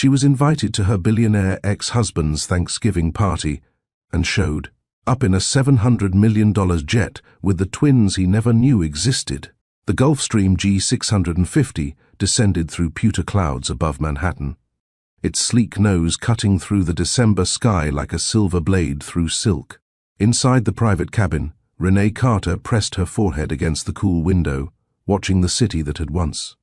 She was invited to her billionaire ex-husband's Thanksgiving party and showed up in a $700 million jet with the twins he never knew existed. The Gulfstream G650 descended through pewter clouds above Manhattan, its sleek nose cutting through the December sky like a silver blade through silk. Inside the private cabin, Renee Carter pressed her forehead against the cool window, watching the city that had once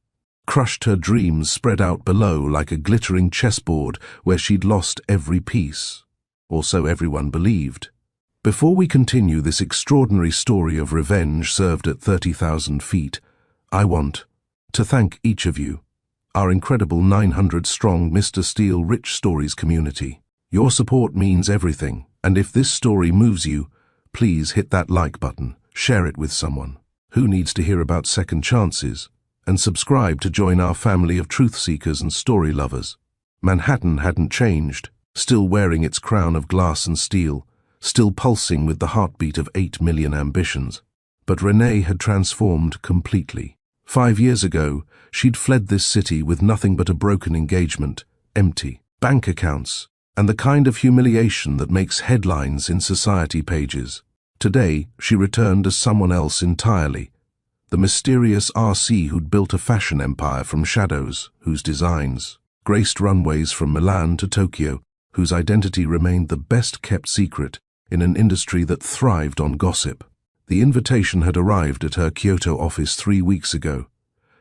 crushed her dreams spread out below like a glittering chessboard where she'd lost every piece, or so everyone believed. Before we continue this extraordinary story of revenge served at 30,000 feet, I want to thank each of you, our incredible 900-strong Mr. Steele Rich Stories community. Your support means everything, and if this story moves you, please hit that like button, share it with someone who needs to hear about second chances, and subscribe to join our family of truth seekers and story lovers. Manhattan hadn't changed, still wearing its crown of glass and steel, still pulsing with the heartbeat of 8 million ambitions. But Renee had transformed completely. 5 years ago, she'd fled this city with nothing but a broken engagement, empty bank accounts, and the kind of humiliation that makes headlines in society pages. Today, she returned as someone else entirely. The mysterious RC who'd built a fashion empire from shadows, whose designs graced runways from Milan to Tokyo, whose identity remained the best-kept secret in an industry that thrived on gossip. The invitation had arrived at her Kyoto office 3 weeks ago,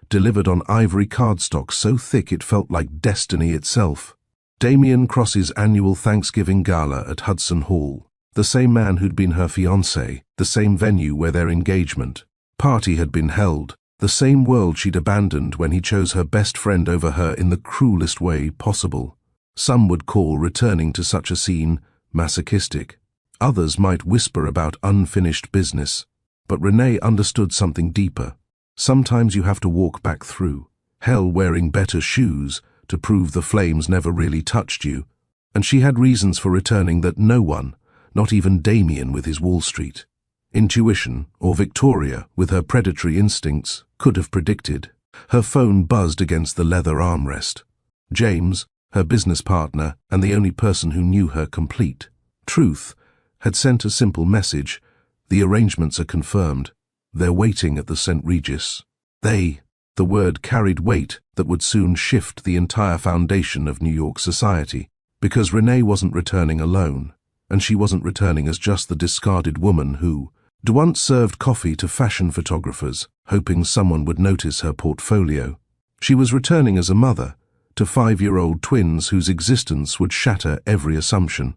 delivered on ivory cardstock so thick it felt like destiny itself. Damien Cross's annual Thanksgiving gala at Hudson Hall, the same man who'd been her fiancé, the same venue where their engagement party had been held, the same world she'd abandoned when he chose her best friend over her in the cruelest way possible. Some would call returning to such a scene masochistic. Others might whisper about unfinished business. But Renee understood something deeper. Sometimes you have to walk back through hell wearing better shoes to prove the flames never really touched you. And she had reasons for returning that no one, not even Damien with his Wall Street intuition, or Victoria with her predatory instincts, could have predicted. Her phone buzzed against the leather armrest. James, her business partner and the only person who knew her complete truth, had sent a simple message: the arrangements are confirmed. They're waiting at the St. Regis. The word carried weight that would soon shift the entire foundation of New York society, because Renee wasn't returning alone, and she wasn't returning as just the discarded woman who once served coffee to fashion photographers, hoping someone would notice her portfolio. She was returning as a mother to 5-year-old twins whose existence would shatter every assumption,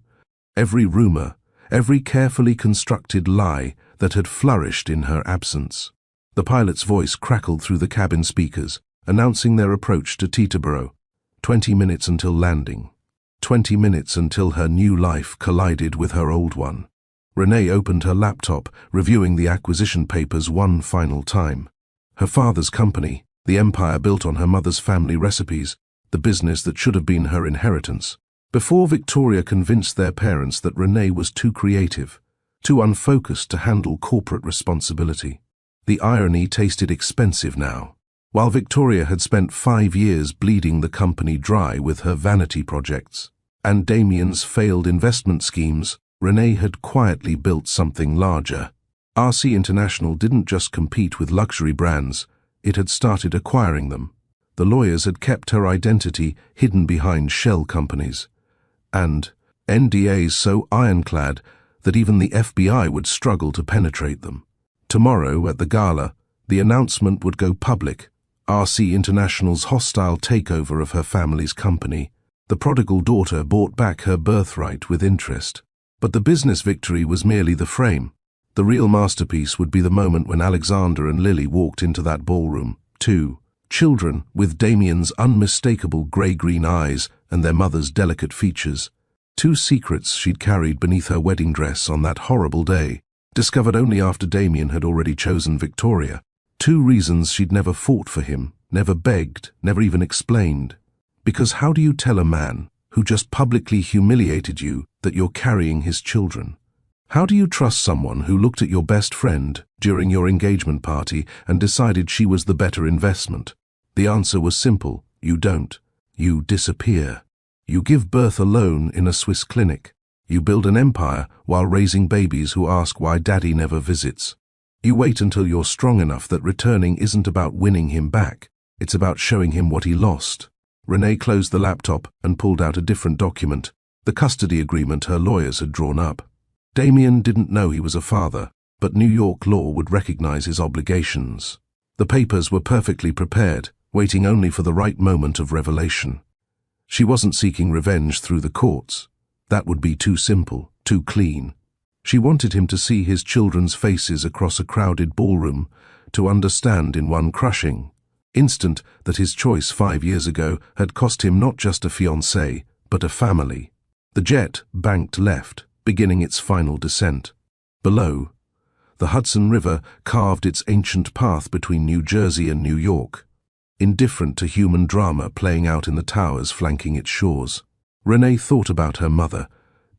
every rumor, every carefully constructed lie that had flourished in her absence. The pilot's voice crackled through the cabin speakers, announcing their approach to Teterboro. 20 minutes until landing. 20 minutes until her new life collided with her old one. Renee opened her laptop, reviewing the acquisition papers one final time. Her father's company, the empire built on her mother's family recipes, the business that should have been her inheritance. Before Victoria convinced their parents that Renee was too creative, too unfocused to handle corporate responsibility. The irony tasted expensive now. While Victoria had spent 5 years bleeding the company dry with her vanity projects and Damien's failed investment schemes, Renee had quietly built something larger. RC International didn't just compete with luxury brands, it had started acquiring them. The lawyers had kept her identity hidden behind shell companies, and NDAs so ironclad that even the FBI would struggle to penetrate them. Tomorrow, at the gala, the announcement would go public: RC International's hostile takeover of her family's company. The prodigal daughter bought back her birthright with interest. But the business victory was merely the frame. The real masterpiece would be the moment when Alexander and Lily walked into that ballroom. 2 children with Damien's unmistakable grey-green eyes and their mother's delicate features. 2 secrets she'd carried beneath her wedding dress on that horrible day, discovered only after Damien had already chosen Victoria. 2 reasons she'd never fought for him, never begged, never even explained. Because how do you tell a man who just publicly humiliated you that you're carrying his children? How do you trust someone who looked at your best friend during your engagement party and decided she was the better investment? The answer was simple: you don't. You disappear. You give birth alone in a Swiss clinic. You build an empire while raising babies who ask why daddy never visits. You wait until you're strong enough that returning isn't about winning him back. It's about showing him what he lost. Renee closed the laptop and pulled out a different document, the custody agreement her lawyers had drawn up. Damien didn't know he was a father, but New York law would recognize his obligations. The papers were perfectly prepared, waiting only for the right moment of revelation. She wasn't seeking revenge through the courts. That would be too simple, too clean. She wanted him to see his children's faces across a crowded ballroom, to understand in one crushing instant that his choice 5 years ago had cost him not just a fiancé, but a family. The jet banked left, beginning its final descent. Below, the Hudson River carved its ancient path between New Jersey and New York, indifferent to human drama playing out in the towers flanking its shores. Renee thought about her mother,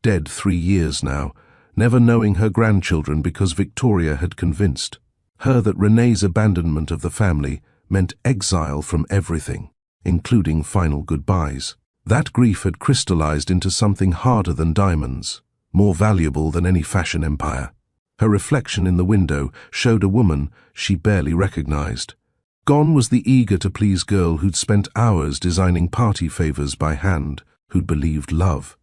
dead 3 years now, never knowing her grandchildren because Victoria had convinced her that Renee's abandonment of the family meant exile from everything, including final goodbyes. That grief had crystallized into something harder than diamonds, more valuable than any fashion empire. Her reflection in the window showed a woman she barely recognized. Gone was the eager-to-please girl who'd spent hours designing party favors by hand, who'd believed love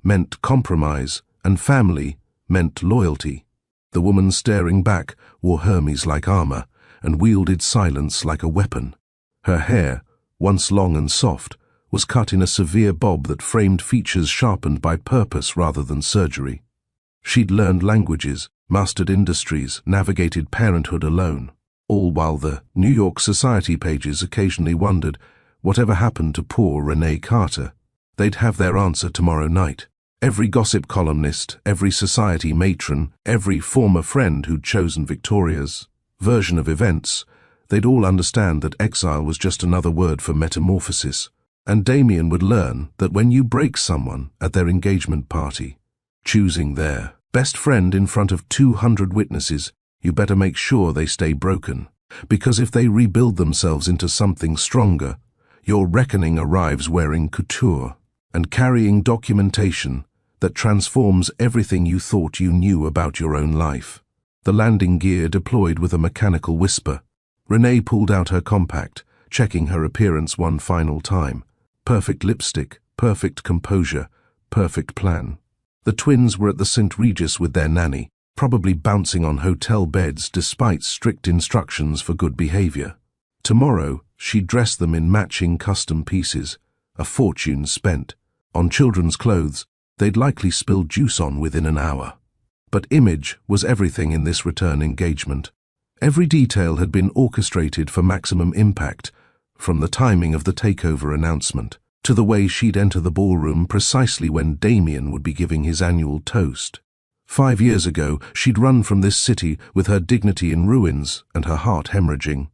meant compromise and family meant loyalty. The woman staring back wore Hermes-like armor and wielded silence like a weapon. Her hair, once long and soft, was cut in a severe bob that framed features sharpened by purpose rather than surgery. She'd learned languages, mastered industries, navigated parenthood alone, all while the New York society pages occasionally wondered whatever happened to poor Renee Carter. They'd have their answer tomorrow night. Every gossip columnist, every society matron, every former friend who'd chosen Victoria's version of events, they'd all understand that exile was just another word for metamorphosis. And Damien would learn that when you break someone at their engagement party, choosing their best friend in front of 200 witnesses, you better make sure they stay broken. Because if they rebuild themselves into something stronger, your reckoning arrives wearing couture and carrying documentation that transforms everything you thought you knew about your own life. The landing gear deployed with a mechanical whisper. Renee pulled out her compact, checking her appearance one final time. Perfect lipstick, perfect composure, perfect plan. The twins were at the St. Regis with their nanny, probably bouncing on hotel beds despite strict instructions for good behavior. Tomorrow, she'd dress them in matching custom pieces, a fortune spent. On children's clothes, they'd likely spill juice on within an hour. But image was everything in this return engagement. Every detail had been orchestrated for maximum impact, from the timing of the takeover announcement to the way she'd enter the ballroom precisely when Damien would be giving his annual toast. 5 years ago, she'd run from this city with her dignity in ruins and her heart hemorrhaging.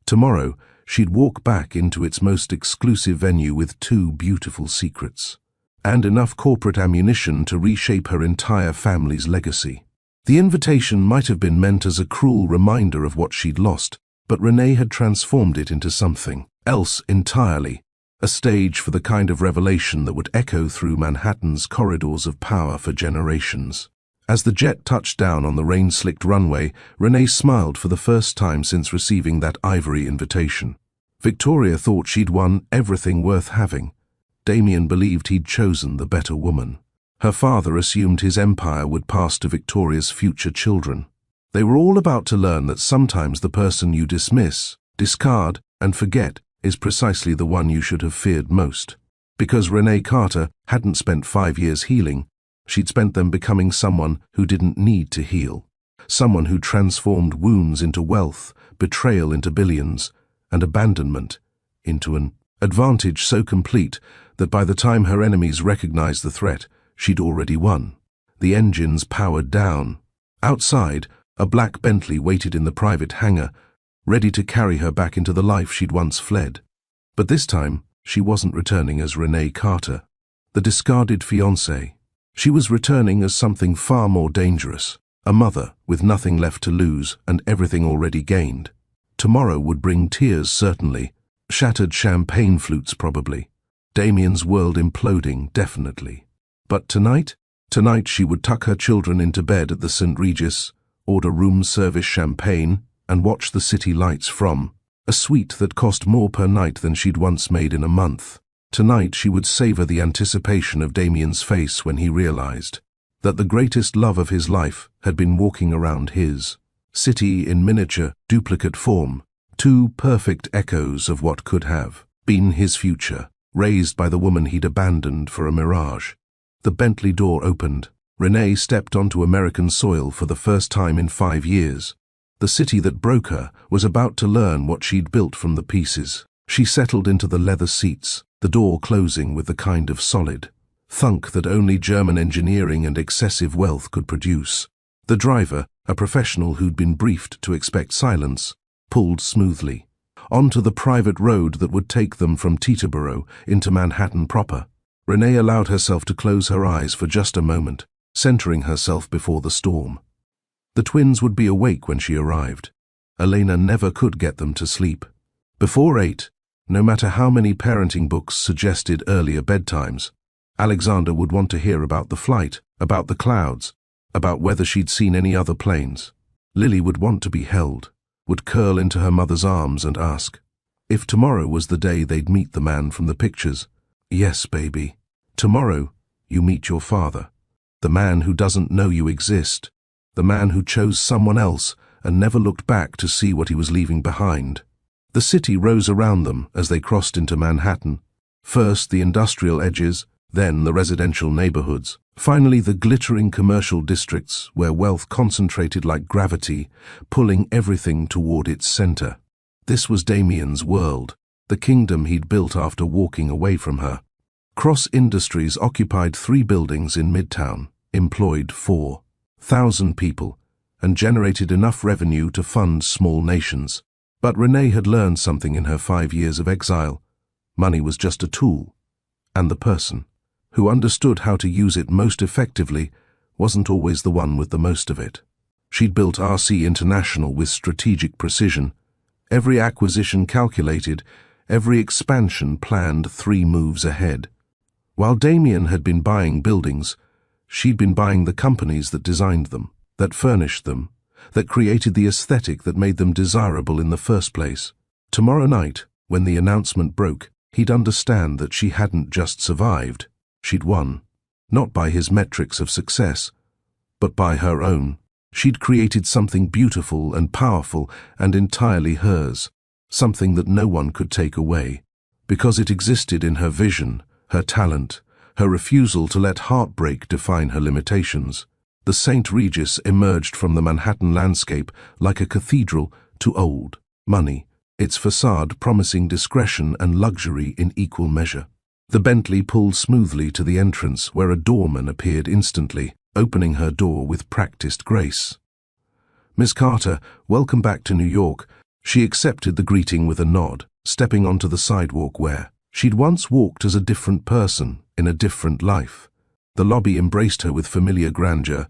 Tomorrow, she'd walk back into its most exclusive venue with 2 beautiful secrets, and enough corporate ammunition to reshape her entire family's legacy. The invitation might have been meant as a cruel reminder of what she'd lost, but Renee had transformed it into something else entirely, a stage for the kind of revelation that would echo through Manhattan's corridors of power for generations. As the jet touched down on the rain-slicked runway, Renee smiled for the first time since receiving that ivory invitation. Victoria thought she'd won everything worth having. Damien believed he'd chosen the better woman. Her father assumed his empire would pass to Victoria's future children. They were all about to learn that sometimes the person you dismiss, discard, and forget is precisely the one you should have feared most. Because Renee Carter hadn't spent 5 years healing, she'd spent them becoming someone who didn't need to heal. Someone who transformed wounds into wealth, betrayal into billions, and abandonment into an advantage so complete that by the time her enemies recognized the threat, she'd already won. The engines powered down. Outside, a black Bentley waited in the private hangar, ready to carry her back into the life she'd once fled. But this time, she wasn't returning as Renee Carter, the discarded fiancée. She was returning as something far more dangerous, a mother with nothing left to lose and everything already gained. Tomorrow would bring tears certainly, shattered champagne flutes probably, Damien's world imploding, definitely. But tonight she would tuck her children into bed at the St. Regis, order room service champagne, and watch the city lights from a suite that cost more per night than she'd once made in a month. Tonight she would savor the anticipation of Damien's face when he realized that the greatest love of his life had been walking around his city in miniature, duplicate form, two perfect echoes of what could have been his future, raised by the woman he'd abandoned for a mirage. The Bentley door opened. Renee stepped onto American soil for the first time in 5 years. The city that broke her was about to learn what she'd built from the pieces. She settled into the leather seats, the door closing with the kind of solid thunk that only German engineering and excessive wealth could produce. The driver, a professional who'd been briefed to expect silence, pulled smoothly onto the private road that would take them from Teterboro into Manhattan proper. Renee allowed herself to close her eyes for just a moment, centering herself before the storm. The twins would be awake when she arrived. Elena never could get them to sleep. Before 8, no matter how many parenting books suggested earlier bedtimes, Alexander would want to hear about the flight, about the clouds, about whether she'd seen any other planes. Lily would want to be held, would curl into her mother's arms and ask if tomorrow was the day they'd meet the man from the pictures. Yes, baby. Tomorrow, you meet your father. The man who doesn't know you exist. The man who chose someone else and never looked back to see what he was leaving behind. The city rose around them as they crossed into Manhattan. First the industrial edges, then the residential neighborhoods. Finally the glittering commercial districts where wealth concentrated like gravity, pulling everything toward its center. This was Damien's world, the kingdom he'd built after walking away from her. Cross Industries occupied 3 buildings in Midtown, employed 4,000 people, and generated enough revenue to fund small nations. But Renee had learned something in her 5 years of exile. Money was just a tool, and the person who understood how to use it most effectively wasn't always the one with the most of it. She'd built RC International with strategic precision, every acquisition calculated, every expansion planned 3 moves ahead. While Damien had been buying buildings, she'd been buying the companies that designed them, that furnished them, that created the aesthetic that made them desirable in the first place. Tomorrow night, when the announcement broke, he'd understand that she hadn't just survived, she'd won. Not by his metrics of success, but by her own. She'd created something beautiful and powerful and entirely hers, something that no one could take away, because it existed in her vision, her talent, her refusal to let heartbreak define her limitations. The St. Regis emerged from the Manhattan landscape like a cathedral to old money, its facade promising discretion and luxury in equal measure. The Bentley pulled smoothly to the entrance where a doorman appeared instantly, opening her door with practiced grace. Miss Carter, welcome back to New York. She accepted the greeting with a nod, stepping onto the sidewalk where she'd once walked as a different person in a different life. The lobby embraced her with familiar grandeur.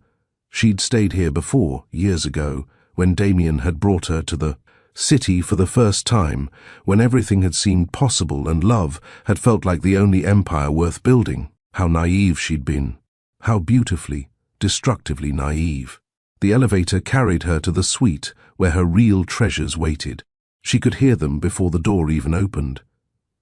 She'd stayed here before, years ago, when Damien had brought her to the city for the first time, when everything had seemed possible and love had felt like the only empire worth building. How naive she'd been. How beautifully, destructively naive. The elevator carried her to the suite where her real treasures waited. She could hear them before the door even opened.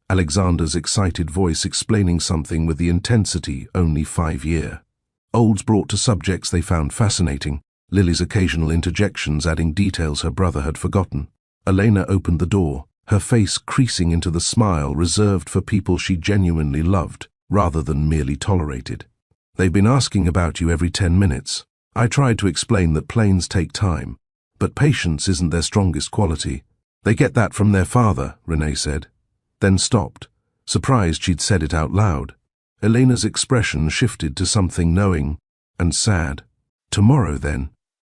Alexander's excited voice explaining something with the intensity only 5-year-olds brought to subjects they found fascinating, Lily's occasional interjections adding details her brother had forgotten. Elena opened the door, her face creasing into the smile reserved for people she genuinely loved, rather than merely tolerated. They've been asking about you every 10 minutes. I tried to explain that planes take time, but patience isn't their strongest quality. They get that from their father, Renee said. Then stopped, surprised she'd said it out loud. Elena's expression shifted to something knowing and sad. Tomorrow, then.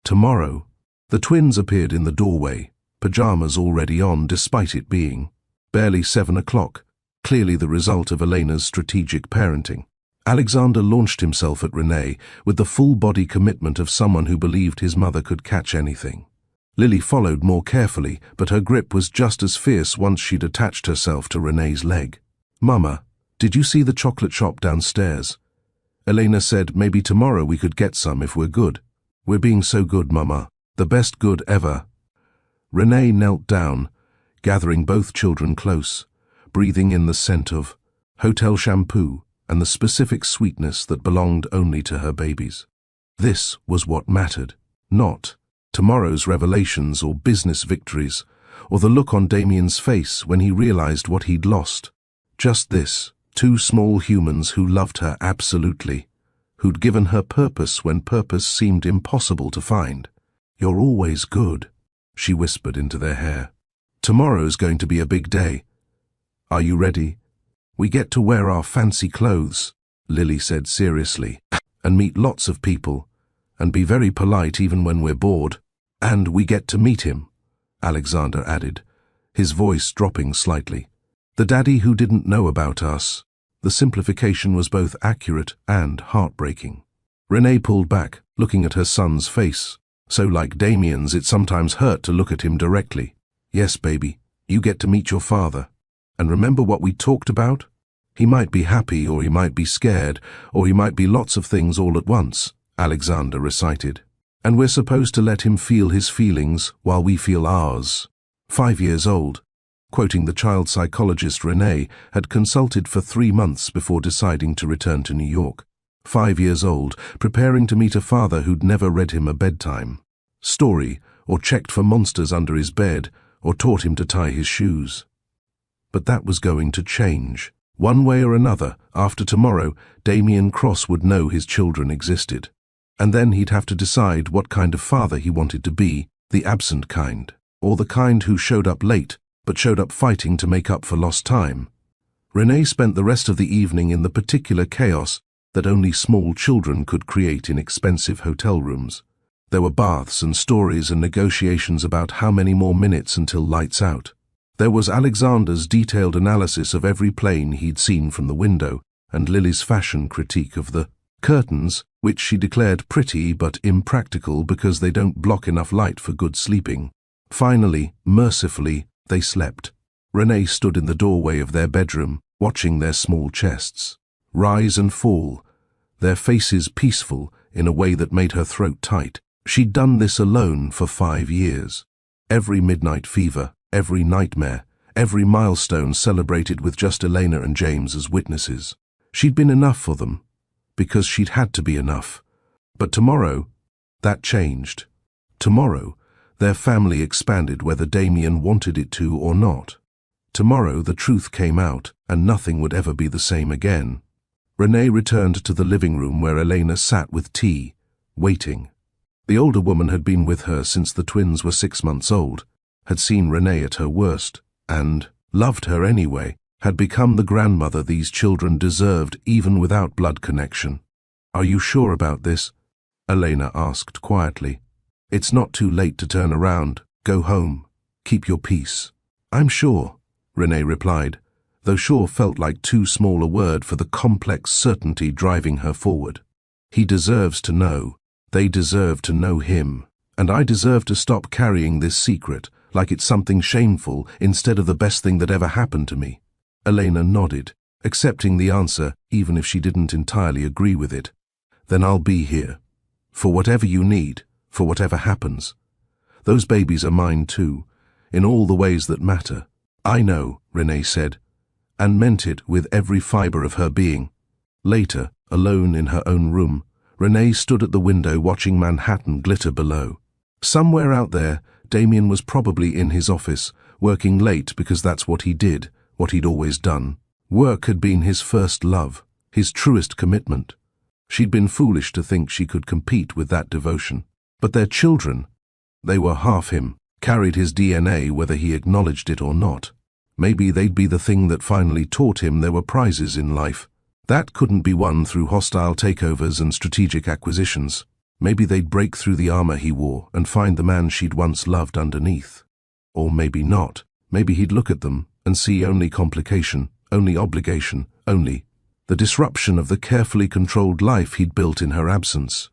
Tomorrow. The twins appeared in the doorway, pajamas already on despite it being barely 7 o'clock, clearly the result of Elena's strategic parenting. Alexander launched himself at Renee with the full-body commitment of someone who believed his mother could catch anything. Lily followed more carefully, but her grip was just as fierce once she'd attached herself to Renee's leg. "Mama, Did you see the chocolate shop downstairs? Elena said maybe tomorrow we could get some if we're good. We're being so good, Mama. The best good ever. Renee knelt down, gathering both children close, breathing in the scent of hotel shampoo and the specific sweetness that belonged only to her babies. This was what mattered, not tomorrow's revelations or business victories, or the look on Damien's face when he realized what he'd lost. Just this, two small humans who loved her absolutely, who'd given her purpose when purpose seemed impossible to find. You're always good, she whispered into their hair. Tomorrow's going to be a big day. Are you ready? We get to wear our fancy clothes, Lily said seriously, and meet lots of people, and be very polite even when we're bored. And we get to meet him, Alexander added, his voice dropping slightly. The daddy who didn't know about us. The simplification was both accurate and heartbreaking. Renee pulled back, looking at her son's face. So like Damien's, it sometimes hurt to look at him directly. Yes, baby, you get to meet your father. And remember what we talked about? He might be happy, or he might be scared, or he might be lots of things all at once, Alexander recited. And we're supposed to let him feel his feelings while we feel ours. 5 years old. Quoting the child psychologist Renee, had consulted for 3 months before deciding to return to New York. 5 years old, preparing to meet a father who'd never read him a bedtime story, or checked for monsters under his bed, or taught him to tie his shoes. But that was going to change. One way or another, after tomorrow, Damien Cross would know his children existed. And then he'd have to decide what kind of father he wanted to be, the absent kind, or the kind who showed up late, but showed up fighting to make up for lost time. Renee spent the rest of the evening in the particular chaos that only small children could create in expensive hotel rooms. There were baths and stories and negotiations about how many more minutes until lights out. There was Alexander's detailed analysis of every plane he'd seen from the window, and Lily's fashion critique of the curtains, which she declared pretty but impractical because they don't block enough light for good sleeping. Finally, mercifully, they slept. Renee stood in the doorway of their bedroom, watching their small chests rise and fall, their faces peaceful in a way that made her throat tight. She'd done this alone for 5 years. Every midnight fever, every nightmare, every milestone celebrated with just Elena and James as witnesses. She'd been enough for them, because she'd had to be enough. But tomorrow, that changed. Tomorrow, their family expanded whether Damien wanted it to or not. Tomorrow, the truth came out, and nothing would ever be the same again. Renee returned to the living room where Elena sat with tea, waiting. The older woman had been with her since the twins were 6 months old, had seen Renee at her worst, and loved her anyway, had become the grandmother these children deserved even without blood connection. Are you sure about this? Elena asked quietly. It's not too late to turn around. Go home. Keep your peace. I'm sure, Renee replied, though sure felt like too small a word for the complex certainty driving her forward. He deserves to know. They deserve to know him. And I deserve to stop carrying this secret like it's something shameful instead of the best thing that ever happened to me. Elena nodded, accepting the answer even if she didn't entirely agree with it. Then I'll be here. For whatever you need, for whatever happens. Those babies are mine too, in all the ways that matter. I know, Renee said, and meant it with every fiber of her being. Later, alone in her own room, Renee stood at the window watching Manhattan glitter below. Somewhere out there, Damien was probably in his office, working late because that's what he did, what he'd always done. Work had been his first love, his truest commitment. She'd been foolish to think she could compete with that devotion. But their children, they were half him, carried his DNA whether he acknowledged it or not. Maybe they'd be the thing that finally taught him there were prizes in life. That couldn't be won through hostile takeovers and strategic acquisitions. Maybe they'd break through the armor he wore and find the man she'd once loved underneath. Or maybe not. Maybe he'd look at them and see only complication, only obligation, only the disruption of the carefully controlled life he'd built in her absence.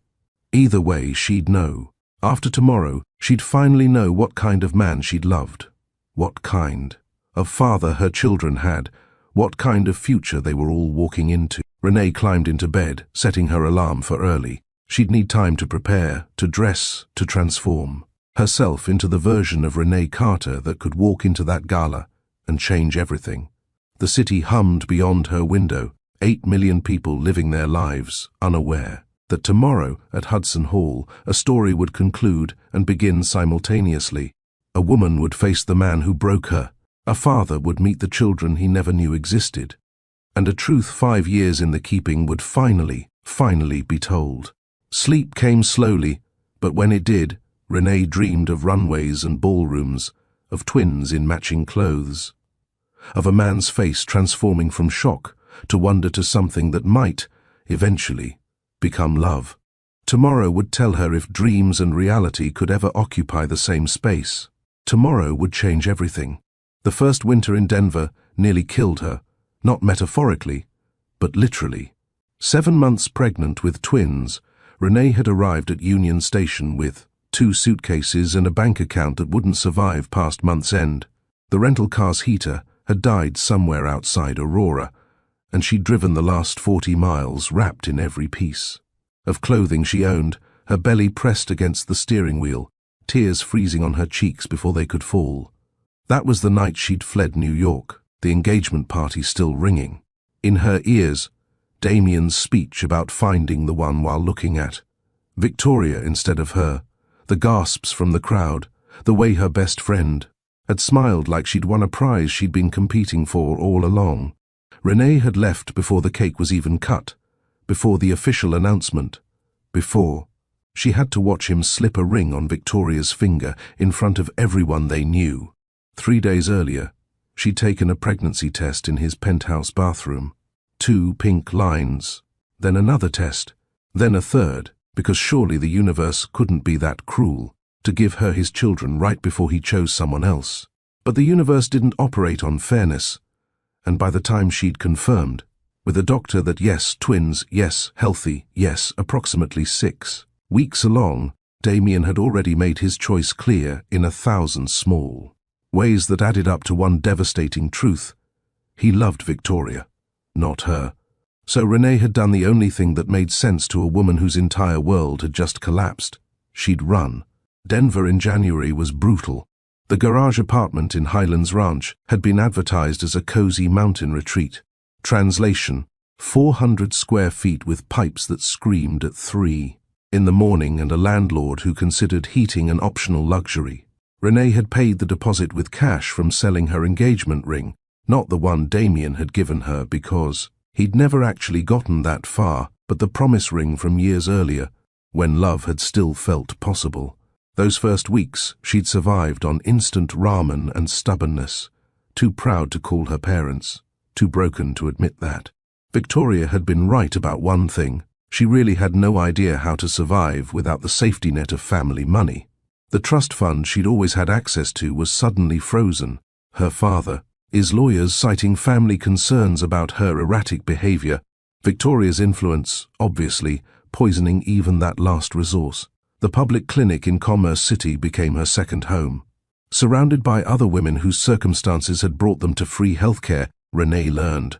Either way, she'd know. After tomorrow, she'd finally know what kind of man she'd loved. What kind of father her children had, What kind of future they were all walking into. Renee climbed into bed, setting her alarm for early. She'd need time to prepare, to dress, to transform herself into the version of Renee Carter that could walk into that gala and change everything. The city hummed beyond her window, 8 million people living their lives, unaware that tomorrow at Hudson Hall a story would conclude and begin simultaneously. A woman would face the man who broke her. A father would meet the children he never knew existed. And a truth 5 years in the keeping would finally be told. Sleep came slowly, but when it did, Renee dreamed of runways and ballrooms, of twins in matching clothes, of a man's face transforming from shock to wonder to something that might, eventually, become love. Tomorrow would tell her if dreams and reality could ever occupy the same space. Tomorrow would change everything. The first winter in Denver nearly killed her, not metaphorically, but literally. 7 months pregnant with twins, Renee had arrived at Union Station with 2 suitcases and a bank account that wouldn't survive past month's end. The rental car's heater had died somewhere outside Aurora, and she'd driven the last 40 miles wrapped in every piece of clothing she owned, her belly pressed against the steering wheel, tears freezing on her cheeks before they could fall. That was the night she'd fled New York, the engagement party still ringing. In her ears, Damien's speech about finding the one while looking at Victoria instead of her, the gasps from the crowd, the way her best friend had smiled like she'd won a prize she'd been competing for all along. Renee had left before the cake was even cut, before the official announcement, before she had to watch him slip a ring on Victoria's finger in front of everyone they knew. 3 days earlier, she'd taken a pregnancy test in his penthouse bathroom. 2 pink lines, then another test, then a third, because surely the universe couldn't be that cruel to give her his children right before he chose someone else. But the universe didn't operate on fairness, and by the time she'd confirmed, with a doctor that yes, twins, yes, healthy, yes, approximately 6 weeks along, Damien had already made his choice clear in 1,000 small ways that added up to one devastating truth. He loved Victoria, not her. So Renee had done the only thing that made sense to a woman whose entire world had just collapsed. She'd run. Denver in January was brutal. The garage apartment in Highlands Ranch had been advertised as a cozy mountain retreat. Translation: 400 square feet with pipes that screamed at 3 in the morning and a landlord who considered heating an optional luxury. Renee had paid the deposit with cash from selling her engagement ring, not the one Damien had given her because he'd never actually gotten that far, but the promise ring from years earlier, when love had still felt possible. Those first weeks, she'd survived on instant ramen and stubbornness, too proud to call her parents, too broken to admit that. Victoria had been right about one thing. She really had no idea how to survive without the safety net of family money. The trust fund she'd always had access to was suddenly frozen. Her father, his lawyers citing family concerns about her erratic behavior, Victoria's influence, obviously, poisoning even that last resource. The public clinic in Commerce City became her second home. Surrounded by other women whose circumstances had brought them to free healthcare, Renee learned.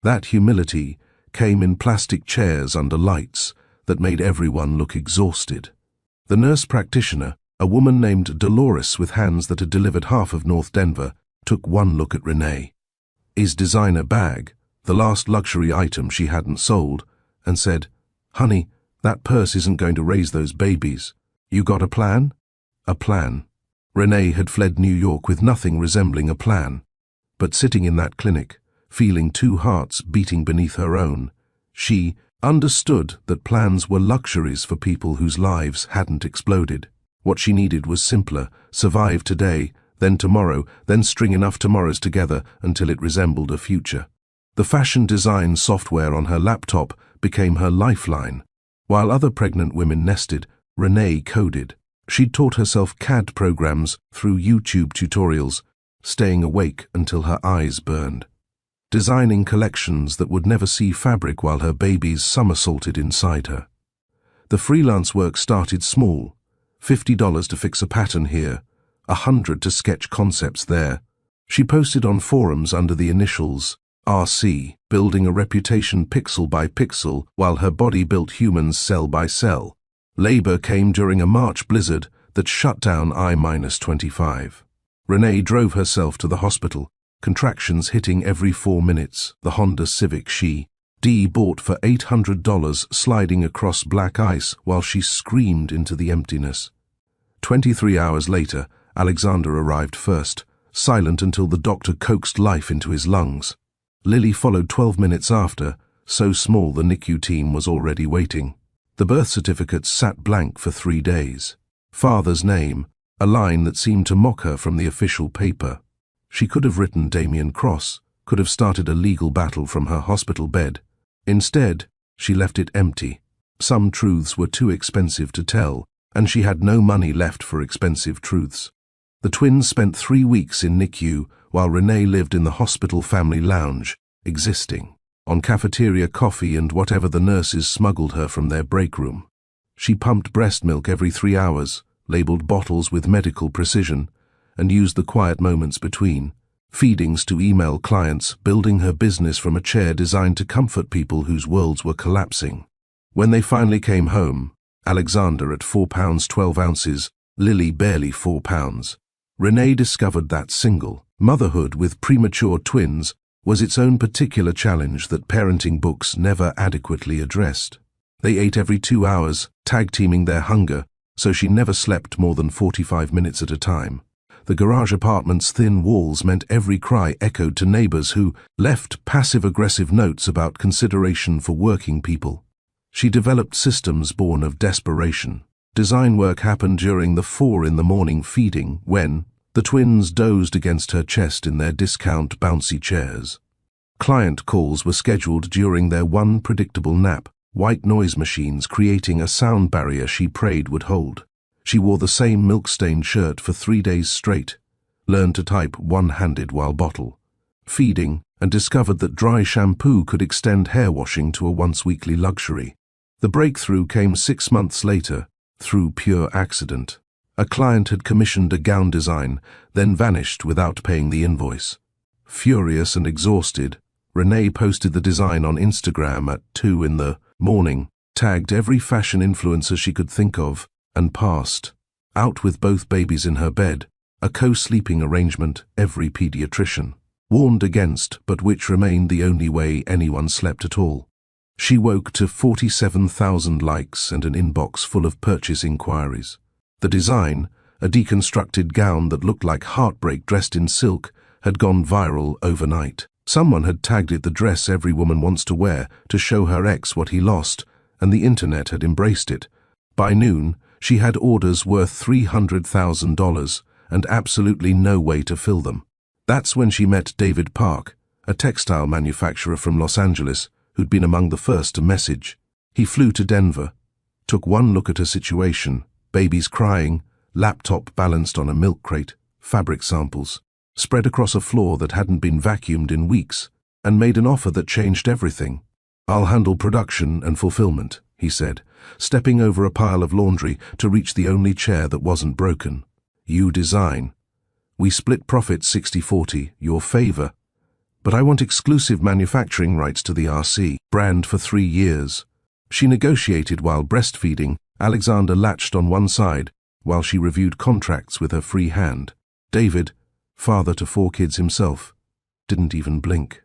That humility came in plastic chairs under lights that made everyone look exhausted. The nurse practitioner, a woman named Dolores with hands that had delivered half of North Denver, took one look at Renee, his designer bag, the last luxury item she hadn't sold, and said, "Honey, that purse isn't going to raise those babies. You got a plan?" A plan. Renee had fled New York with nothing resembling a plan. But sitting in that clinic, feeling 2 hearts beating beneath her own, she understood that plans were luxuries for people whose lives hadn't exploded. What she needed was simpler: survive today, then tomorrow, then string enough tomorrows together until it resembled a future. The fashion design software on her laptop became her lifeline. While other pregnant women nested, Renee coded. She'd taught herself CAD programs through YouTube tutorials, staying awake until her eyes burned, designing collections that would never see fabric while her babies somersaulted inside her. The freelance work started small: $50 to fix a pattern here, $100 to sketch concepts there. She posted on forums under the initials RC, building a reputation pixel by pixel while her body built humans cell by cell. Labor came during a March blizzard that shut down I-25. Renee drove herself to the hospital, contractions hitting every 4 minutes. The Honda Civic she bought for $800 sliding across black ice while she screamed into the emptiness. 23 hours later, Alexander arrived first, silent until the doctor coaxed life into his lungs. Lily followed 12 minutes after, so small the NICU team was already waiting. The birth certificate sat blank for 3 days. Father's name, a line that seemed to mock her from the official paper. She could have written Damien Cross, could have started a legal battle from her hospital bed. Instead, she left it empty. Some truths were too expensive to tell, and she had no money left for expensive truths. The twins spent 3 weeks in NICU while Renee lived in the hospital family lounge, existing, on cafeteria coffee and whatever the nurses smuggled her from their break room. She pumped breast milk every 3 hours, labeled bottles with medical precision, and used the quiet moments between feedings to email clients, building her business from a chair designed to comfort people whose worlds were collapsing. When they finally came home, Alexander at 4 pounds 12 ounces, Lily barely 4 pounds, Renee discovered that single motherhood with premature twins was its own particular challenge that parenting books never adequately addressed. They ate every 2 hours, tag-teaming their hunger, so she never slept more than 45 minutes at a time. The garage apartment's thin walls meant every cry echoed to neighbors who left passive-aggressive notes about consideration for working people. She developed systems born of desperation. Design work happened during the 4 in the morning feeding when the twins dozed against her chest in their discount bouncy chairs. Client calls were scheduled during their one predictable nap, white noise machines creating a sound barrier she prayed would hold. She wore the same milk-stained shirt for 3 days straight, learned to type one-handed while bottle, feeding, and discovered that dry shampoo could extend hair washing to a once-weekly luxury. The breakthrough came 6 months later, through pure accident. A client had commissioned a gown design, then vanished without paying the invoice. Furious and exhausted, Renee posted the design on Instagram at 2 in the morning, tagged every fashion influencer she could think of, and passed. Out with both babies in her bed, a co-sleeping arrangement every pediatrician warned against, but which remained the only way anyone slept at all. She woke to 47,000 likes and an inbox full of purchase inquiries. The design, a deconstructed gown that looked like heartbreak dressed in silk, had gone viral overnight. Someone had tagged it the dress every woman wants to wear to show her ex what he lost, and the internet had embraced it. By noon, she had orders worth $300,000 and absolutely no way to fill them. That's when she met David Park, a textile manufacturer from Los Angeles, who'd been among the first to message. He flew to Denver, took one look at her situation, babies crying, laptop balanced on a milk crate, fabric samples, spread across a floor that hadn't been vacuumed in weeks, and made an offer that changed everything. "I'll handle production and fulfillment," he said, stepping over a pile of laundry to reach the only chair that wasn't broken. "You design. We split profits 60-40, your favor. But I want exclusive manufacturing rights to the RC brand for 3 years." She negotiated while breastfeeding. Alexander latched on one side while she reviewed contracts with her free hand. David, father to 4 kids himself, didn't even blink.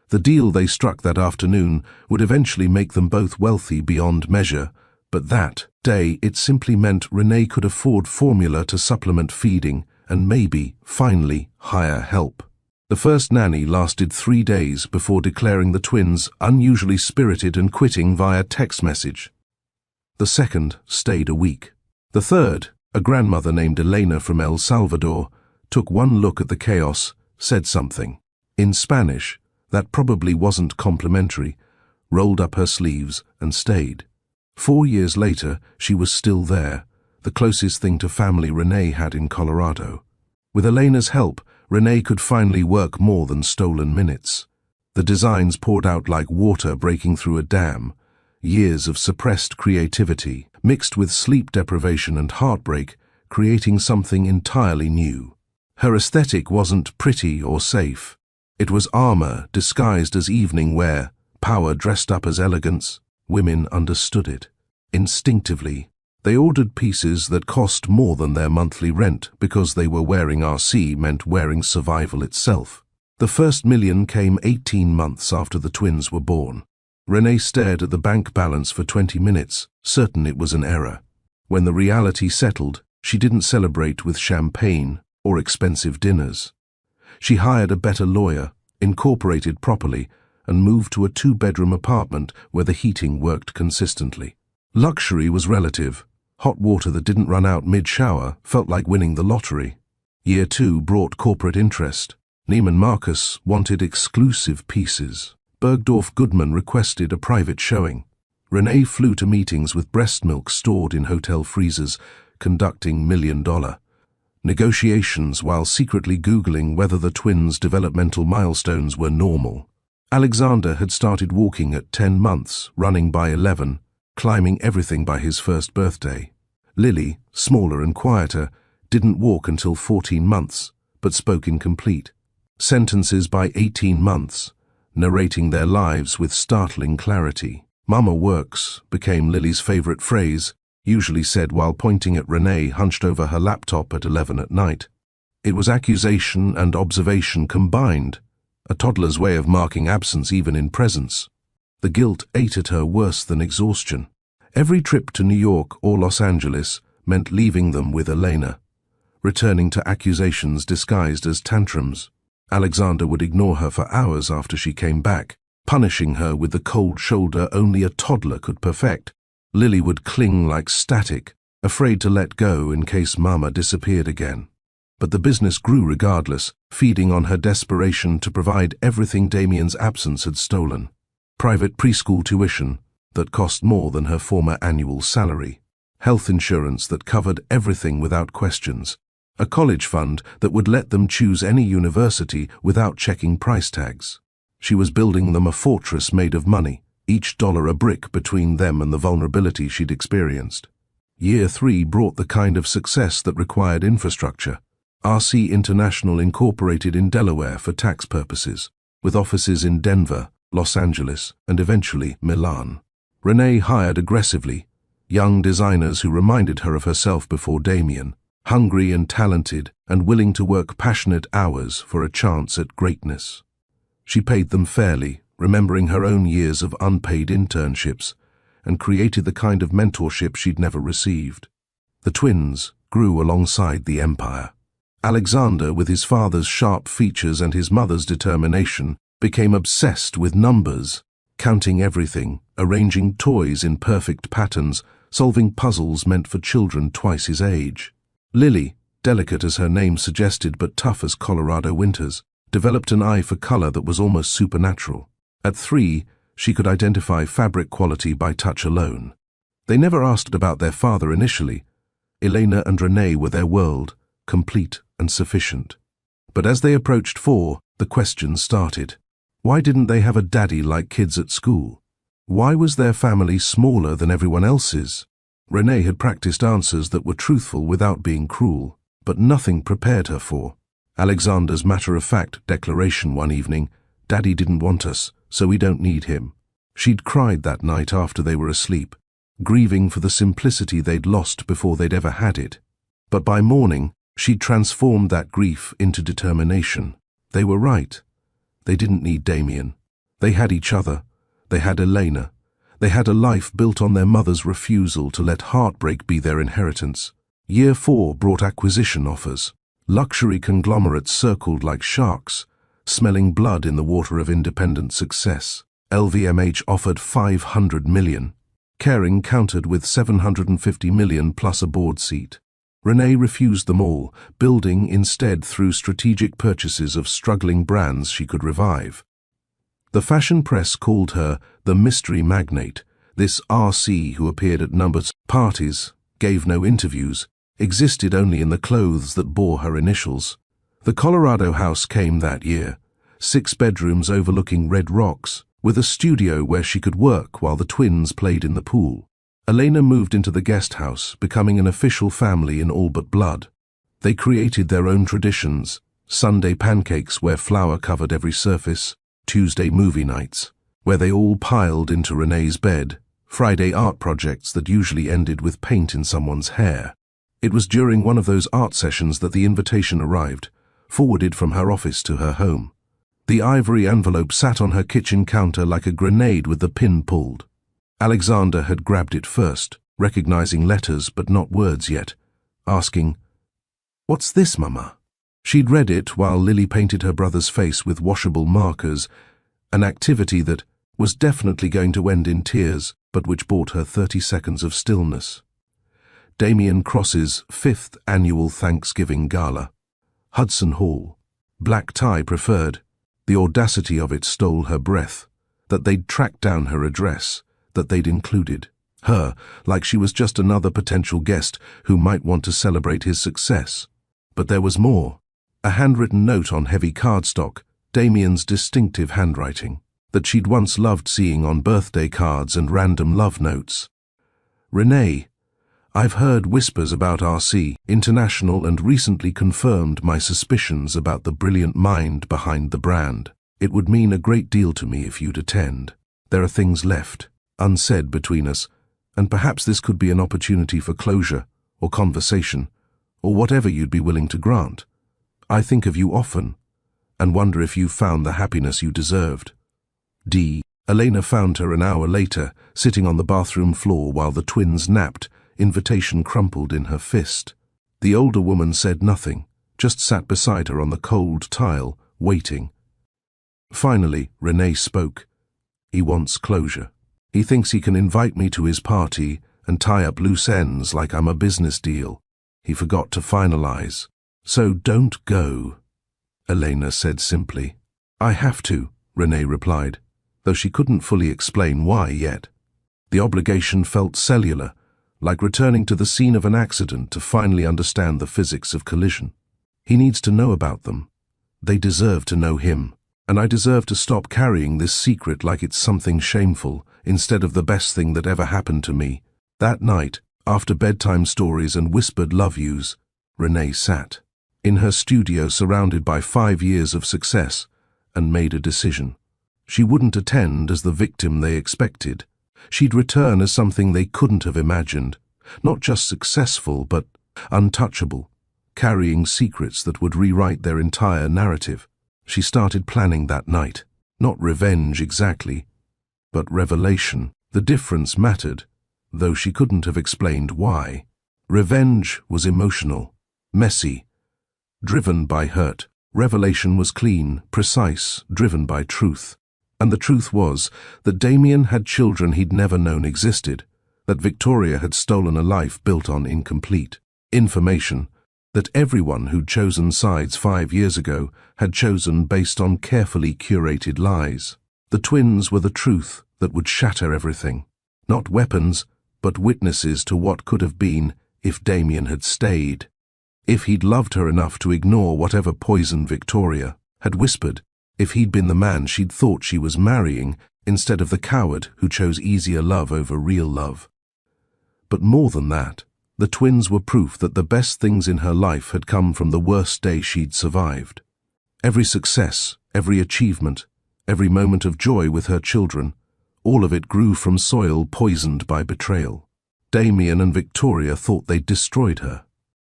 The deal they struck that afternoon would eventually make them both wealthy beyond measure, but that day it simply meant Renee could afford formula to supplement feeding and maybe, finally, hire help. The first nanny lasted 3 days before declaring the twins unusually spirited and quitting via text message. The second stayed a week. The third, a grandmother named Elena from El Salvador, took one look at the chaos, said something in Spanish that probably wasn't complimentary, rolled up her sleeves and stayed. 4 years later, she was still there, the closest thing to family Renee had in Colorado. With Elena's help, Renee could finally work more than stolen minutes. The designs poured out like water breaking through a dam, years of suppressed creativity, mixed with sleep deprivation and heartbreak, creating something entirely new. Her aesthetic wasn't pretty or safe. It was armor disguised as evening wear, power dressed up as elegance. Women understood it. Instinctively, they ordered pieces that cost more than their monthly rent because they were wearing RC meant wearing survival itself. The first million came 18 months after the twins were born. Renee stared at the bank balance for 20 minutes, certain it was an error. When the reality settled, she didn't celebrate with champagne or expensive dinners. She hired a better lawyer, incorporated properly, and moved to a 2-bedroom apartment where the heating worked consistently. Luxury was relative. Hot water that didn't run out mid-shower felt like winning the lottery. Year 2 brought corporate interest. Neiman Marcus wanted exclusive pieces. Bergdorf Goodman requested a private showing. Renee flew to meetings with breast milk stored in hotel freezers, conducting million-dollar negotiations while secretly Googling whether the twins' developmental milestones were normal. Alexander had started walking at 10 months, running by 11, climbing everything by his first birthday. Lily, smaller and quieter, didn't walk until 14 months, but spoke incomplete. Sentences by 18 months, narrating their lives with startling clarity. "Mama works" became Lily's favorite phrase, usually said while pointing at Renee hunched over her laptop at 11 at night. It was accusation and observation combined, a toddler's way of marking absence even in presence. The guilt ate at her worse than exhaustion. Every trip to New York or Los Angeles meant leaving them with Elena, returning to accusations disguised as tantrums. Alexander would ignore her for hours after she came back, punishing her with the cold shoulder only a toddler could perfect. Lily would cling like static, afraid to let go in case Mama disappeared again. But the business grew regardless, feeding on her desperation to provide everything Damien's absence had stolen. Private preschool tuition that cost more than her former annual salary. Health insurance that covered everything without questions. A college fund that would let them choose any university without checking price tags. She was building them a fortress made of money, each dollar a brick between them and the vulnerability she'd experienced. Year 3 brought the kind of success that required infrastructure. RC International incorporated in Delaware for tax purposes, with offices in Denver, Los Angeles, and eventually Milan. Renee hired aggressively, young designers who reminded her of herself before Damien, hungry and talented and willing to work passionate hours for a chance at greatness. She paid them fairly, remembering her own years of unpaid internships, and created the kind of mentorship she'd never received. The twins grew alongside the empire. Alexander, with his father's sharp features and his mother's determination, became obsessed with numbers, counting everything, arranging toys in perfect patterns, solving puzzles meant for children twice his age. Lily, delicate as her name suggested but tough as Colorado winters, developed an eye for color that was almost supernatural. At 3, she could identify fabric quality by touch alone. They never asked about their father initially. Elena and Renee were their world, complete and sufficient. But as they approached 4, the questions started. Why didn't they have a daddy like kids at school? Why was their family smaller than everyone else's? Renee had practiced answers that were truthful without being cruel, but nothing prepared her for Alexander's matter-of-fact declaration one evening, "Daddy didn't want us, so we don't need him." She'd cried that night after they were asleep, grieving for the simplicity they'd lost before they'd ever had it. But by morning, she'd transformed that grief into determination. They were right. They didn't need Damien. They had each other. They had Elena. They had a life built on their mother's refusal to let heartbreak be their inheritance. Year 4 brought acquisition offers. Luxury conglomerates circled like sharks, smelling blood in the water of independent success. LVMH offered $500 million. Kering countered with $750 million plus a board seat. Renee refused them all, building instead through strategic purchases of struggling brands she could revive. The fashion press called her the mystery magnate, this RC who appeared at numbers parties, gave no interviews, existed only in the clothes that bore her initials. The Colorado house came that year, 6 bedrooms overlooking red rocks, with a studio where she could work while the twins played in the pool. Elena moved into the guest house, becoming an official family in all but blood. They created their own traditions, Sunday pancakes where flour covered every surface, Tuesday movie nights, where they all piled into Renee's bed, Friday art projects that usually ended with paint in someone's hair. It was during one of those art sessions that the invitation arrived, forwarded from her office to her home. The ivory envelope sat on her kitchen counter like a grenade with the pin pulled. Alexander had grabbed it first, recognizing letters but not words yet, asking, "What's this, Mama?" She'd read it while Lily painted her brother's face with washable markers, an activity that was definitely going to end in tears, but which bought her 30 seconds of stillness. Damien Cross's 5th annual Thanksgiving Gala. Hudson Hall. Black tie preferred. The audacity of it stole her breath. That they'd tracked down her address. That they'd included her, like she was just another potential guest who might want to celebrate his success. But there was more. A handwritten note on heavy cardstock, Damien's distinctive handwriting, that she'd once loved seeing on birthday cards and random love notes. Renee, I've heard whispers about RC International and recently confirmed my suspicions about the brilliant mind behind the brand. It would mean a great deal to me if you'd attend. There are things left, unsaid between us, and perhaps this could be an opportunity for closure, or conversation, or whatever you'd be willing to grant. I think of you often, and wonder if you've found the happiness you deserved. D. Elena found her an hour later, sitting on the bathroom floor while the twins napped, invitation crumpled in her fist. The older woman said nothing, just sat beside her on the cold tile, waiting. Finally, Renee spoke. He wants closure. He thinks he can invite me to his party and tie up loose ends like I'm a business deal. He forgot to finalize. So don't go, Elena said simply. I have to, Renee replied, though she couldn't fully explain why yet. The obligation felt cellular, like returning to the scene of an accident to finally understand the physics of collision. He needs to know about them. They deserve to know him, and I deserve to stop carrying this secret like it's something shameful instead of the best thing that ever happened to me. That night, after bedtime stories and whispered love yous, Renee sat in her studio surrounded by 5 years of success and made a decision. She wouldn't attend as the victim they expected. She'd return as something they couldn't have imagined, not just successful but untouchable, carrying secrets that would rewrite their entire narrative. She started planning that night, not revenge exactly, but revelation. The difference mattered, though she couldn't have explained why. Revenge was emotional, messy, driven by hurt. Revelation was clean, precise, driven by truth. And the truth was that Damien had children he'd never known existed, that Victoria had stolen a life built on incomplete information, that everyone who'd chosen sides 5 years ago had chosen based on carefully curated lies. The twins were the truth that would shatter everything. Not weapons, but witnesses to what could have been if Damien had stayed. If he'd loved her enough to ignore whatever poison Victoria had whispered, if he'd been the man she'd thought she was marrying instead of the coward who chose easier love over real love. But more than that, the twins were proof that the best things in her life had come from the worst day she'd survived. Every success, every achievement, every moment of joy with her children, all of it grew from soil poisoned by betrayal. Damien and Victoria thought they'd destroyed her.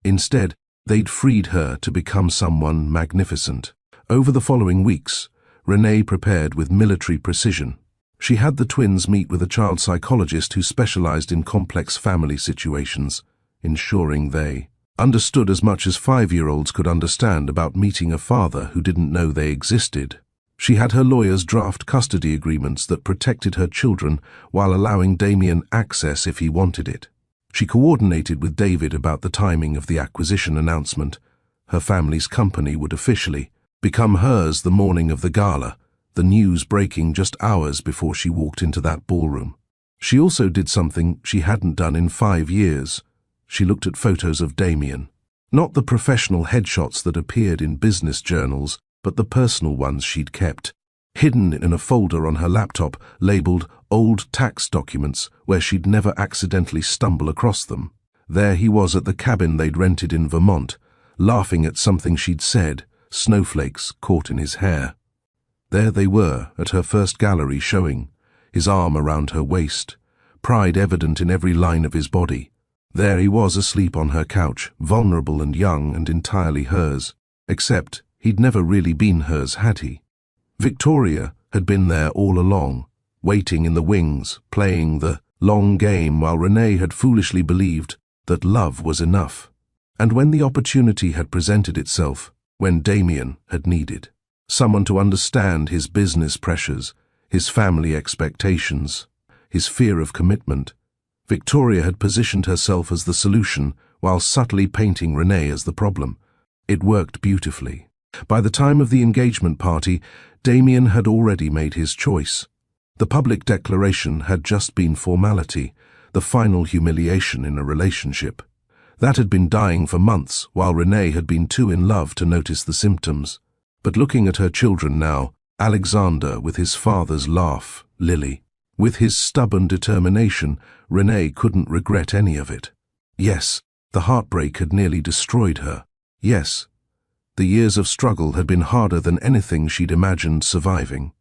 Instead, they'd freed her to become someone magnificent. Over the following weeks, Renee prepared with military precision. She had the twins meet with a child psychologist who specialized in complex family situations, ensuring they understood as much as 5-year-olds could understand about meeting a father who didn't know they existed. She had her lawyers draft custody agreements that protected her children while allowing Damien access if he wanted it. She coordinated with David about the timing of the acquisition announcement. Her family's company would officially become hers the morning of the gala, the news breaking just hours before she walked into that ballroom. She also did something she hadn't done in 5 years. She looked at photos of Damien. Not the professional headshots that appeared in business journals, but the personal ones she'd kept, hidden in a folder on her laptop labeled old tax documents where she'd never accidentally stumble across them. There he was at the cabin they'd rented in Vermont, laughing at something she'd said, snowflakes caught in his hair. There they were at her first gallery showing, his arm around her waist, pride evident in every line of his body. There he was asleep on her couch, vulnerable and young and entirely hers, except he'd never really been hers, had he? Victoria had been there all along, waiting in the wings, playing the long game while Renee had foolishly believed that love was enough. And when the opportunity had presented itself, when Damien had needed someone to understand his business pressures, his family expectations, his fear of commitment, Victoria had positioned herself as the solution while subtly painting Renee as the problem. It worked beautifully. By the time of the engagement party, Damien had already made his choice. The public declaration had just been formality, the final humiliation in a relationship. That had been dying for months, while Renee had been too in love to notice the symptoms. But looking at her children now, Alexander with his father's laugh, Lily with his stubborn determination, Renee couldn't regret any of it. Yes, the heartbreak had nearly destroyed her. Yes, the years of struggle had been harder than anything she'd imagined surviving.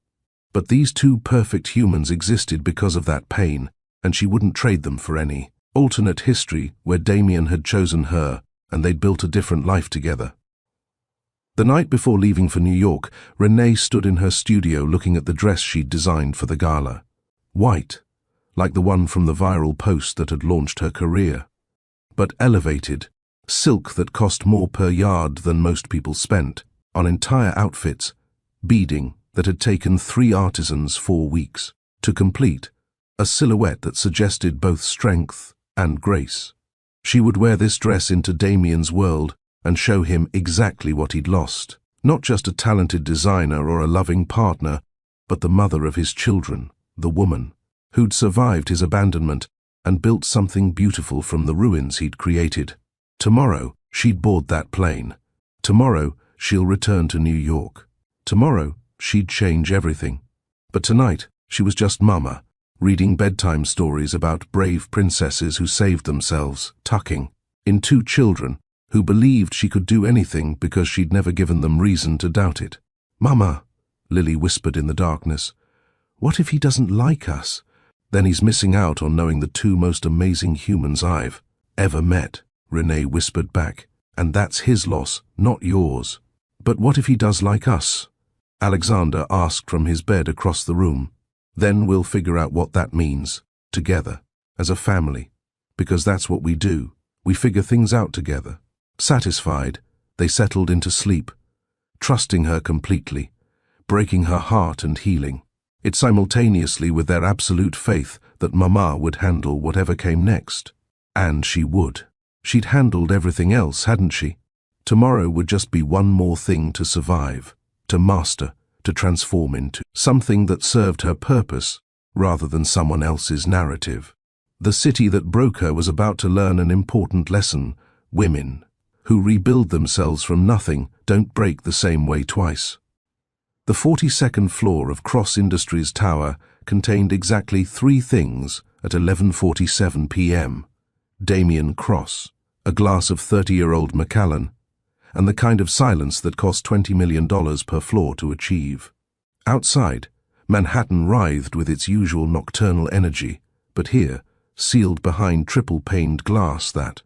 But these two perfect humans existed because of that pain, and she wouldn't trade them for any alternate history where Damien had chosen her and they'd built a different life together. The night before leaving for New York, Renee stood in her studio looking at the dress she'd designed for the gala. White, like the one from the viral post that had launched her career. But elevated, silk that cost more per yard than most people spent, on entire outfits, beading that had taken 3 artisans 4 weeks to complete, a silhouette that suggested both strength and grace. She would wear this dress into Damien's world and show him exactly what he'd lost. Not just a talented designer or a loving partner, but the mother of his children, the woman, who'd survived his abandonment and built something beautiful from the ruins he'd created. Tomorrow, she'd board that plane. Tomorrow, she'll return to New York. Tomorrow, she'd change everything. But tonight, she was just Mama, reading bedtime stories about brave princesses who saved themselves, tucking in 2 children who believed she could do anything because she'd never given them reason to doubt it. "Mama," Lily whispered in the darkness, "what if he doesn't like us? Then he's missing out on knowing the 2 most amazing humans I've ever met," Renee whispered back. "And that's his loss, not yours." "But what if he does like us?" Alexander asked from his bed across the room. "Then we'll figure out what that means, together, as a family. Because that's what we do. We figure things out together." Satisfied, they settled into sleep, trusting her completely, breaking her heart and healing it simultaneously with their absolute faith that Mama would handle whatever came next. And she would. She'd handled everything else, hadn't she? Tomorrow would just be one more thing to survive, to master, to transform into something that served her purpose rather than someone else's narrative. The city that broke her was about to learn an important lesson. Women who rebuild themselves from nothing don't break the same way twice. The 42nd floor of Cross Industries Tower contained exactly 3 things at 11:47 p.m. Damien Cross, a glass of 30-year-old Macallan, and the kind of silence that cost $20 million per floor to achieve. Outside, Manhattan writhed with its usual nocturnal energy, but here, sealed behind triple-paned glass that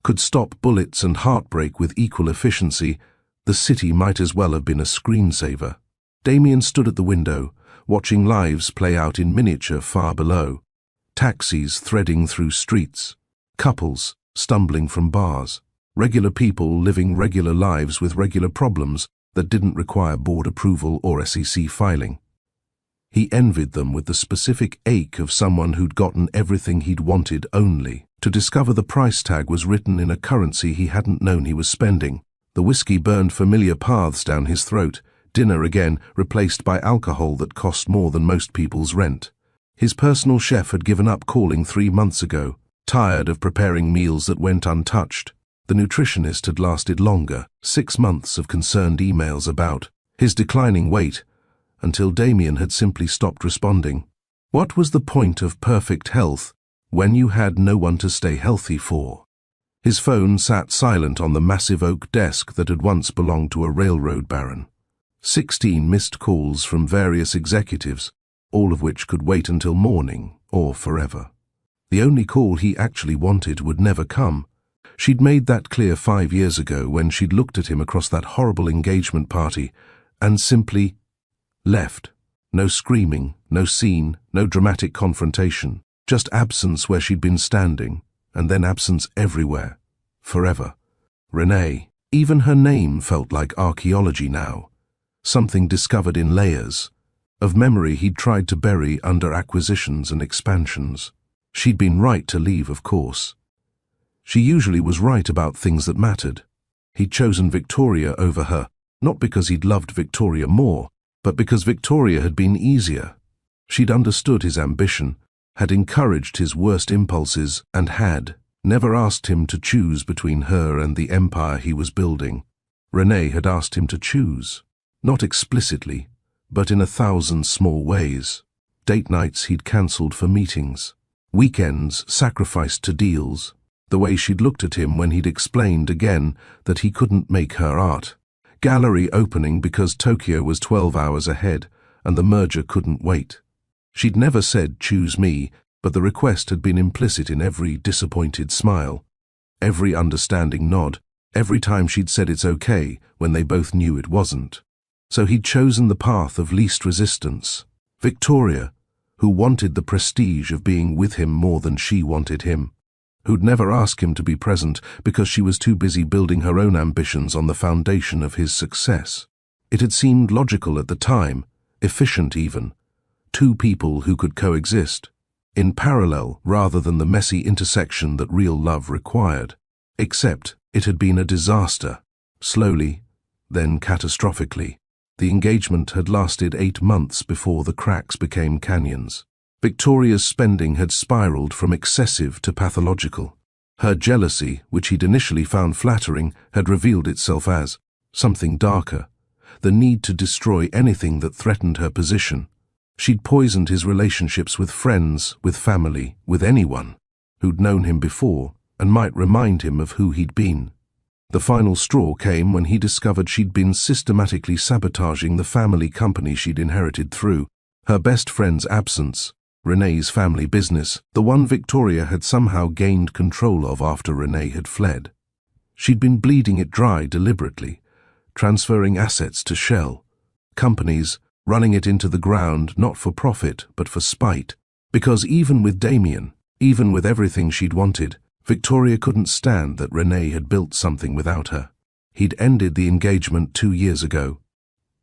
could stop bullets and heartbreak with equal efficiency, the city might as well have been a screensaver. Damien stood at the window, watching lives play out in miniature far below. Taxis threading through streets, couples stumbling from bars, regular people living regular lives with regular problems that didn't require board approval or SEC filing. He envied them with the specific ache of someone who'd gotten everything he'd wanted only to discover the price tag was written in a currency he hadn't known he was spending. The whiskey burned familiar paths down his throat, dinner again replaced by alcohol that cost more than most people's rent. His personal chef had given up calling 3 months ago, tired of preparing meals that went untouched. The nutritionist had lasted longer, 6 months of concerned emails about his declining weight, until Damien had simply stopped responding. What was the point of perfect health when you had no one to stay healthy for? His phone sat silent on the massive oak desk that had once belonged to a railroad baron. 16 missed calls from various executives, all of which could wait until morning or forever. The only call he actually wanted would never come. She'd made that clear 5 years ago when she'd looked at him across that horrible engagement party and simply left. No screaming, no scene, no dramatic confrontation, just absence where she'd been standing, and then absence everywhere, forever. Renee, even her name felt like archaeology now, something discovered in layers, of memory he'd tried to bury under acquisitions and expansions. She'd been right to leave, of course. She usually was right about things that mattered. He'd chosen Victoria over her, not because he'd loved Victoria more, but because Victoria had been easier. She'd understood his ambition, had encouraged his worst impulses, and had never asked him to choose between her and the empire he was building. Renee had asked him to choose, not explicitly, but in 1,000 small ways. Date nights he'd cancelled for meetings, weekends sacrificed to deals, the way she'd looked at him when he'd explained again that he couldn't make her art. Gallery opening because Tokyo was 12 hours ahead and the merger couldn't wait. She'd never said, "Choose me," but the request had been implicit in every disappointed smile, every understanding nod, every time she'd said it's okay when they both knew it wasn't. So he'd chosen the path of least resistance. Victoria, who wanted the prestige of being with him more than she wanted him, who'd never ask him to be present because she was too busy building her own ambitions on the foundation of his success. It had seemed logical at the time, efficient even. Two people who could coexist, in parallel rather than the messy intersection that real love required. Except it had been a disaster. Slowly, then catastrophically. The engagement had lasted 8 months before the cracks became canyons. Victoria's spending had spiraled from excessive to pathological. Her jealousy, which he'd initially found flattering, had revealed itself as something darker, the need to destroy anything that threatened her position. She'd poisoned his relationships with friends, with family, with anyone who'd known him before and might remind him of who he'd been. The final straw came when he discovered she'd been systematically sabotaging the family company she'd inherited through her best friend's absence, Renee's family business, the one Victoria had somehow gained control of after Renee had fled. She'd been bleeding it dry deliberately, transferring assets to shell companies, running it into the ground not for profit but for spite. Because even with Damien, even with everything she'd wanted, Victoria couldn't stand that Renee had built something without her. He'd ended the engagement 2 years ago.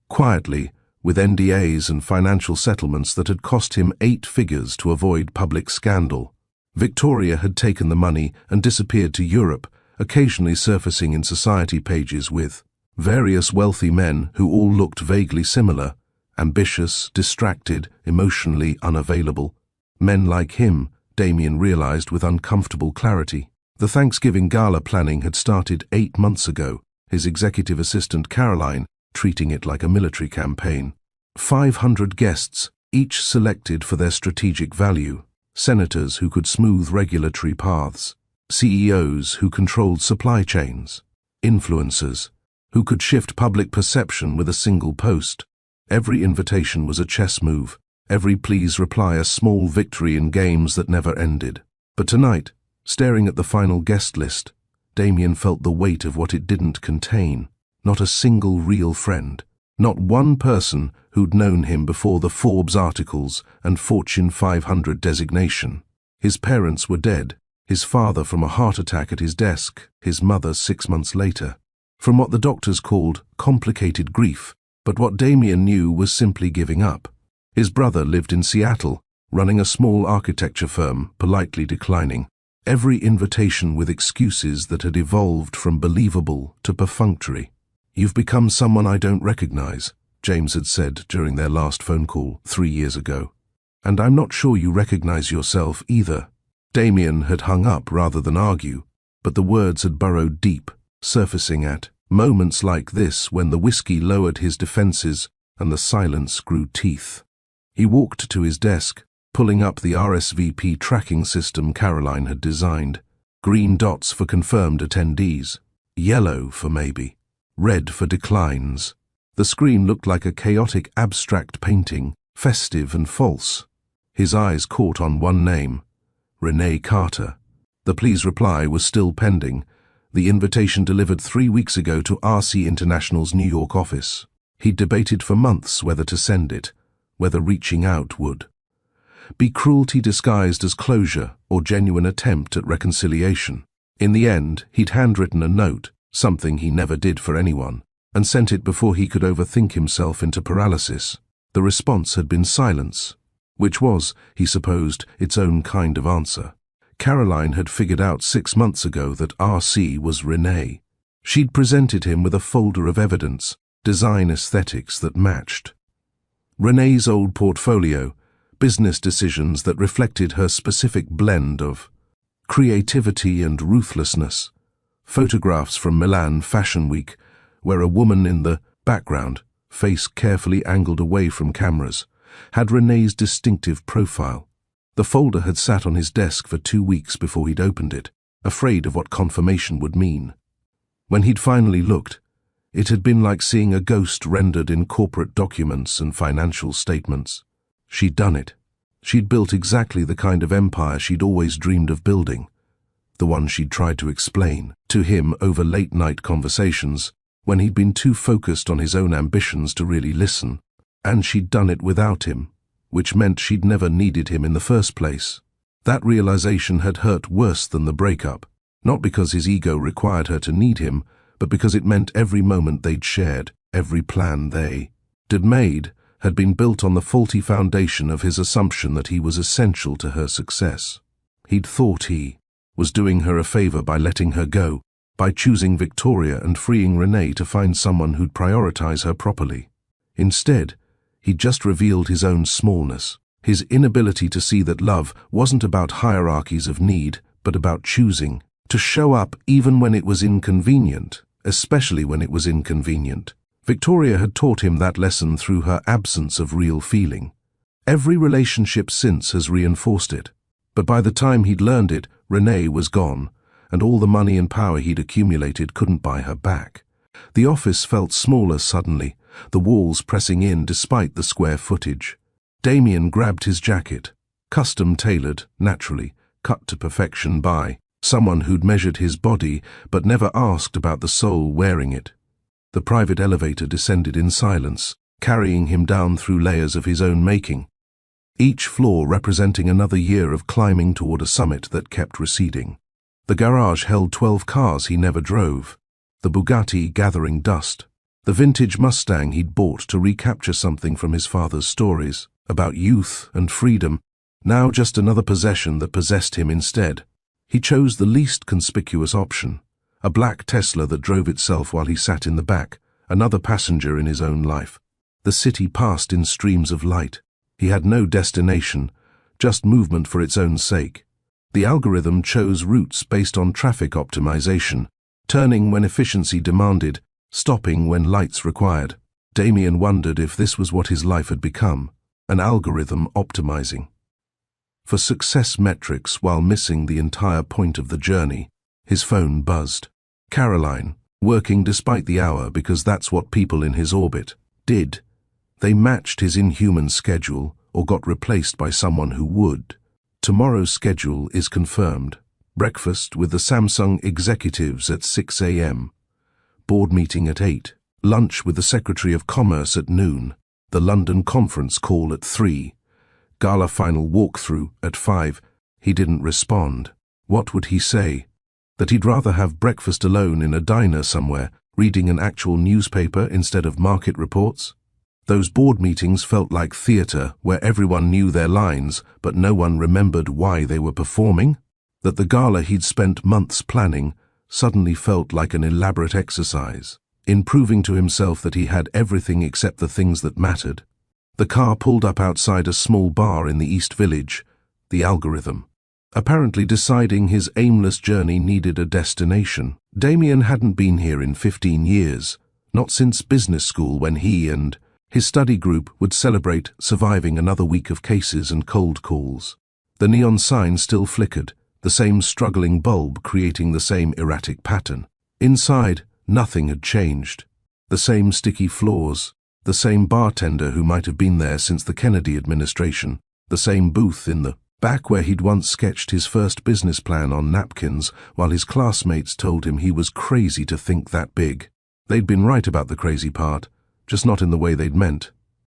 Quietly, with NDAs and financial settlements that had cost him 8 figures to avoid public scandal. Victoria had taken the money and disappeared to Europe, occasionally surfacing in society pages with various wealthy men who all looked vaguely similar, ambitious, distracted, emotionally unavailable. Men like him, Damien realized with uncomfortable clarity. The Thanksgiving gala planning had started 8 months ago, his executive assistant Caroline treating it like a military campaign. 500 guests, each selected for their strategic value. Senators who could smooth regulatory paths. CEOs who controlled supply chains. Influencers who could shift public perception with a single post. Every invitation was a chess move. Every please reply a small victory in games that never ended. But tonight, staring at the final guest list, Damien felt the weight of what it didn't contain. Not a single real friend. Not one person who'd known him before the Forbes articles and Fortune 500 designation. His parents were dead, his father from a heart attack at his desk, his mother 6 months later. From what the doctors called complicated grief, but what Damien knew was simply giving up. His brother lived in Seattle, running a small architecture firm, politely declining every invitation with excuses that had evolved from believable to perfunctory. "You've become someone I don't recognize," James had said during their last phone call 3 years ago. "And I'm not sure you recognize yourself either." Damien had hung up rather than argue, but the words had burrowed deep, surfacing at moments like this when the whiskey lowered his defenses and the silence grew teeth. He walked to his desk, pulling up the RSVP tracking system Caroline had designed. Green dots for confirmed attendees. Yellow for maybe. Red for declines. The screen looked like a chaotic abstract painting, festive and false. His eyes caught on one name, Renee Carter. The please reply was still pending, the invitation delivered 3 weeks ago to RC International's New York office. He'd debated for months whether to send it, whether reaching out would be cruelty disguised as closure or genuine attempt at reconciliation. In the end, he'd handwritten a note, something he never did for anyone, and sent it before he could overthink himself into paralysis. The response had been silence, which was, he supposed, its own kind of answer. Caroline had figured out 6 months ago that RC was Renee. She'd presented him with a folder of evidence, design aesthetics that matched Renee's old portfolio, business decisions that reflected her specific blend of creativity and ruthlessness, photographs from Milan Fashion Week, where a woman in the background, face carefully angled away from cameras, had Renee's distinctive profile. The folder had sat on his desk for 2 weeks before he'd opened it, afraid of what confirmation would mean. When he'd finally looked, it had been like seeing a ghost rendered in corporate documents and financial statements. She'd done it. She'd built exactly the kind of empire she'd always dreamed of building, the one she'd tried to explain to him over late-night conversations when he'd been too focused on his own ambitions to really listen. And she'd done it without him, which meant she'd never needed him in the first place. That realization had hurt worse than the breakup, not because his ego required her to need him, but because it meant every moment they'd shared, every plan they'd made, had been built on the faulty foundation of his assumption that he was essential to her success. He'd thought he was doing her a favor by letting her go, by choosing Victoria and freeing Renee to find someone who'd prioritize her properly. Instead, he'd just revealed his own smallness, his inability to see that love wasn't about hierarchies of need, but about choosing to show up even when it was inconvenient, especially when it was inconvenient. Victoria had taught him that lesson through her absence of real feeling. Every relationship since has reinforced it. But by the time he'd learned it, Renee was gone, and all the money and power he'd accumulated couldn't buy her back. The office felt smaller suddenly, the walls pressing in despite the square footage. Damien grabbed his jacket, custom-tailored, naturally, cut to perfection by someone who'd measured his body but never asked about the soul wearing it. The private elevator descended in silence, carrying him down through layers of his own making, each floor representing another year of climbing toward a summit that kept receding. The garage held 12 cars he never drove, the Bugatti gathering dust, the vintage Mustang he'd bought to recapture something from his father's stories about youth and freedom, now just another possession that possessed him instead. He chose the least conspicuous option, a black Tesla that drove itself while he sat in the back, another passenger in his own life. The city passed in streams of light. He had no destination, just movement for its own sake. The algorithm chose routes based on traffic optimization, turning when efficiency demanded, stopping when lights required. Damien wondered if this was what his life had become, an algorithm optimizing for success metrics while missing the entire point of the journey. His phone buzzed. Caroline, working despite the hour because that's what people in his orbit did. They matched his inhuman schedule or got replaced by someone who would. Tomorrow's schedule is confirmed. Breakfast with the Samsung executives at 6 a.m. Board meeting at 8. Lunch with the Secretary of Commerce at noon. The London conference call at 3. Gala final walkthrough at 5. He didn't respond. What would he say? That he'd rather have breakfast alone in a diner somewhere, reading an actual newspaper instead of market reports? Those board meetings felt like theatre where everyone knew their lines, but no one remembered why they were performing? That the gala he'd spent months planning suddenly felt like an elaborate exercise in proving to himself that he had everything except the things that mattered. The car pulled up outside a small bar in the East Village, the algorithm, apparently deciding his aimless journey needed a destination. Damien hadn't been here in 15 years, not since business school when he and his study group would celebrate surviving another week of cases and cold calls. The neon sign still flickered, the same struggling bulb creating the same erratic pattern. Inside, nothing had changed. The same sticky floors, the same bartender who might have been there since the Kennedy administration, the same booth in the back where he'd once sketched his first business plan on napkins while his classmates told him he was crazy to think that big. They'd been right about the crazy part, just not in the way they'd meant.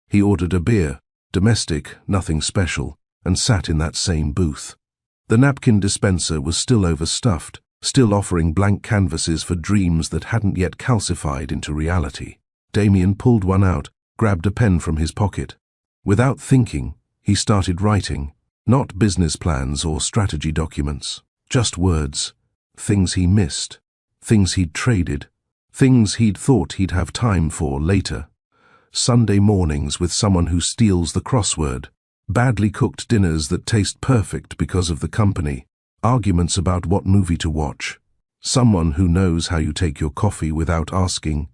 He ordered a beer, domestic, nothing special, and sat in that same booth. The napkin dispenser was still overstuffed, still offering blank canvases for dreams that hadn't yet calcified into reality. Damien pulled one out, grabbed a pen from his pocket. Without thinking, he started writing. Not business plans or strategy documents, just words. Things he missed, things he'd traded, things he'd thought he'd have time for later. Sunday mornings with someone who steals the crossword, badly cooked dinners that taste perfect because of the company, arguments about what movie to watch, someone who knows how you take your coffee without asking.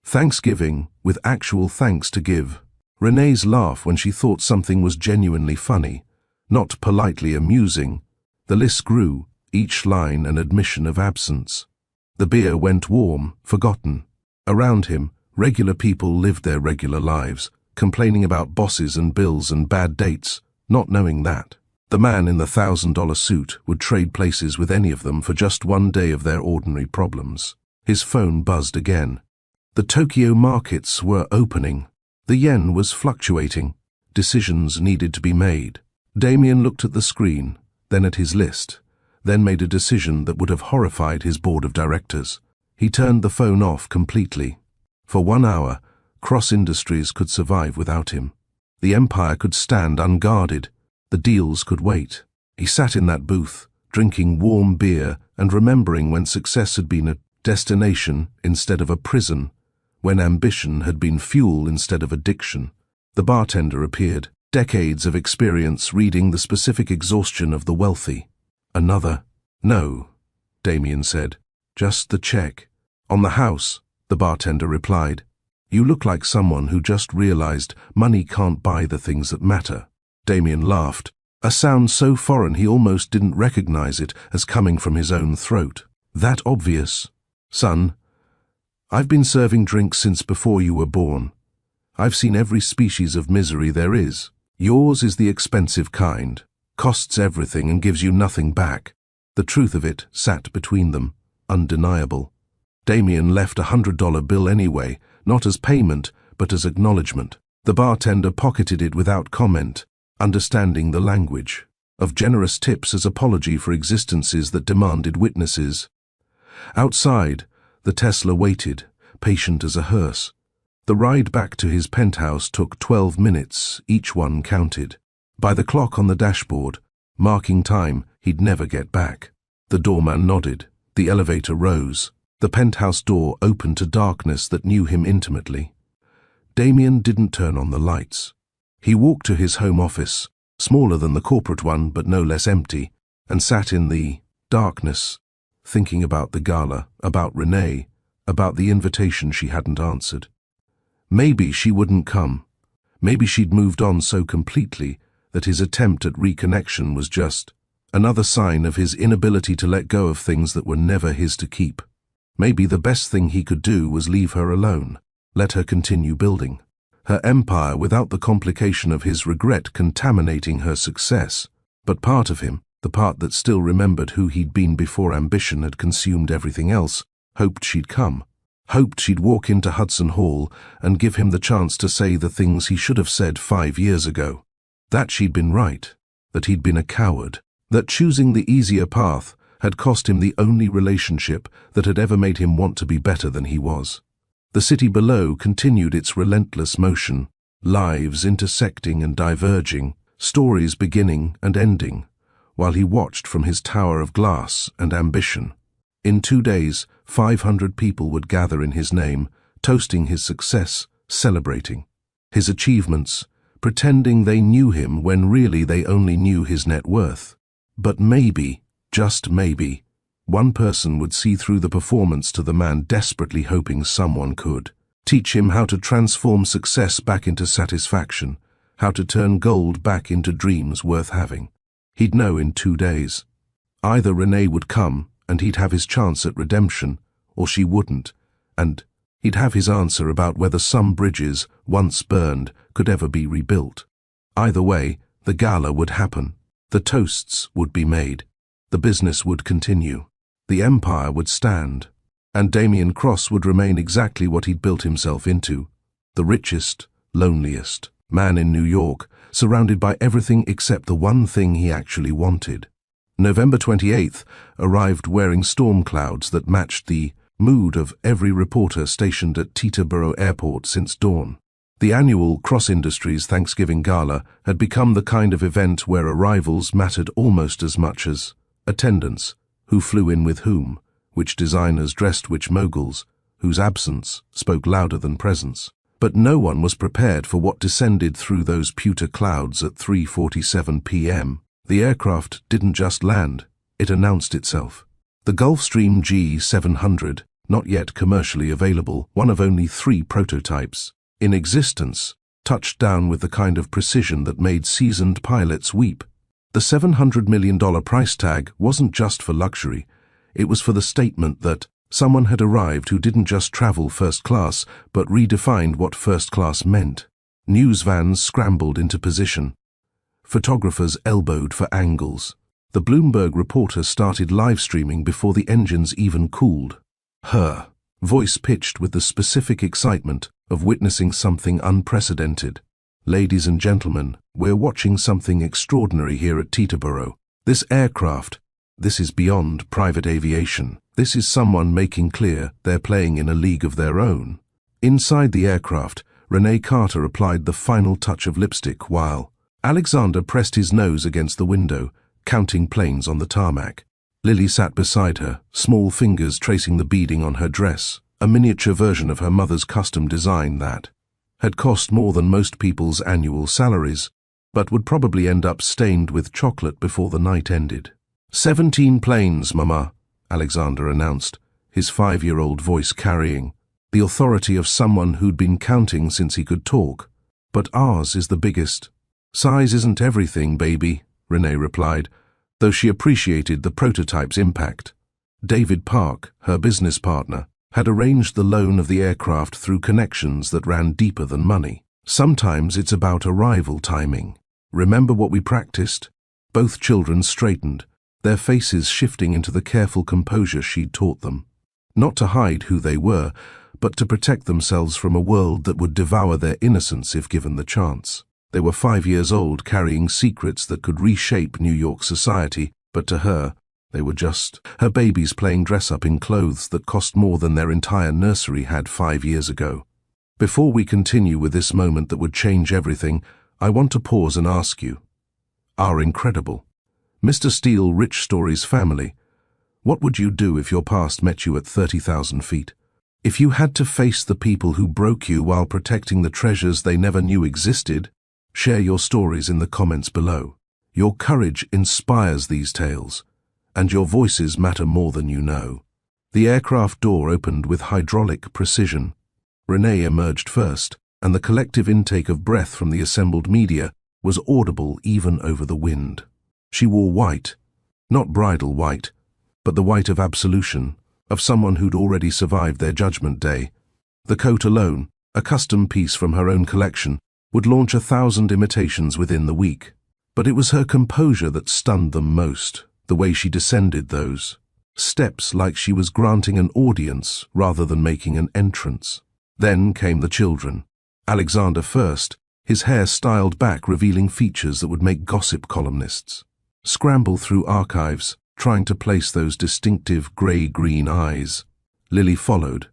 Thanksgiving with actual thanks to give. Renee's laugh when she thought something was genuinely funny, not politely amusing. The list grew, each line an admission of absence. The beer went warm, forgotten. Around him, regular people lived their regular lives, complaining about bosses and bills and bad dates, not knowing that. The man in the $1,000 suit would trade places with any of them for just one day of their ordinary problems. His phone buzzed again. The Tokyo markets were opening. The yen was fluctuating. Decisions needed to be made. Damien looked at the screen, then at his list, then made a decision that would have horrified his board of directors. He turned the phone off completely. For 1 hour, Cross Industries could survive without him. The empire could stand unguarded. The deals could wait. He sat in that booth, drinking warm beer and remembering when success had been a destination instead of a prison, when ambition had been fuel instead of addiction. The bartender appeared. Decades of experience reading the specific exhaustion of the wealthy. Another? No, Damien said. Just the check. On the house, the bartender replied. You look like someone who just realized money can't buy the things that matter. Damien laughed, a sound so foreign he almost didn't recognize it as coming from his own throat. That obvious. Son, I've been serving drinks since before you were born. I've seen every species of misery there is. Yours is the expensive kind, costs everything and gives you nothing back. The truth of it sat between them, undeniable. Damien left $100 bill anyway, not as payment, but as acknowledgement. The bartender pocketed it without comment, understanding the language of generous tips as apology for existences that demanded witnesses. Outside, the Tesla waited, patient as a hearse. The ride back to his penthouse took 12 minutes, each one counted. By the clock on the dashboard, marking time he'd never get back. The doorman nodded. The elevator rose. The penthouse door opened to darkness that knew him intimately. Damien didn't turn on the lights. He walked to his home office, smaller than the corporate one but no less empty, and sat in the darkness, thinking about the gala, about Renee, about the invitation she hadn't answered. Maybe she wouldn't come. Maybe she'd moved on so completely that his attempt at reconnection was just another sign of his inability to let go of things that were never his to keep. Maybe the best thing he could do was leave her alone, let her continue building her empire without the complication of his regret contaminating her success. But part of him, the part that still remembered who he'd been before ambition had consumed everything else, hoped she'd come. Hoped she'd walk into Hudson Hall and give him the chance to say the things he should have said 5 years ago. That she'd been right, that he'd been a coward, that choosing the easier path had cost him the only relationship that had ever made him want to be better than he was. The city below continued its relentless motion, lives intersecting and diverging, stories beginning and ending, while he watched from his tower of glass and ambition. In 2 days, 500 people would gather in his name, toasting his success, celebrating his achievements, pretending they knew him when really they only knew his net worth. But maybe, just maybe, one person would see through the performance to the man desperately hoping someone could. Teach him how to transform success back into satisfaction, how to turn gold back into dreams worth having. He'd know in 2 days. Either Renee would come, and he'd have his chance at redemption, or she wouldn't, and he'd have his answer about whether some bridges, once burned, could ever be rebuilt. Either way, the gala would happen. The toasts would be made. The business would continue. The empire would stand. And Damien Cross would remain exactly what he'd built himself into, the richest, loneliest man in New York, surrounded by everything except the one thing he actually wanted. November 28th arrived wearing storm clouds that matched the mood of every reporter stationed at Teterboro Airport since dawn. The annual Cross Industries Thanksgiving Gala had become the kind of event where arrivals mattered almost as much as attendance, who flew in with whom, which designers dressed which moguls, whose absence spoke louder than presence. But no one was prepared for what descended through those pewter clouds at 3:47 p.m. The aircraft didn't just land, it announced itself. The Gulfstream G700, not yet commercially available, one of only 3 prototypes in existence, touched down with the kind of precision that made seasoned pilots weep. The $700 million price tag wasn't just for luxury, it was for the statement that someone had arrived who didn't just travel first class, but redefined what first class meant. News vans scrambled into position. Photographers elbowed for angles. The Bloomberg reporter started live streaming before the engines even cooled. Her voice pitched with the specific excitement of witnessing something unprecedented. Ladies and gentlemen, we're watching something extraordinary here at Teterboro. This aircraft, this is beyond private aviation. This is someone making clear they're playing in a league of their own. Inside the aircraft, Renee Carter applied the final touch of lipstick while Alexander pressed his nose against the window, counting planes on the tarmac. Lily sat beside her, small fingers tracing the beading on her dress, a miniature version of her mother's custom design that had cost more than most people's annual salaries, but would probably end up stained with chocolate before the night ended. 17 planes, Mama, Alexander announced, his 5-year-old voice carrying the authority of someone who'd been counting since he could talk. But ours is the biggest. Size isn't everything, baby, Renee replied, though she appreciated the prototype's impact. David Park, her business partner, had arranged the loan of the aircraft through connections that ran deeper than money. Sometimes it's about arrival timing. Remember what we practiced? Both children straightened, their faces shifting into the careful composure she'd taught them. Not to hide who they were, but to protect themselves from a world that would devour their innocence if given the chance. They were 5 years old, carrying secrets that could reshape New York society, but to her, they were just her babies playing dress-up in clothes that cost more than their entire nursery had 5 years ago. Before we continue with this moment that would change everything, I want to pause and ask you, our incredible Mr. Steele Rich Stories family, what would you do if your past met you at 30,000 feet? If you had to face the people who broke you while protecting the treasures they never knew existed? Share your stories in the comments below. Your courage inspires these tales, and your voices matter more than you know. The aircraft door opened with hydraulic precision. Renee emerged first, and the collective intake of breath from the assembled media was audible even over the wind. She wore white, not bridal white, but the white of absolution, of someone who'd already survived their judgment day. The coat alone, a custom piece from her own collection, would launch 1,000 imitations within the week. But it was her composure that stunned them most, the way she descended those steps like she was granting an audience rather than making an entrance. Then came the children. Alexander first, his hair styled back revealing features that would make gossip columnists scramble through archives, trying to place those distinctive grey-green eyes. Lily followed,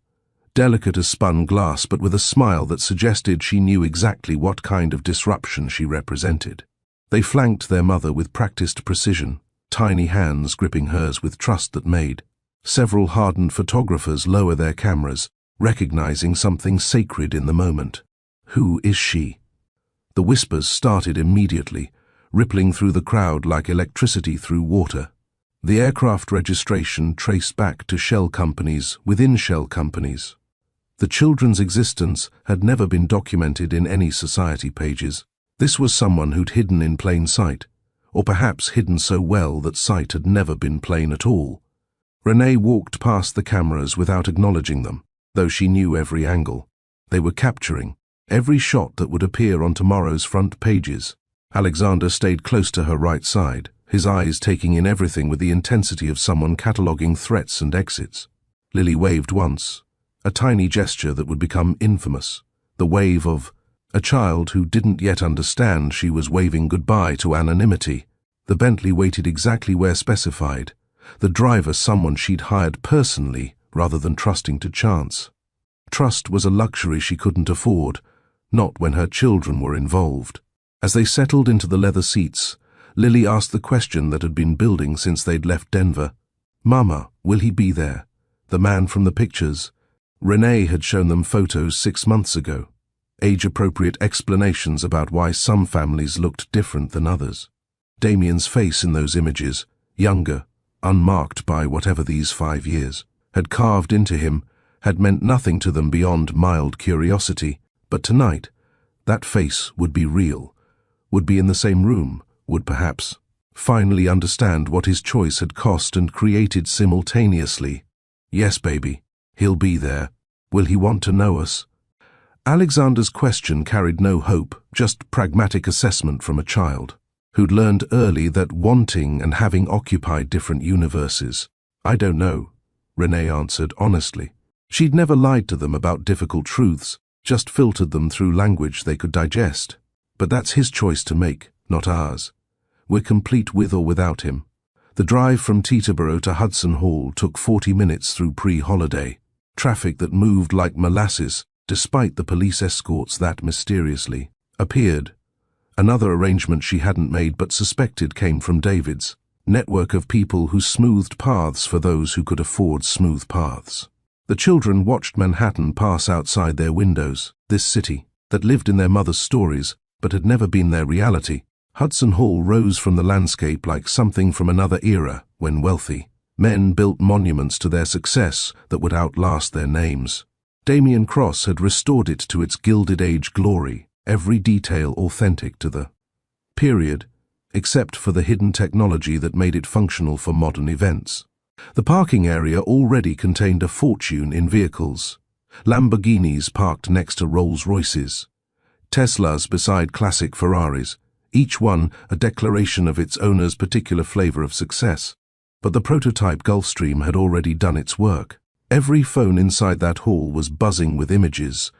delicate as spun glass but with a smile that suggested she knew exactly what kind of disruption she represented. They flanked their mother with practiced precision, tiny hands gripping hers with trust that made several hardened photographers lower their cameras, recognizing something sacred in the moment. Who is she? The whispers started immediately, rippling through the crowd like electricity through water. The aircraft registration traced back to shell companies within shell companies. The children's existence had never been documented in any society pages. This was someone who'd hidden in plain sight, or perhaps hidden so well that sight had never been plain at all. Renee walked past the cameras without acknowledging them, though she knew every angle. They were capturing every shot that would appear on tomorrow's front pages. Alexander stayed close to her right side, his eyes taking in everything with the intensity of someone cataloguing threats and exits. Lily waved once, a tiny gesture that would become infamous, the wave of a child who didn't yet understand she was waving goodbye to anonymity. The Bentley waited exactly where specified, the driver someone she'd hired personally rather than trusting to chance. Trust was a luxury she couldn't afford, not when her children were involved. As they settled into the leather seats, Lily asked the question that had been building since they'd left Denver. "Mama, will he be there? The man from the pictures?" Renee had shown them photos 6 months ago, age-appropriate explanations about why some families looked different than others. Damien's face in those images, younger, unmarked by whatever these 5 years, had carved into him, had meant nothing to them beyond mild curiosity. But tonight, that face would be real, would be in the same room, would perhaps finally understand what his choice had cost and created simultaneously. "Yes, baby, he'll be there. Will he want to know us?" Alexander's question carried no hope, just pragmatic assessment from a child who'd learned early that wanting and having occupied different universes. "I don't know," Renee answered honestly. She'd never lied to them about difficult truths, just filtered them through language they could digest. But that's his choice to make, not ours. We're complete with or without him. The drive from Teterboro to Hudson Hall took 40 minutes through pre-holiday, traffic that moved like molasses, despite the police escorts that mysteriously appeared. Another arrangement she hadn't made but suspected came from David's network of people who smoothed paths for those who could afford smooth paths. The children watched Manhattan pass outside their windows, this city that lived in their mother's stories but had never been their reality. Hudson Hall rose from the landscape like something from another era when wealthy men built monuments to their success that would outlast their names. Damien Cross had restored it to its Gilded Age glory, every detail authentic to the period, except for the hidden technology that made it functional for modern events. The parking area already contained a fortune in vehicles. Lamborghinis parked next to Rolls-Royces, Teslas beside classic Ferraris, each one a declaration of its owner's particular flavor of success. But the prototype Gulfstream had already done its work. Every phone inside that hall was buzzing with images,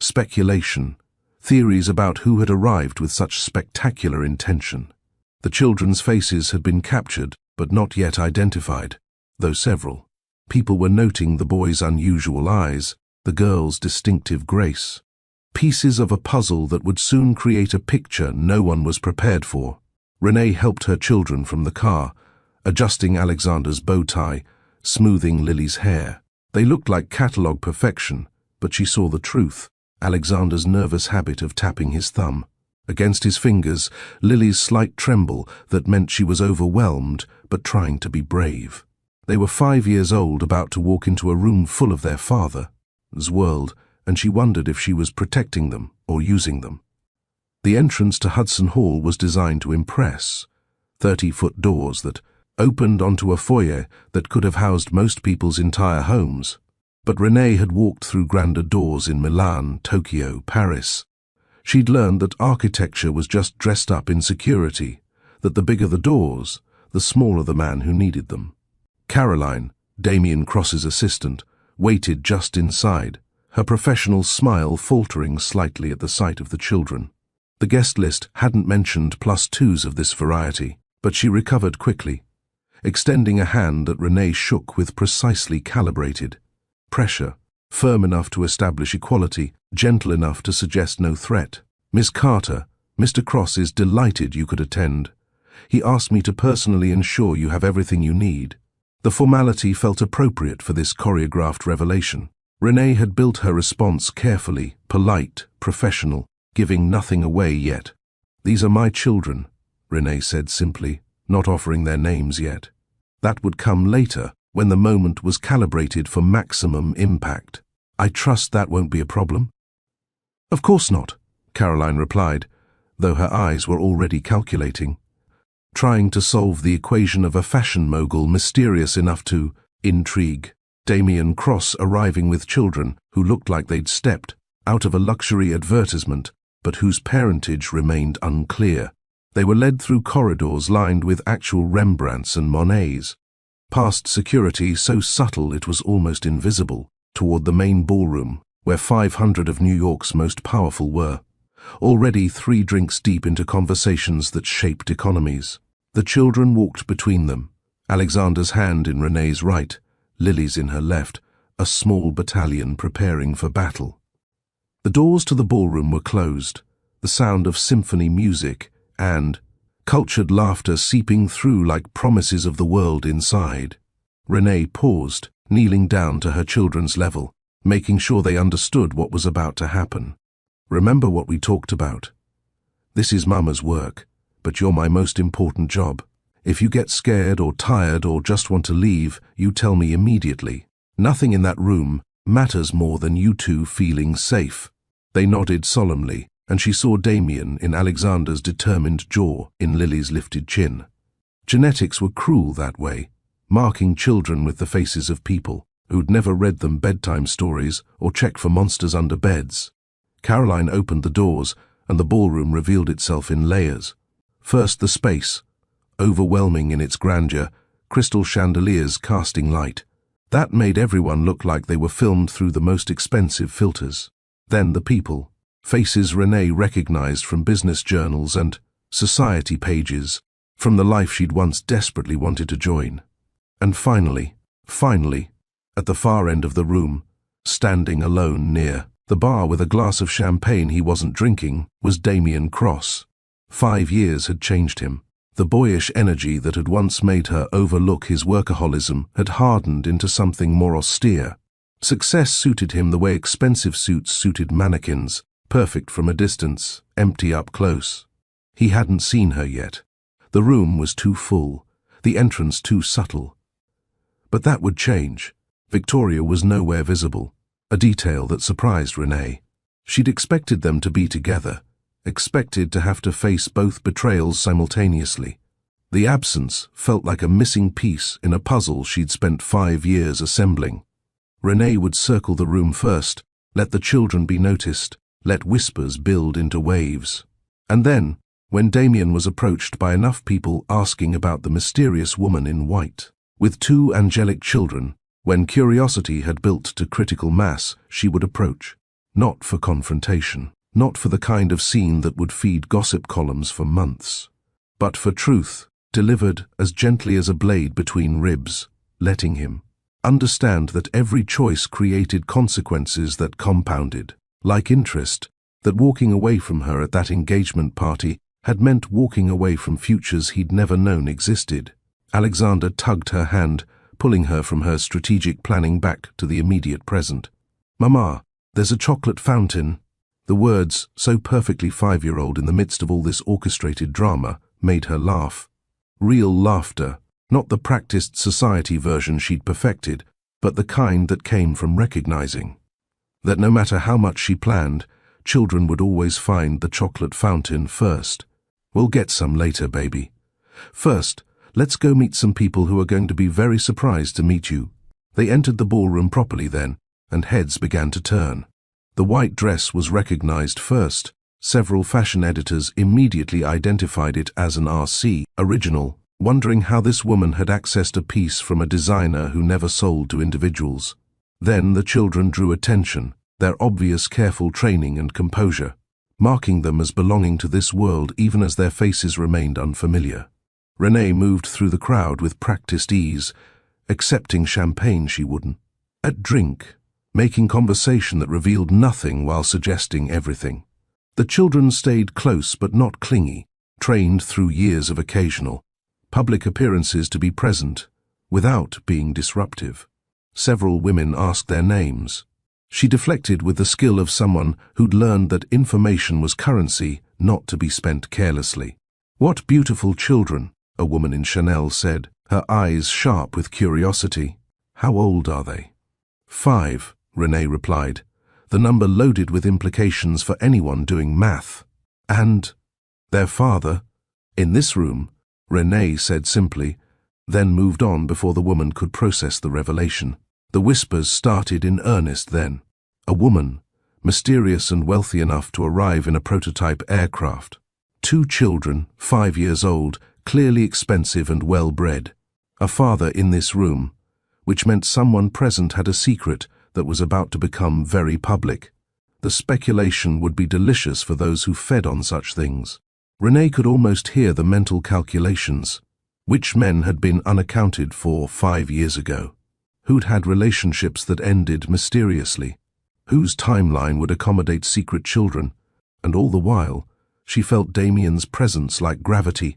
speculation, theories about who had arrived with such spectacular intention. The children's faces had been captured, but not yet identified, though several. People were noting the boy's unusual eyes, the girl's distinctive grace. Pieces of a puzzle that would soon create a picture no one was prepared for. Renee helped her children from the car, adjusting Alexander's bow tie, smoothing Lily's hair. They looked like catalogue perfection, but she saw the truth, Alexander's nervous habit of tapping his thumb against his fingers, Lily's slight tremble that meant she was overwhelmed but trying to be brave. They were 5 years old, about to walk into a room full of their father's world, and she wondered if she was protecting them or using them. The entrance to Hudson Hall was designed to impress. 30-foot doors that opened onto a foyer that could have housed most people's entire homes. But Renee had walked through grander doors in Milan, Tokyo, Paris. She'd learned that architecture was just dressed up in security, that the bigger the doors, the smaller the man who needed them. Caroline, Damien Cross's assistant, waited just inside, her professional smile faltering slightly at the sight of the children. The guest list hadn't mentioned +2s of this variety, but she recovered quickly, extending a hand that Renee shook with precisely calibrated pressure, firm enough to establish equality, gentle enough to suggest no threat. "Miss Carter, Mr. Cross is delighted you could attend. He asked me to personally ensure you have everything you need." The formality felt appropriate for this choreographed revelation. Renee had built her response carefully, polite, professional, giving nothing away yet. "These are my children," Renee said simply, not offering their names yet. That would come later, when the moment was calibrated for maximum impact. "I trust that won't be a problem?" "Of course not," Caroline replied, though her eyes were already calculating. trying to solve the equation of a fashion mogul mysterious enough to intrigue. Damien Cross arriving with children who looked like they'd stepped out of a luxury advertisement, but whose parentage remained unclear. They were led through corridors lined with actual Rembrandts and Monets, past security so subtle it was almost invisible, toward the main ballroom, where 500 of New York's most powerful were, already 3 drinks deep into conversations that shaped economies. The children walked between them, Alexander's hand in Renee's right, Lily's in her left, a small battalion preparing for battle. The doors to the ballroom were closed, the sound of symphony music and cultured laughter seeping through like promises of the world inside. Renee paused, kneeling down to her children's level, making sure they understood what was about to happen. Remember what we talked about. This is Mama's work, but you're my most important job. If you get scared or tired or just want to leave, you tell me immediately. Nothing in that room matters more than you two feeling safe. They nodded solemnly, and she saw Damien in Alexander's determined jaw, in Lily's lifted chin. Genetics were cruel that way, marking children with the faces of people who'd never read them bedtime stories or checked for monsters under beds. Caroline opened the doors, and the ballroom revealed itself in layers. First the space, overwhelming in its grandeur, crystal chandeliers casting light. That made everyone look like they were filmed through the most expensive filters. Then the people, faces Renee recognized from business journals and society pages, from the life she'd once desperately wanted to join. And finally, at the far end of the room, standing alone near the bar with a glass of champagne he wasn't drinking, was Damien Cross. 5 years had changed him. The boyish energy that had once made her overlook his workaholism had hardened into something more austere. Success suited him the way expensive suits suited mannequins, perfect from a distance, empty up close. He hadn't seen her yet. The room was too full, the entrance too subtle. But that would change. Victoria was nowhere visible, a detail that surprised Renee. She'd expected them to be together, expected to have to face both betrayals simultaneously. The absence felt like a missing piece in a puzzle she'd spent 5 years assembling. Renee would circle the room first, let the children be noticed, let whispers build into waves. And then, when Damien was approached by enough people asking about the mysterious woman in white, with 2 angelic children, when curiosity had built to critical mass, she would approach. Not for confrontation, not for the kind of scene that would feed gossip columns for months, but for truth, delivered as gently as a blade between ribs, letting him understand that every choice created consequences that compounded. Like interest, that walking away from her at that engagement party had meant walking away from futures he'd never known existed. Alexander tugged her hand, pulling her from her strategic planning back to the immediate present. "Mama, there's a chocolate fountain." The words, so perfectly 5-year-old in the midst of all this orchestrated drama, made her laugh. Real laughter, not the practiced society version she'd perfected, but the kind that came from recognizing that no matter how much she planned, children would always find the chocolate fountain first. "We'll get some later, baby. First, let's go meet some people who are going to be very surprised to meet you." They entered the ballroom properly then, and heads began to turn. The white dress was recognized first. Several fashion editors immediately identified it as an RC original, wondering how this woman had accessed a piece from a designer who never sold to individuals. Then the children drew attention, their obvious careful training and composure, marking them as belonging to this world even as their faces remained unfamiliar. Renee moved through the crowd with practiced ease, accepting champagne she wouldn't drink, making conversation that revealed nothing while suggesting everything. The children stayed close but not clingy, trained through years of occasional public appearances to be present, without being disruptive. Several women asked their names. She deflected with the skill of someone who'd learned that information was currency, not to be spent carelessly. "What beautiful children," a woman in Chanel said, her eyes sharp with curiosity. "How old are they?" 5, Renee replied, the number loaded with implications for anyone doing math. "And their father?" In this room, Renee said simply, then moved on before the woman could process the revelation. The whispers started in earnest then. A woman, mysterious and wealthy enough to arrive in a prototype aircraft. 2 children, 5 years old, clearly expensive and well-bred. A father in this room, which meant someone present had a secret that was about to become very public. The speculation would be delicious for those who fed on such things. Renee could almost hear the mental calculations. Which men had been unaccounted for 5 years ago? Who'd had relationships that ended mysteriously? Whose timeline would accommodate secret children? And all the while, she felt Damien's presence like gravity,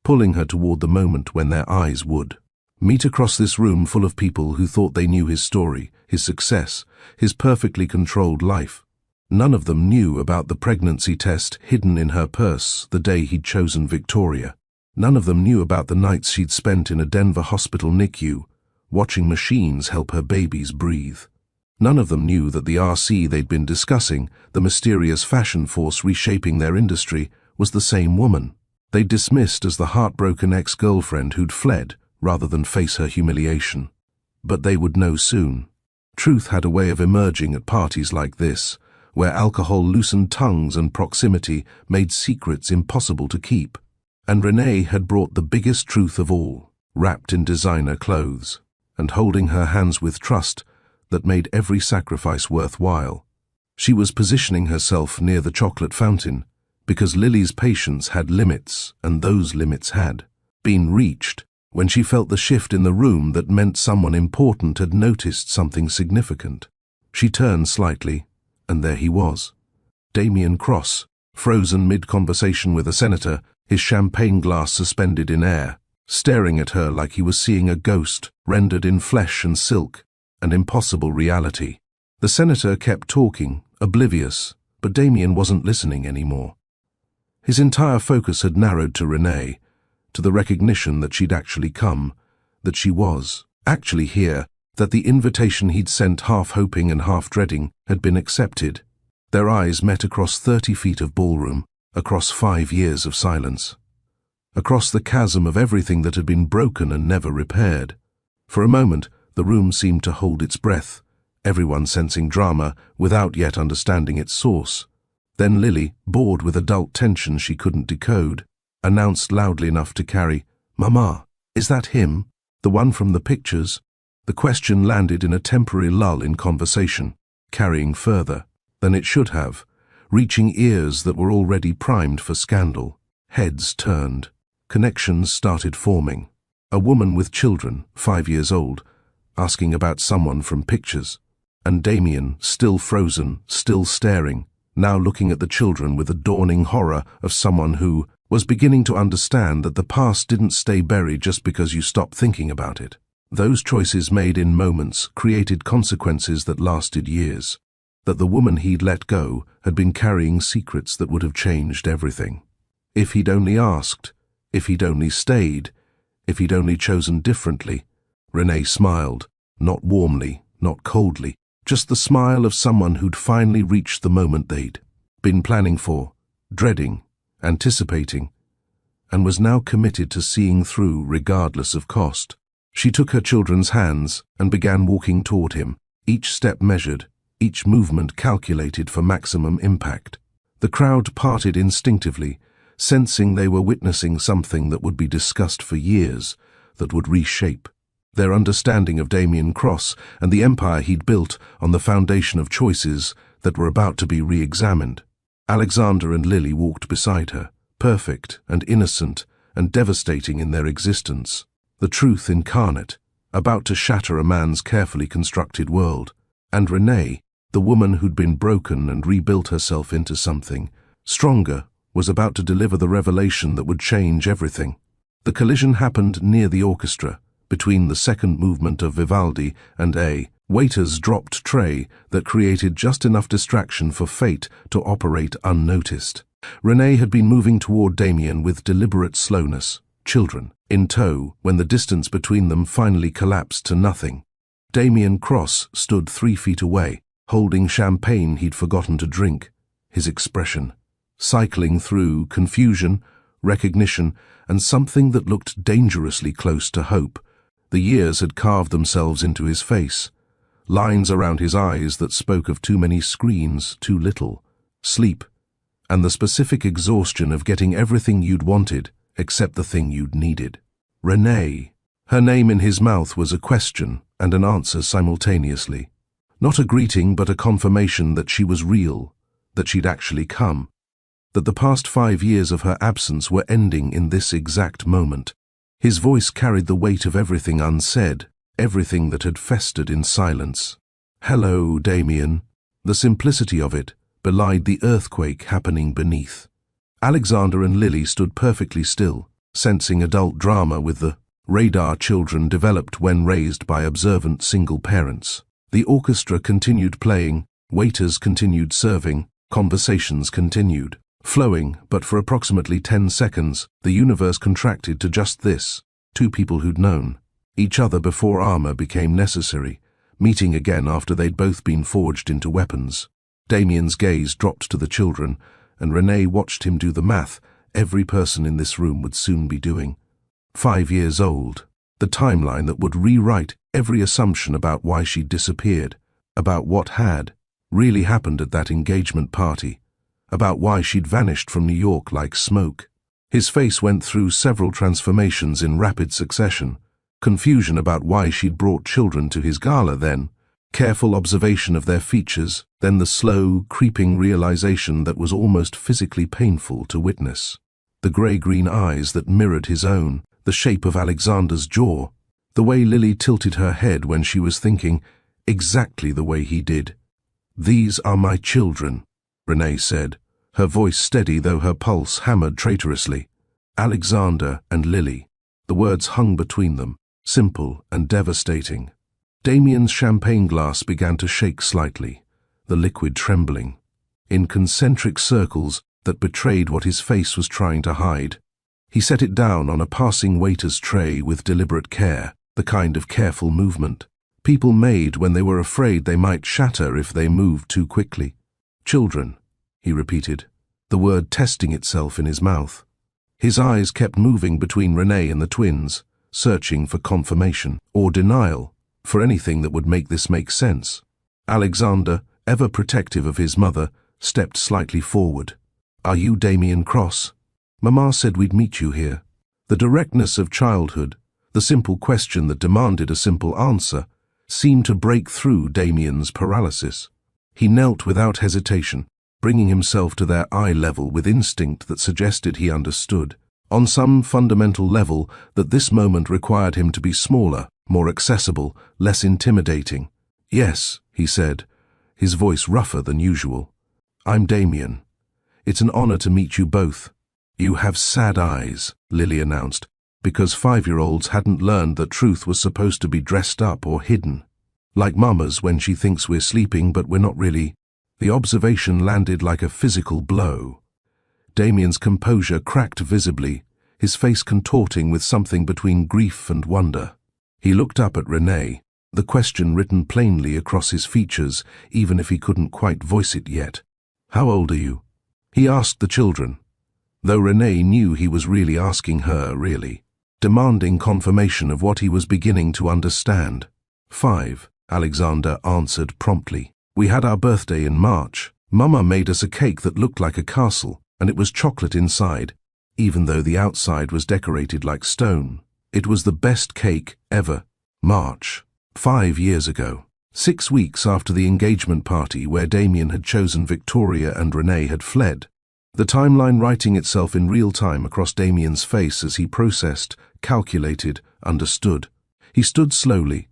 pulling her toward the moment when their eyes would meet across this room full of people who thought they knew his story, his success, his perfectly controlled life. None of them knew about the pregnancy test hidden in her purse the day he'd chosen Victoria. None of them knew about the nights she'd spent in a Denver hospital NICU, watching machines help her babies breathe. None of them knew that the RC they'd been discussing, the mysterious fashion force reshaping their industry, was the same woman they'd dismissed as the heartbroken ex-girlfriend who'd fled rather than face her humiliation. But they would know soon. Truth had a way of emerging at parties like this, where alcohol loosened tongues and proximity made secrets impossible to keep. And Renee had brought the biggest truth of all, wrapped in designer clothes, and holding her hands with trust that made every sacrifice worthwhile. She was positioning herself near the chocolate fountain, because Lily's patience had limits, and those limits had been reached when she felt the shift in the room that meant someone important had noticed something significant. She turned slightly, and there he was. Damien Cross, frozen mid-conversation with a senator, his champagne glass suspended in air, staring at her like he was seeing a ghost rendered in flesh and silk, an impossible reality. The senator kept talking, oblivious, but Damien wasn't listening anymore. His entire focus had narrowed to Renee, to the recognition that she'd actually come, that she was actually here, that the invitation he'd sent half hoping and half dreading had been accepted. Their eyes met across 30 feet of ballroom, across 5 years of silence, across the chasm of everything that had been broken and never repaired. For a moment, the room seemed to hold its breath, everyone sensing drama without yet understanding its source. Then Lily, bored with adult tension she couldn't decode, announced loudly enough to carry, "Mama, is that him? The one from the pictures?" The question landed in a temporary lull in conversation, carrying further than it should have, reaching ears that were already primed for scandal. Heads turned. Connections started forming. A woman with children, 5 years old, asking about someone from pictures. And Damien, still frozen, still staring, now looking at the children with a dawning horror of someone who was beginning to understand that the past didn't stay buried just because you stopped thinking about it. Those choices made in moments created consequences that lasted years. That the woman he'd let go had been carrying secrets that would have changed everything. If he'd only asked, if he'd only stayed, if he'd only chosen differently. Renee smiled, not warmly, not coldly, just the smile of someone who'd finally reached the moment they'd been planning for, dreading, anticipating, and was now committed to seeing through regardless of cost. She took her children's hands and began walking toward him, each step measured, each movement calculated for maximum impact. The crowd parted instinctively, sensing they were witnessing something that would be discussed for years, that would reshape their understanding of Damien Cross and the empire he'd built on the foundation of choices that were about to be re-examined. Alexander and Lily walked beside her, perfect and innocent and devastating in their existence. The truth incarnate, about to shatter a man's carefully constructed world. And Renee, the woman who'd been broken and rebuilt herself into something stronger, was about to deliver the revelation that would change everything. The collision happened near the orchestra, between the second movement of Vivaldi and a waiter's dropped tray that created just enough distraction for fate to operate unnoticed. Renee had been moving toward Damien with deliberate slowness, children in tow, when the distance between them finally collapsed to nothing. Damien Cross stood 3 feet away, holding champagne he'd forgotten to drink, his expression cycling through confusion, recognition, and something that looked dangerously close to hope. The years had carved themselves into his face, lines around his eyes that spoke of too many screens, too little, sleep, and the specific exhaustion of getting everything you'd wanted except the thing you'd needed. Renee. Her name in his mouth was a question and an answer simultaneously. Not a greeting, but a confirmation that she was real, that she'd actually come, that the past 5 years of her absence were ending in this exact moment. His voice carried the weight of everything unsaid, everything that had festered in silence. "Hello, Damien." The simplicity of it belied the earthquake happening beneath. Alexander and Lily stood perfectly still, sensing adult drama with the radar children developed when raised by observant single parents. The orchestra continued playing, waiters continued serving, conversations continued, flowing, but for approximately 10 seconds, the universe contracted to just this: two people who'd known each other before armor became necessary, meeting again after they'd both been forged into weapons. Damien's gaze dropped to the children, and Renee watched him do the math every person in this room would soon be doing. 5 years old. The timeline that would rewrite every assumption about why she'd disappeared, about what had really happened at that engagement party, about why she'd vanished from New York like smoke. His face went through several transformations in rapid succession. Confusion about why she'd brought children to his gala then, careful observation of their features, then the slow, creeping realization that was almost physically painful to witness. The grey-green eyes that mirrored his own, the shape of Alexander's jaw, the way Lily tilted her head when she was thinking, exactly the way he did. "These are my children," Renee said, her voice steady though her pulse hammered traitorously. Alexander and Lily. The words hung between them, simple and devastating. Damien's champagne glass began to shake slightly, the liquid trembling, in concentric circles that betrayed what his face was trying to hide. He set it down on a passing waiter's tray with deliberate care, the kind of careful movement people made when they were afraid they might shatter if they moved too quickly. "Children," he repeated, the word testing itself in his mouth. His eyes kept moving between Renee and the twins, searching for confirmation or denial, for anything that would make this make sense. Alexander, ever protective of his mother, stepped slightly forward. "Are you Damien Cross? Mama said we'd meet you here." The directness of childhood, the simple question that demanded a simple answer, seemed to break through Damien's paralysis. He knelt without hesitation, bringing himself to their eye level with instinct that suggested he understood, on some fundamental level, that this moment required him to be smaller, more accessible, less intimidating. "Yes," he said, his voice rougher than usual. "I'm Damien. It's an honor to meet you both." "You have sad eyes," Lily announced, because 5-year-olds hadn't learned that truth was supposed to be dressed up or hidden. Like Mama's when she thinks we're sleeping but we're not really. The observation landed like a physical blow. Damien's composure cracked visibly, his face contorting with something between grief and wonder. He looked up at Renee, the question written plainly across his features, even if he couldn't quite voice it yet. "How old are you?" He asked the children, though Renee knew he was really asking her, really, demanding confirmation of what he was beginning to understand. 5, Alexander answered promptly. "We had our birthday in March. Mama made us a cake that looked like a castle, and it was chocolate inside, even though the outside was decorated like stone. It was the best cake ever." March. 5 years ago. 6 weeks after the engagement party where Damien had chosen Victoria and Renee had fled. The timeline writing itself in real time across Damien's face as he processed, calculated, understood. He stood slowly,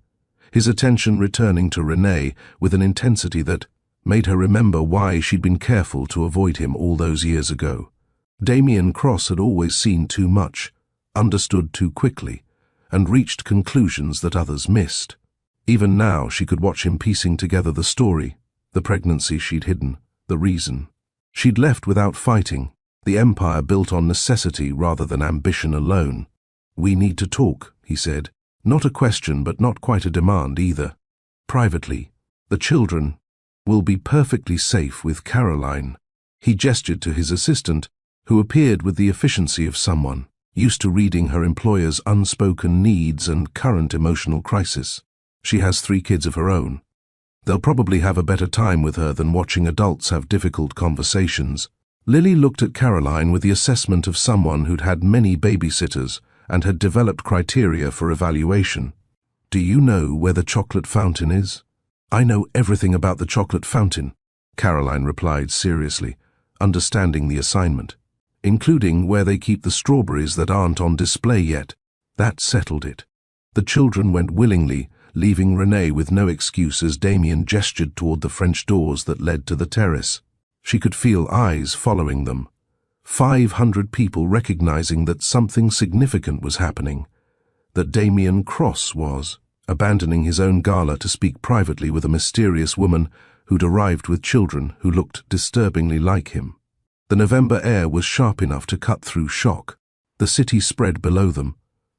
his attention returning to Renee with an intensity that made her remember why she'd been careful to avoid him all those years ago. Damien Cross had always seen too much, understood too quickly, and reached conclusions that others missed. Even now she could watch him piecing together the story, the pregnancy she'd hidden, the reason. She'd left without fighting, the empire built on necessity rather than ambition alone. "We need to talk," he said. Not a question, but not quite a demand either. "Privately. The children will be perfectly safe with Caroline." He gestured to his assistant, who appeared with the efficiency of someone used to reading her employer's unspoken needs and current emotional crisis. She has 3 kids of her own. They'll probably have a better time with her than watching adults have difficult conversations. Lily looked at Caroline with the assessment of someone who'd had many babysitters and had developed criteria for evaluation. "Do you know where the chocolate fountain is?" "I know everything about the chocolate fountain," Caroline replied seriously, understanding the assignment, "including where they keep the strawberries that aren't on display yet." That settled it. The children went willingly, leaving Renee with no excuse as Damien gestured toward the French doors that led to the terrace. She could feel eyes following them. 500 people recognizing that something significant was happening, that Damien Cross was abandoning his own gala to speak privately with a mysterious woman who'd arrived with children who looked disturbingly like him. The November air was sharp enough to cut through shock. The city spread below them,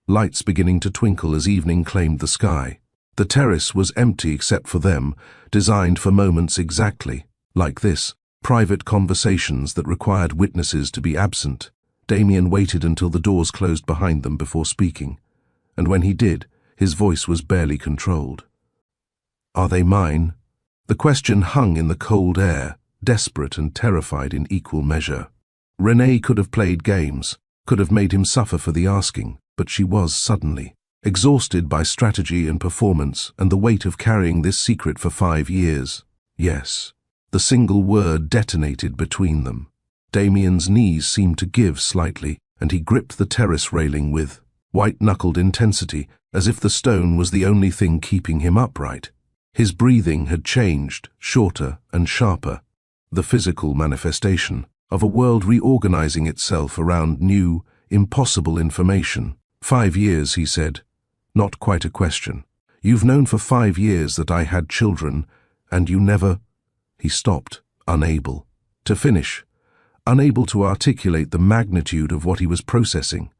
lights beginning to twinkle as evening claimed the sky. The terrace was empty except for them, designed for moments exactly like this, private conversations that required witnesses to be absent. Damien waited until the doors closed behind them before speaking, and when he did, his voice was barely controlled. "Are they mine?" The question hung in the cold air, desperate and terrified in equal measure. Renee could have played games, could have made him suffer for the asking, but she was suddenly exhausted by strategy and performance and the weight of carrying this secret for 5 years. Yes. The single word detonated between them. Damien's knees seemed to give slightly, and he gripped the terrace railing with white-knuckled intensity, as if the stone was the only thing keeping him upright. His breathing had changed, shorter and sharper, the physical manifestation of a world reorganizing itself around new, impossible information. 5 years, he said. Not quite a question. "You've known for 5 years that I had children, and you never—" He stopped, unable to finish, unable to articulate the magnitude of what he was processing.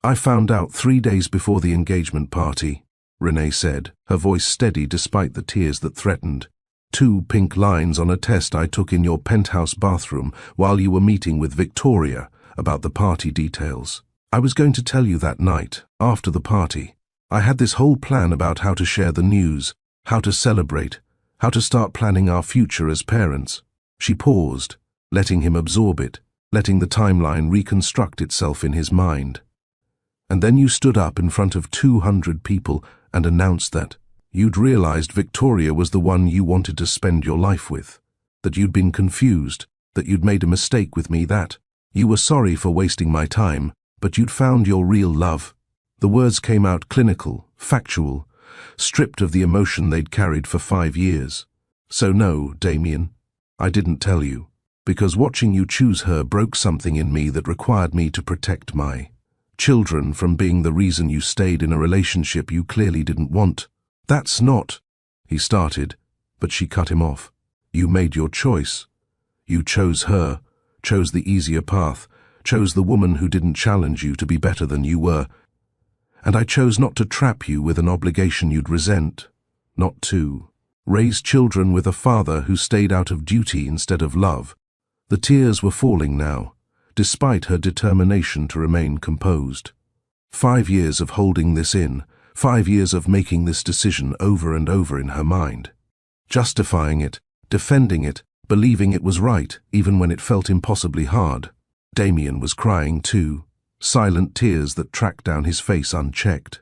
"I found out 3 days before the engagement party," Renee said, her voice steady despite the tears that threatened. 2 pink lines on a test I took in your penthouse bathroom while you were meeting with Victoria about the party details. I was going to tell you that night, after the party. I had this whole plan about how to share the news, how to celebrate, how to start planning our future as parents." She paused, letting him absorb it, letting the timeline reconstruct itself in his mind. "And then you stood up in front of 200 people and announced that you'd realized Victoria was the one you wanted to spend your life with, that you'd been confused, that you'd made a mistake with me, that you were sorry for wasting my time, but you'd found your real love." The words came out clinical, factual, stripped of the emotion they'd carried for 5 years. "So no, Damien, I didn't tell you, because watching you choose her broke something in me that required me to protect my children from being the reason you stayed in a relationship you clearly didn't want." "That's not," he started, but she cut him off. "You made your choice. You chose her, chose the easier path, chose the woman who didn't challenge you to be better than you were. And I chose not to trap you with an obligation you'd resent, not to raise children with a father who stayed out of duty instead of love." The tears were falling now, despite her determination to remain composed. 5 years of holding this in, 5 years of making this decision over and over in her mind, justifying it, defending it, believing it was right, even when it felt impossibly hard. Damien was crying too, silent tears that tracked down his face unchecked.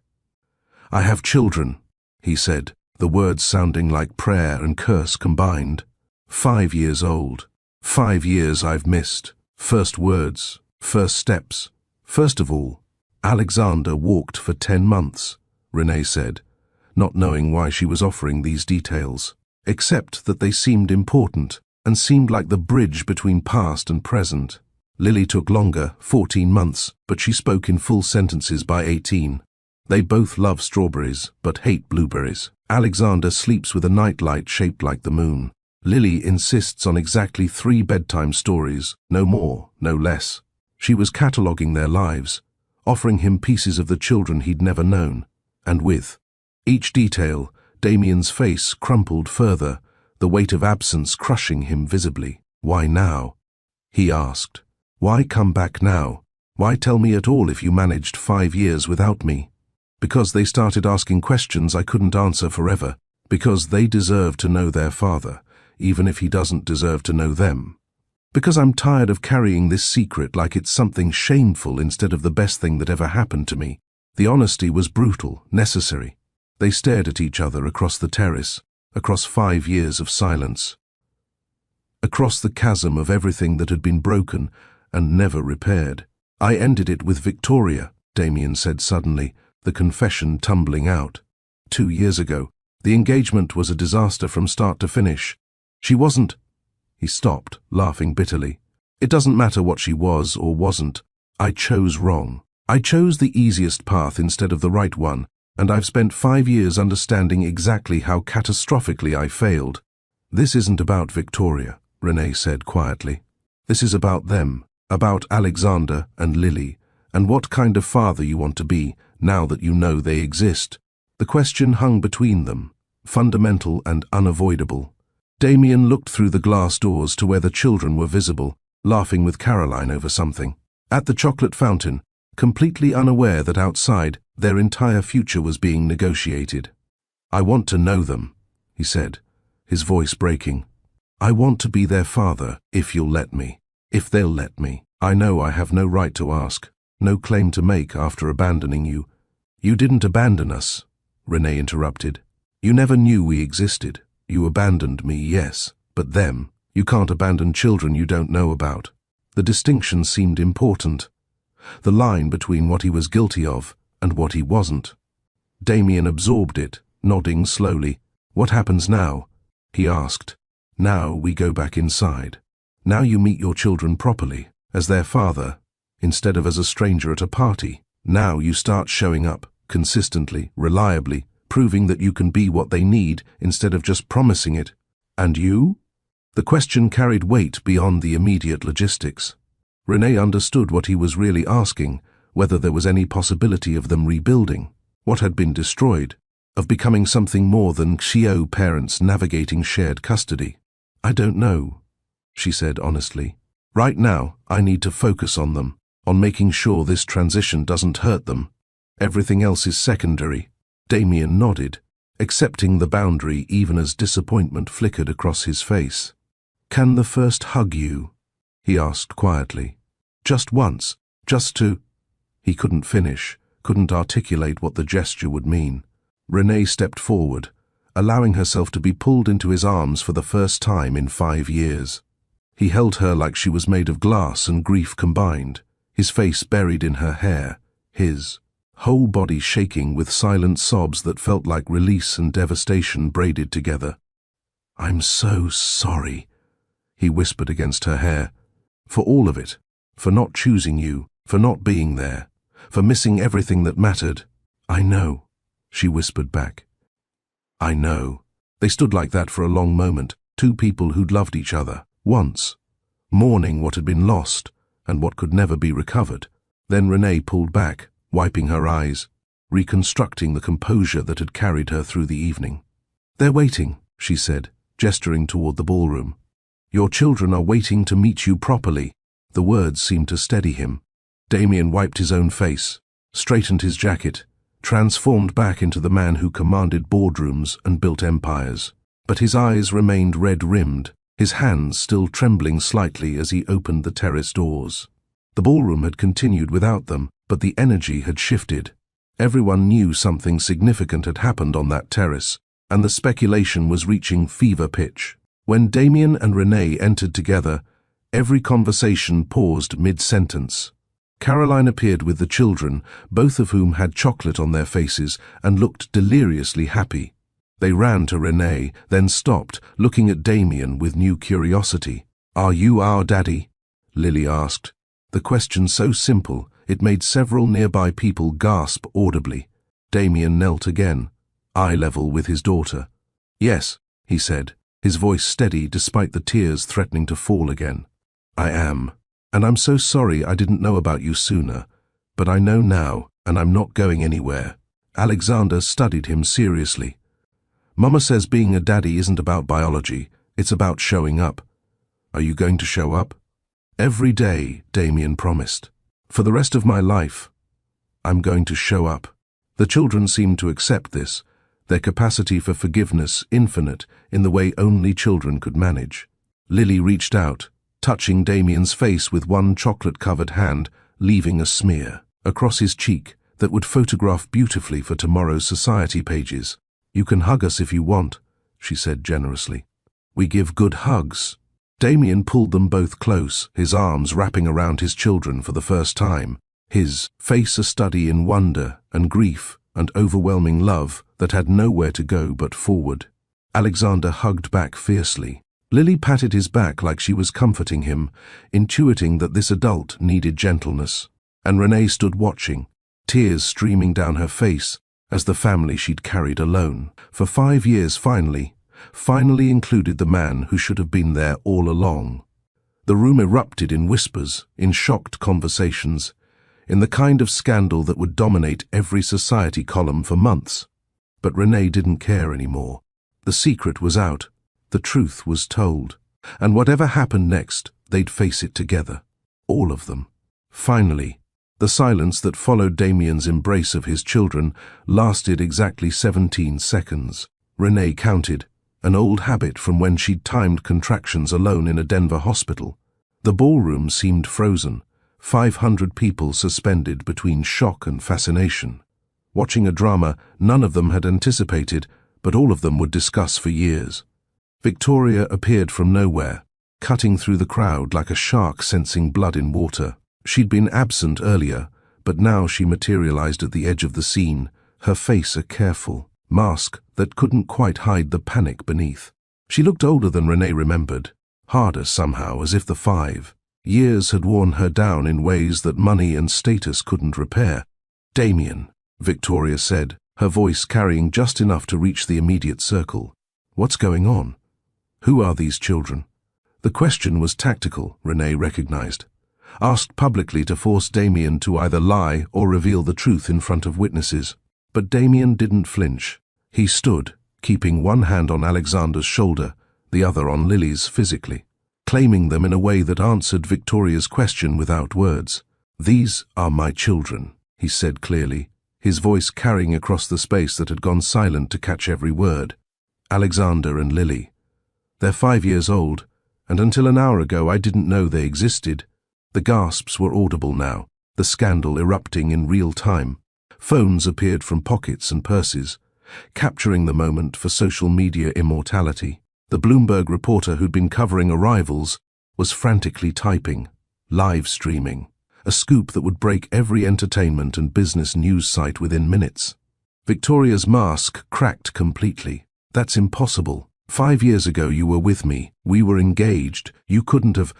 "I have children," he said, the words sounding like prayer and curse combined. 5 years old. 5 years I've missed. First words, first steps. First of all, Alexander walked for 10 months, Renee said, not knowing why she was offering these details, except that they seemed important and seemed like the bridge between past and present. Lily took longer, 14 months, but she spoke in full sentences by 18. They both love strawberries, but hate blueberries. Alexander sleeps with a nightlight shaped like the moon. Lily insists on exactly 3 bedtime stories, no more, no less. She was cataloguing their lives, offering him pieces of the children he'd never known. And with each detail, Damien's face crumpled further, the weight of absence crushing him visibly. "Why now?" he asked. Why come back now? Why tell me at all if you managed 5 years without me? Because they started asking questions I couldn't answer forever. Because they deserve to know their father, even if he doesn't deserve to know them. Because I'm tired of carrying this secret like it's something shameful instead of the best thing that ever happened to me. The honesty was brutal, necessary. They stared at each other across the terrace, across 5 years of silence. Across the chasm of everything that had been broken and never repaired. I ended it with Victoria, Damien said suddenly, the confession tumbling out. 2 years ago. The engagement was a disaster from start to finish. She wasn't. He stopped, laughing bitterly. It doesn't matter what she was or wasn't. I chose wrong. I chose the easiest path instead of the right one, and I've spent 5 years understanding exactly how catastrophically I failed. This isn't about Victoria, Renee said quietly. This is about them, about Alexander and Lily, and what kind of father you want to be now that you know they exist. The question hung between them, fundamental and unavoidable. Damien looked through the glass doors to where the children were visible, laughing with Caroline over something. At the chocolate fountain, completely unaware that outside their entire future was being negotiated. I want to know them, he said, his voice breaking. I want to be their father, if you'll let me. If they'll let me. I know I have no right to ask, no claim to make after abandoning you. You didn't abandon us, Renee interrupted. You never knew we existed. You abandoned me, yes, but them. You can't abandon children you don't know about. The distinction seemed important. The line between what he was guilty of and what he wasn't. Damien absorbed it, nodding slowly. What happens now? He asked. Now we go back inside. Now you meet your children properly, as their father, instead of as a stranger at a party. Now you start showing up, consistently, reliably, proving that you can be what they need instead of just promising it. And you? The question carried weight beyond the immediate logistics. Renee understood what he was really asking, whether there was any possibility of them rebuilding, what had been destroyed, of becoming something more than Xiao parents navigating shared custody. I don't know, she said honestly. Right now, I need to focus on them, on making sure this transition doesn't hurt them. Everything else is secondary. Damien nodded, accepting the boundary even as disappointment flickered across his face. Can the first hug you? He asked quietly. Just once, just to... He couldn't finish, couldn't articulate what the gesture would mean. Renee stepped forward, allowing herself to be pulled into his arms for the first time in 5 years. He held her like she was made of glass and grief combined, his face buried in her hair, his whole body shaking with silent sobs that felt like release and devastation braided together. I'm so sorry, he whispered against her hair. For all of it, for not choosing you, for not being there, for missing everything that mattered. I know, she whispered back. I know. They stood like that for a long moment, two people who'd loved each other, once, mourning what had been lost and what could never be recovered. Then Renee pulled back, wiping her eyes, reconstructing the composure that had carried her through the evening. They're waiting, she said, gesturing toward the ballroom. Your children are waiting to meet you properly. The words seemed to steady him. Damien wiped his own face, straightened his jacket, transformed back into the man who commanded boardrooms and built empires. But his eyes remained red-rimmed, his hands still trembling slightly as he opened the terrace doors. The ballroom had continued without them, but the energy had shifted. Everyone knew something significant had happened on that terrace, and the speculation was reaching fever pitch. When Damien and Renee entered together, every conversation paused mid-sentence. Caroline appeared with the children, both of whom had chocolate on their faces and looked deliriously happy. They ran to Renee, then stopped, looking at Damien with new curiosity. Are you our daddy? Lily asked. The question so simple, it made several nearby people gasp audibly. Damien knelt again, eye level with his daughter. Yes, he said, his voice steady despite the tears threatening to fall again. I am. And I'm so sorry I didn't know about you sooner. But I know now, and I'm not going anywhere. Alexander studied him seriously. Mama says being a daddy isn't about biology, it's about showing up. Are you going to show up? "Every day," Damien promised. "For the rest of my life, I'm going to show up." The children seemed to accept this, their capacity for forgiveness infinite in the way only children could manage. Lily reached out, touching Damien's face with one chocolate-covered hand, leaving a smear across his cheek that would photograph beautifully for tomorrow's society pages. "You can hug us if you want," she said generously. "We give good hugs." Damien pulled them both close, his arms wrapping around his children for the first time, his face a study in wonder and grief and overwhelming love that had nowhere to go but forward. Alexander hugged back fiercely. Lily patted his back like she was comforting him, intuiting that this adult needed gentleness. And Renee stood watching, tears streaming down her face as the family she'd carried alone for 5 years finally included the man who should have been there all along. The room erupted in whispers, in shocked conversations, in the kind of scandal that would dominate every society column for months. But Renee didn't care anymore. The secret was out, the truth was told, and whatever happened next, they'd face it together. All of them. Finally, the silence that followed Damien's embrace of his children lasted exactly 17 seconds. Renee counted, an old habit from when she'd timed contractions alone in a Denver hospital. The ballroom seemed frozen, 500 people suspended between shock and fascination. Watching a drama none of them had anticipated, but all of them would discuss for years. Victoria appeared from nowhere, cutting through the crowd like a shark sensing blood in water. She'd been absent earlier, but now she materialized at the edge of the scene, her face a careful mask that couldn't quite hide the panic beneath. She looked older than Renee remembered, harder somehow, as if the 5 years had worn her down in ways that money and status couldn't repair. "Damien," Victoria said, her voice carrying just enough to reach the immediate circle. "What's going on? Who are these children?" The question was tactical, Renee recognized, asked publicly to force Damien to either lie or reveal the truth in front of witnesses. But Damien didn't flinch. He stood, keeping one hand on Alexander's shoulder, the other on Lily's physically, claiming them in a way that answered Victoria's question without words. "These are my children," he said clearly, his voice carrying across the space that had gone silent to catch every word. "Alexander and Lily. They're 5 years old, and until an hour ago I didn't know they existed." The gasps were audible now, the scandal erupting in real time. Phones appeared from pockets and purses, capturing the moment for social media immortality. The Bloomberg reporter who'd been covering arrivals was frantically typing, live streaming, a scoop that would break every entertainment and business news site within minutes. Victoria's mask cracked completely. "That's impossible. 5 years ago you were with me. We were engaged. You couldn't have—"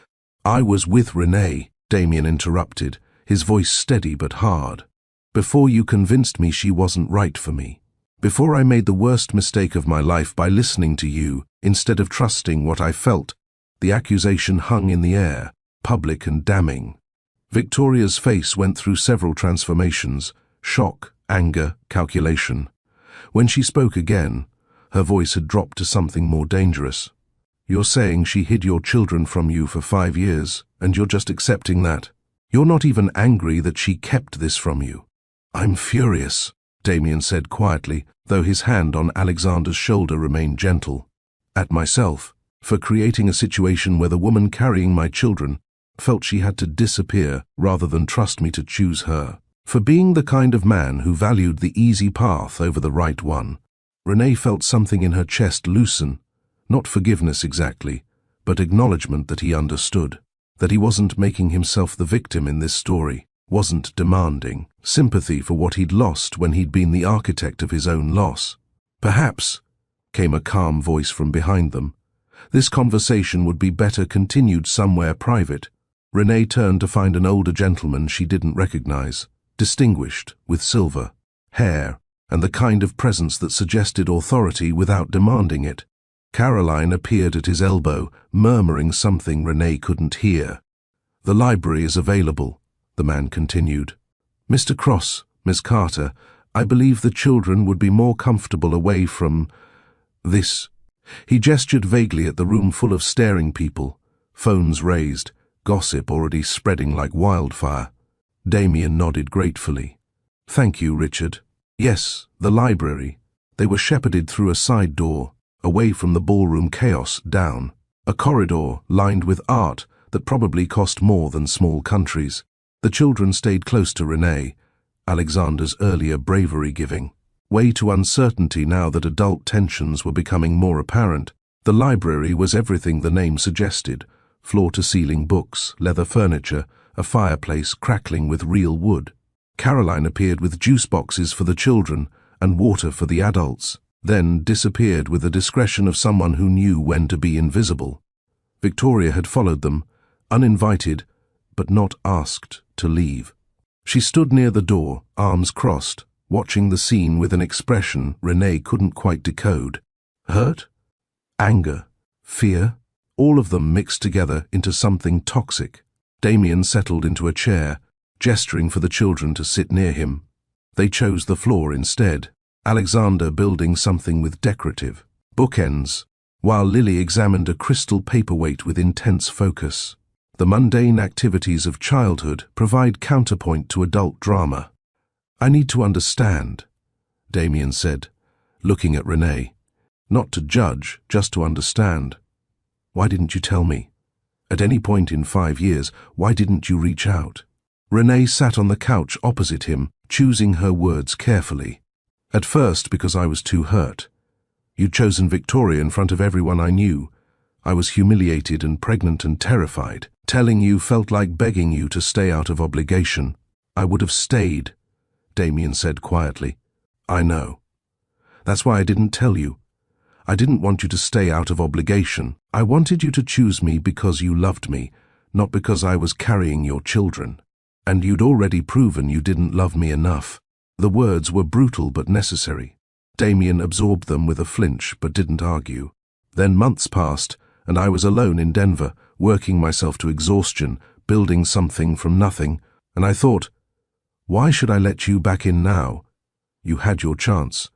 "I was with Renee," Damien interrupted, his voice steady but hard. "Before you convinced me she wasn't right for me. Before I made the worst mistake of my life by listening to you instead of trusting what I felt." The accusation hung in the air, public and damning. Victoria's face went through several transformations: shock, anger, calculation. When she spoke again, her voice had dropped to something more dangerous. "You're saying she hid your children from you for 5 years, and you're just accepting that? You're not even angry that she kept this from you?" "I'm furious," Damien said quietly, though his hand on Alexander's shoulder remained gentle. "At myself, for creating a situation where the woman carrying my children felt she had to disappear rather than trust me to choose her. For being the kind of man who valued the easy path over the right one." Renee felt something in her chest loosen, not forgiveness exactly, but acknowledgement that he understood, that he wasn't making himself the victim in this story, wasn't demanding sympathy for what he'd lost when he'd been the architect of his own loss. "Perhaps," came a calm voice from behind them, "this conversation would be better continued somewhere private." Renee turned to find an older gentleman she didn't recognize, distinguished, with silver hair, and the kind of presence that suggested authority without demanding it. Caroline appeared at his elbow, murmuring something Renee couldn't hear. "The library is available," the man continued. "Mr. Cross, Miss Carter, I believe the children would be more comfortable away from this." He gestured vaguely at the room full of staring people, phones raised, gossip already spreading like wildfire. Damien nodded gratefully. Thank you, Richard. Yes, the library. They were shepherded through a side door, away from the ballroom chaos, down a corridor lined with art that probably cost more than small countries. The children stayed close to Renee, Alexander's earlier bravery giving way to uncertainty now that adult tensions were becoming more apparent. The library was everything the name suggested: floor-to-ceiling books, leather furniture, a fireplace crackling with real wood. Caroline appeared with juice boxes for the children and water for the adults, then disappeared with the discretion of someone who knew when to be invisible. Victoria had followed them, uninvited, but not asked to leave. She stood near the door, arms crossed, watching the scene with an expression Renee couldn't quite decode. Hurt? Anger? Fear? All of them mixed together into something toxic. Damien settled into a chair, gesturing for the children to sit near him. They chose the floor instead, Alexander building something with decorative bookends, while Lily examined a crystal paperweight with intense focus. The mundane activities of childhood provide counterpoint to adult drama. I need to understand, Damien said, looking at Renee. Not to judge, just to understand. Why didn't you tell me? At any point in 5 years, why didn't you reach out? Renee sat on the couch opposite him, choosing her words carefully. At first, because I was too hurt. You'd chosen Victoria in front of everyone I knew. I was humiliated and pregnant and terrified. Telling you felt like begging you to stay out of obligation. I would have stayed, Damien said quietly. I know. That's why I didn't tell you. I didn't want you to stay out of obligation. I wanted you to choose me because you loved me, not because I was carrying your children. And you'd already proven you didn't love me enough. The words were brutal but necessary. Damien absorbed them with a flinch but didn't argue. Then months passed, and I was alone in Denver, working myself to exhaustion, building something from nothing, and I thought, why should I let you back in now? You had your chance.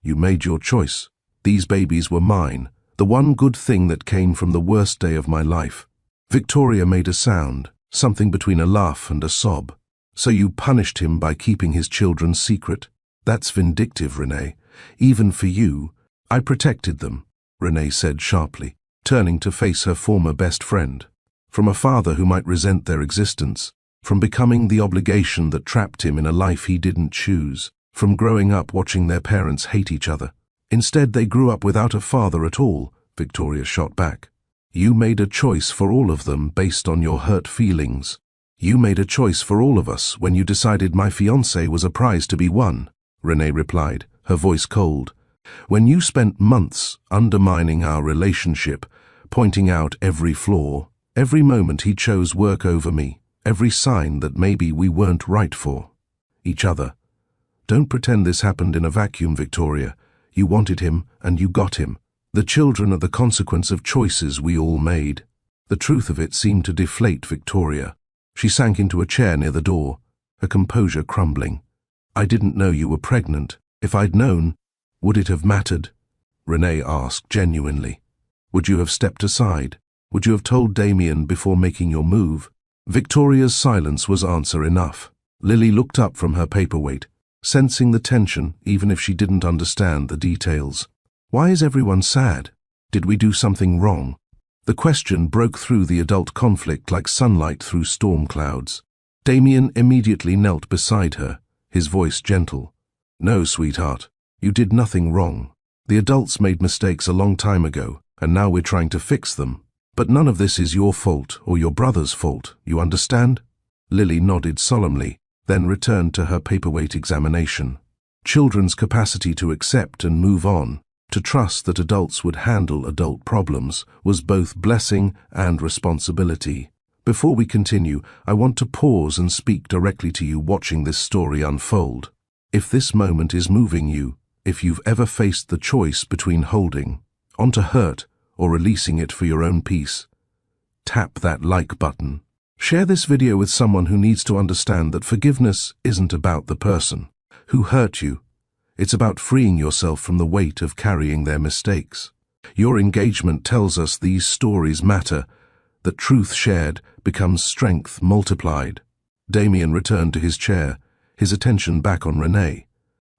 You made your choice. These babies were mine, the one good thing that came from the worst day of my life. Victoria made a sound, something between a laugh and a sob. So you punished him by keeping his children secret? That's vindictive, Renee. Even for you. I protected them, Renee said sharply, turning to face her former best friend. From a father who might resent their existence, from becoming the obligation that trapped him in a life he didn't choose, from growing up watching their parents hate each other. Instead, they grew up without a father at all, Victoria shot back. You made a choice for all of them based on your hurt feelings. You made a choice for all of us when you decided my fiancé was a prize to be won, Renee replied, her voice cold. When you spent months undermining our relationship, pointing out every flaw, every moment he chose work over me, every sign that maybe we weren't right for each other. Don't pretend this happened in a vacuum, Victoria. You wanted him, and you got him. The children are the consequence of choices we all made. The truth of it seemed to deflate Victoria. She sank into a chair near the door, her composure crumbling. I didn't know you were pregnant. If I'd known, would it have mattered? Renee asked genuinely. Would you have stepped aside? Would you have told Damien before making your move? Victoria's silence was answer enough. Lily looked up from her paperweight, sensing the tension even if she didn't understand the details. Why is everyone sad? Did we do something wrong? The question broke through the adult conflict like sunlight through storm clouds. Damien immediately knelt beside her, his voice gentle. No, sweetheart, you did nothing wrong. The adults made mistakes a long time ago, and now we're trying to fix them. But none of this is your fault or your brother's fault, you understand? Lily nodded solemnly, then returned to her paperweight examination. Children's capacity to accept and move on, to trust that adults would handle adult problems, was both blessing and responsibility. Before we continue, I want to pause and speak directly to you watching this story unfold. If this moment is moving you, if you've ever faced the choice between holding onto hurt or releasing it for your own peace, tap that like button. Share this video with someone who needs to understand that forgiveness isn't about the person who hurt you. It's about freeing yourself from the weight of carrying their mistakes. Your engagement tells us these stories matter, that truth shared becomes strength multiplied. Damien returned to his chair, his attention back on Renee.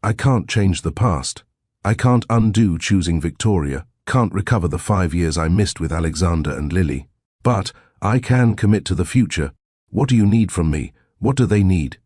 I can't change the past. I can't undo choosing Victoria, can't recover the 5 years I missed with Alexander and Lily. But I can commit to the future. What do you need from me? What do they need?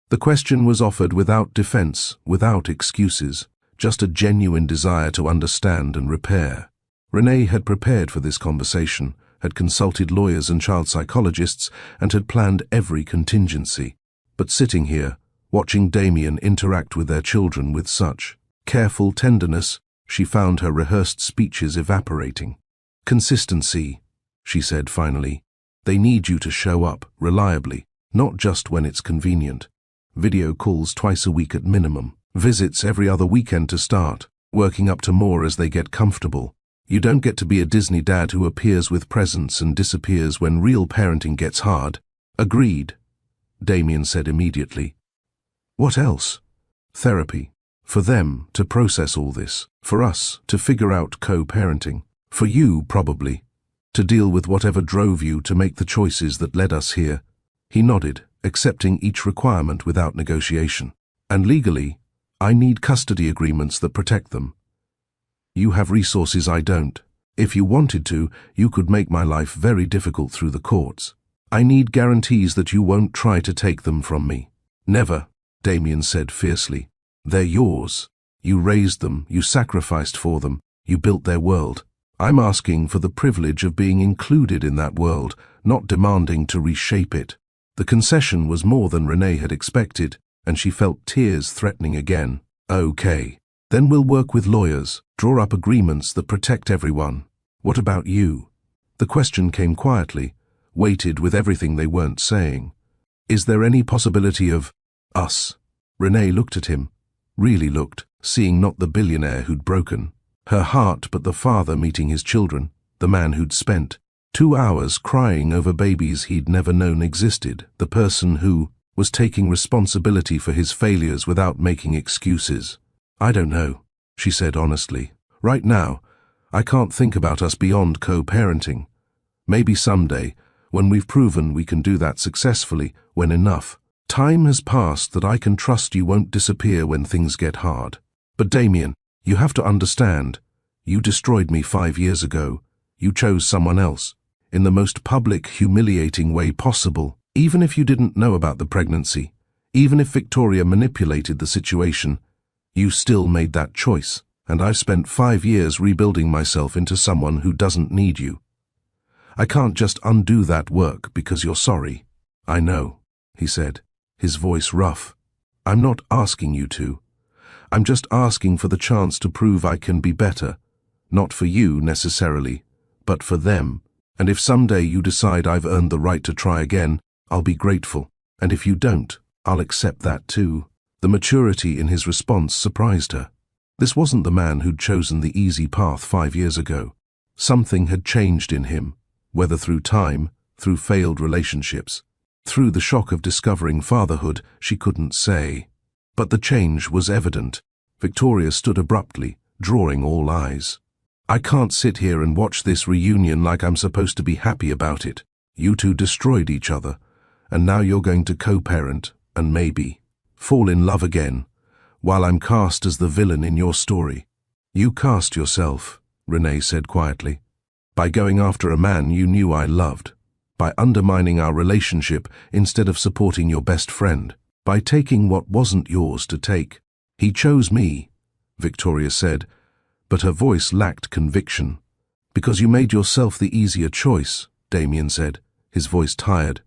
The question was offered without defense, without excuses, just a genuine desire to understand and repair. Renee had prepared for this conversation, had consulted lawyers and child psychologists, and had planned every contingency. But sitting here, watching Damien interact with their children with such careful tenderness, she found her rehearsed speeches evaporating. Consistency, she said finally. They need you to show up, reliably, not just when it's convenient. Video calls twice a week at minimum, visits every other weekend to start, working up to more as they get comfortable. You don't get to be a Disney dad who appears with presents and disappears when real parenting gets hard. Agreed, Damien said immediately. What else? Therapy. For them to process all this. For us to figure out co-parenting. For you, probably. To deal with whatever drove you to make the choices that led us here. He nodded, accepting each requirement without negotiation. And legally, I need custody agreements that protect them. You have resources I don't. If you wanted to, you could make my life very difficult through the courts. I need guarantees that you won't try to take them from me. Never, Damien said fiercely. They're yours. You raised them, you sacrificed for them, you built their world. I'm asking for the privilege of being included in that world, not demanding to reshape it. The concession was more than Renee had expected, and she felt tears threatening again. Okay. Then we'll work with lawyers, draw up agreements that protect everyone. What about you? The question came quietly, weighted with everything they weren't saying. Is there any possibility of us? Renee looked at him, really looked, seeing not the billionaire who'd broken her heart but the father meeting his children, the man who'd spent 2 hours crying over babies he'd never known existed, the person who was taking responsibility for his failures without making excuses. I don't know, she said honestly. Right now, I can't think about us beyond co-parenting. Maybe someday, when we've proven we can do that successfully, when enough time has passed that I can trust you won't disappear when things get hard. But Damien, you have to understand, you destroyed me 5 years ago. You chose someone else, in the most public, humiliating way possible. Even if you didn't know about the pregnancy, even if Victoria manipulated the situation, you still made that choice, and I've spent 5 years rebuilding myself into someone who doesn't need you. I can't just undo that work because you're sorry. I know, he said, his voice rough. I'm not asking you to. I'm just asking for the chance to prove I can be better. Not for you, necessarily, but for them. And if someday you decide I've earned the right to try again, I'll be grateful. And if you don't, I'll accept that too. The maturity in his response surprised her. This wasn't the man who'd chosen the easy path 5 years ago. Something had changed in him, whether through time, through failed relationships, through the shock of discovering fatherhood, she couldn't say. But the change was evident. Victoria stood abruptly, drawing all eyes. I can't sit here and watch this reunion like I'm supposed to be happy about it. You two destroyed each other, and now you're going to co-parent, and maybe fall in love again, while I'm cast as the villain in your story. You cast yourself, Renee said quietly, by going after a man you knew I loved, by undermining our relationship instead of supporting your best friend, by taking what wasn't yours to take. He chose me, Victoria said, but her voice lacked conviction. Because you made yourself the easier choice, Damien said, his voice tired.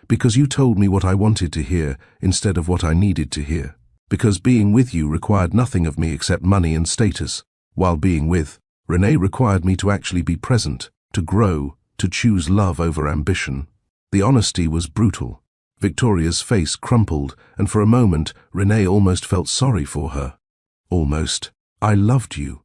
Because you told me what I wanted to hear instead of what I needed to hear. Because being with you required nothing of me except money and status, while being with Renee required me to actually be present, to grow, to choose love over ambition. The honesty was brutal. Victoria's face crumpled, and for a moment Renee almost felt sorry for her. Almost. I loved you,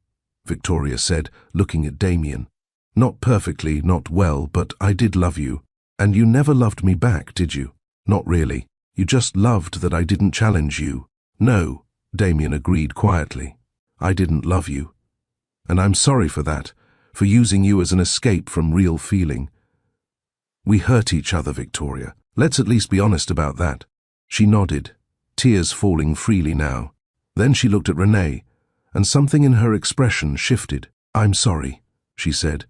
Victoria said, looking at Damien. Not perfectly, not well, but I did love you. And you never loved me back, did you? Not really. You just loved that I didn't challenge you. No, Damien agreed quietly. I didn't love you. And I'm sorry for that, for using you as an escape from real feeling. We hurt each other, Victoria. Let's at least be honest about that. She nodded, tears falling freely now. Then she looked at Renee, and something in her expression shifted. I'm sorry, she said,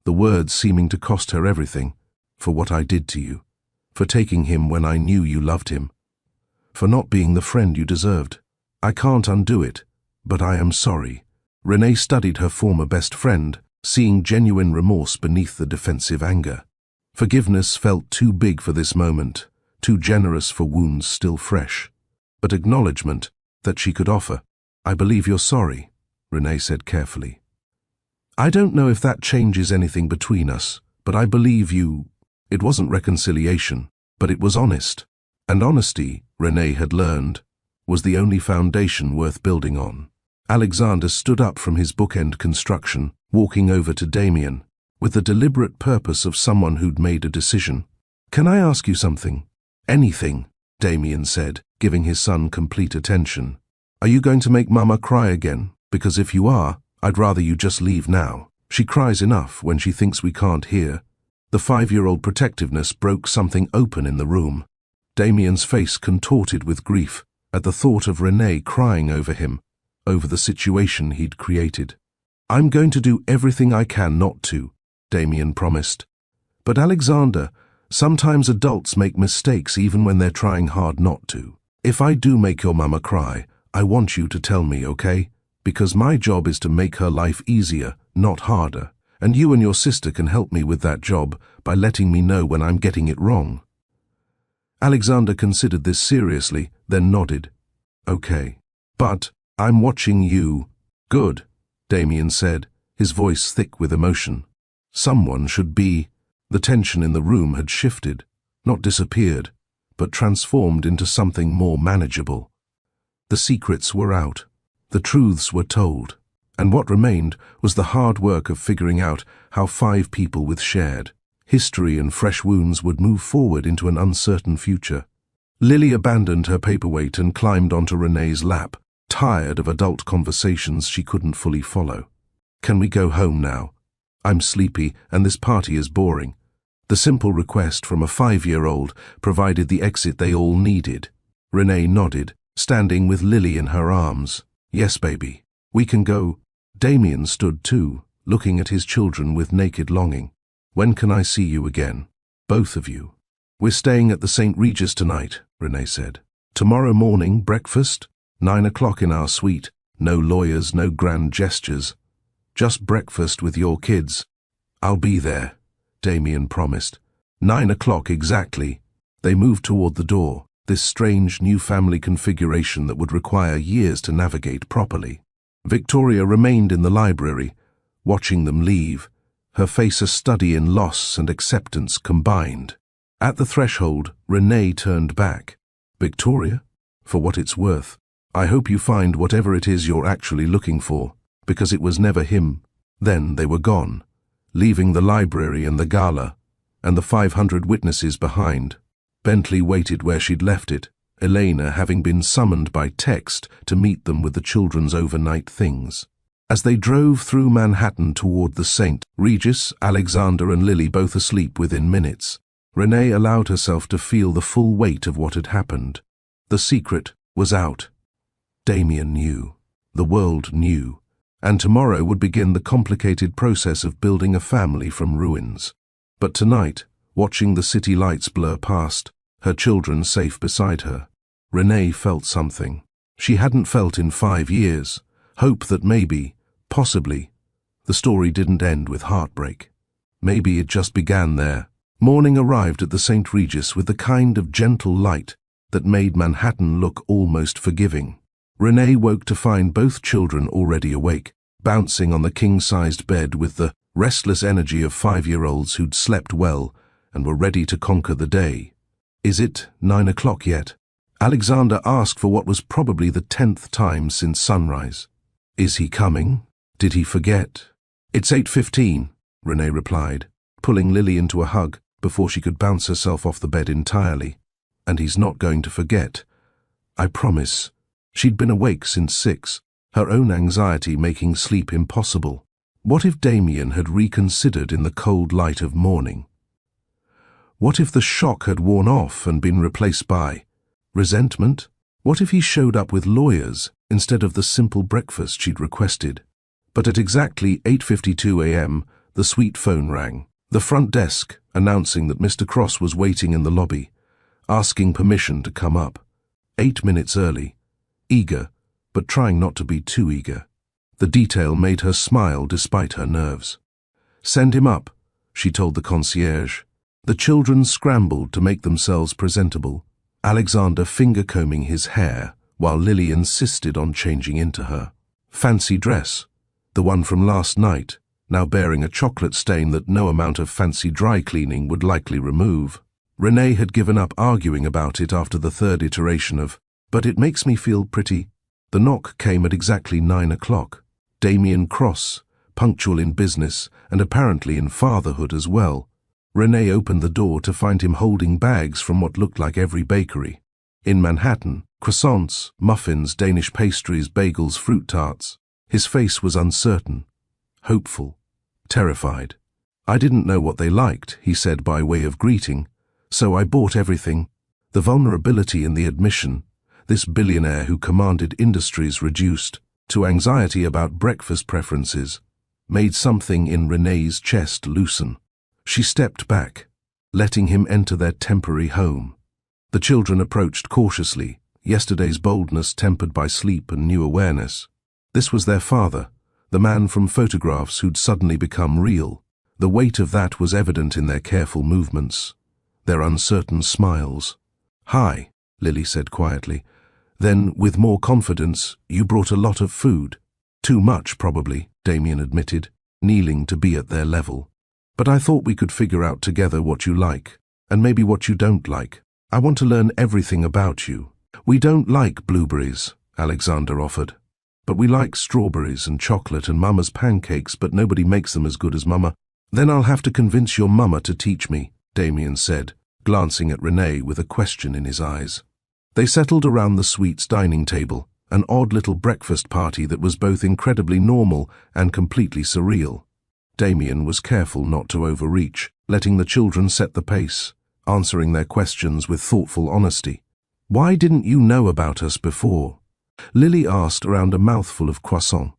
the words seeming to cost her everything, for what I did to you, for taking him when I knew you loved him, for not being the friend you deserved. I can't undo it, but I am sorry. Renee studied her former best friend, seeing genuine remorse beneath the defensive anger. Forgiveness felt too big for this moment, too generous for wounds still fresh. But acknowledgement that she could offer. I believe you're sorry, Renee said carefully. I don't know if that changes anything between us, but I believe you. It wasn't reconciliation, but it was honest. And honesty, Renee had learned, was the only foundation worth building on. Alexander stood up from his bookend construction, walking over to Damien, with the deliberate purpose of someone who'd made a decision. Can I ask you something? Anything, Damien said, giving his son complete attention. Are you going to make Mama cry again? Because if you are, I'd rather you just leave now. She cries enough when she thinks we can't hear. The 5-year-old protectiveness broke something open in the room. Damien's face contorted with grief at the thought of Renee crying over him, over the situation he'd created. I'm going to do everything I can not to, Damien promised. But Alexander, sometimes adults make mistakes even when they're trying hard not to. If I do make your mama cry, I want you to tell me, okay? Because my job is to make her life easier, not harder. And you and your sister can help me with that job by letting me know when I'm getting it wrong. Alexander considered this seriously, then nodded. Okay. But I'm watching you. Good, Damien said, his voice thick with emotion. Someone should be. The tension in the room had shifted, not disappeared, but transformed into something more manageable. The secrets were out. The truths were told. And what remained was the hard work of figuring out how 5 people with shared history and fresh wounds would move forward into an uncertain future. Lily abandoned her paperweight and climbed onto Renee's lap, tired of adult conversations she couldn't fully follow. Can we go home now? I'm sleepy and this party is boring. The simple request from a 5-year-old provided the exit they all needed. Renee nodded, standing with Lily in her arms. Yes, baby. We can go. Damien stood too, looking at his children with naked longing. When can I see you again? Both of you. We're staying at the St. Regis tonight, Renee said. Tomorrow morning, breakfast, 9 o'clock in our suite. No lawyers, no grand gestures. Just breakfast with your kids. I'll be there, Damien promised. 9 o'clock exactly. They moved toward the door, this strange new family configuration that would require years to navigate properly. Victoria remained in the library, watching them leave, her face a study in loss and acceptance combined. At the threshold, Renee turned back. Victoria, for what it's worth, I hope you find whatever it is you're actually looking for, because it was never him. Then they were gone, leaving the library and the gala, and the 500 witnesses behind. Bentley waited where she'd left it, Elena having been summoned by text to meet them with the children's overnight things. As they drove through Manhattan toward the St. Regis, Alexander and Lily both asleep within minutes, Renee allowed herself to feel the full weight of what had happened. The secret was out. Damien knew. The world knew. And tomorrow would begin the complicated process of building a family from ruins. But tonight, watching the city lights blur past, her children safe beside her, Renee felt something she hadn't felt in 5 years. Hope that maybe, possibly, the story didn't end with heartbreak. Maybe it just began there. Morning arrived at the St. Regis with the kind of gentle light that made Manhattan look almost forgiving. Renee woke to find both children already awake, bouncing on the king-sized bed with the restless energy of 5-year-olds who'd slept well and were ready to conquer the day. Is it 9 o'clock yet? Alexander asked for what was probably the 10th time since sunrise. Is he coming? Did he forget? It's 8:15, Renee replied, pulling Lily into a hug before she could bounce herself off the bed entirely. And he's not going to forget. I promise. She'd been awake since 6, her own anxiety making sleep impossible. What if Damien had reconsidered in the cold light of morning? What if the shock had worn off and been replaced by resentment? What if he showed up with lawyers instead of the simple breakfast she'd requested? But at exactly 8:52 a.m., the suite phone rang. The front desk announcing that Mr. Cross was waiting in the lobby, asking permission to come up. 8 minutes early, eager, but trying not to be too eager. The detail made her smile despite her nerves. "Send him up," she told the concierge. The children scrambled to make themselves presentable, Alexander finger-combing his hair while Lily insisted on changing into her fancy dress, the one from last night, now bearing a chocolate stain that no amount of fancy dry cleaning would likely remove. Renee had given up arguing about it after the third iteration of, "But it makes me feel pretty." The knock came at exactly 9 o'clock. Damien Cross, punctual in business and apparently in fatherhood as well. Renee opened the door to find him holding bags from what looked like every bakery in Manhattan: croissants, muffins, Danish pastries, bagels, fruit tarts. His face was uncertain, hopeful, terrified. "I didn't know what they liked," he said by way of greeting, "so I bought everything." The vulnerability in the admission, this billionaire who commanded industries reduced to anxiety about breakfast preferences, made something in Renee's chest loosen. She stepped back, letting him enter their temporary home. The children approached cautiously, yesterday's boldness tempered by sleep and new awareness. This was their father, the man from photographs who'd suddenly become real. The weight of that was evident in their careful movements, their uncertain smiles. "Hi," Lily said quietly. Then, with more confidence, "You brought a lot of food." "Too much, probably," Damien admitted, kneeling to be at their level. "But I thought we could figure out together what you like, and maybe what you don't like. I want to learn everything about you." "We don't like blueberries," Alexander offered. "But we like strawberries and chocolate and Mama's pancakes, but nobody makes them as good as Mama." "Then I'll have to convince your Mama to teach me," Damien said, glancing at Renee with a question in his eyes. They settled around the suite's dining table, an odd little breakfast party that was both incredibly normal and completely surreal. Damien was careful not to overreach, letting the children set the pace, answering their questions with thoughtful honesty. "Why didn't you know about us before?" Lily asked around a mouthful of croissant.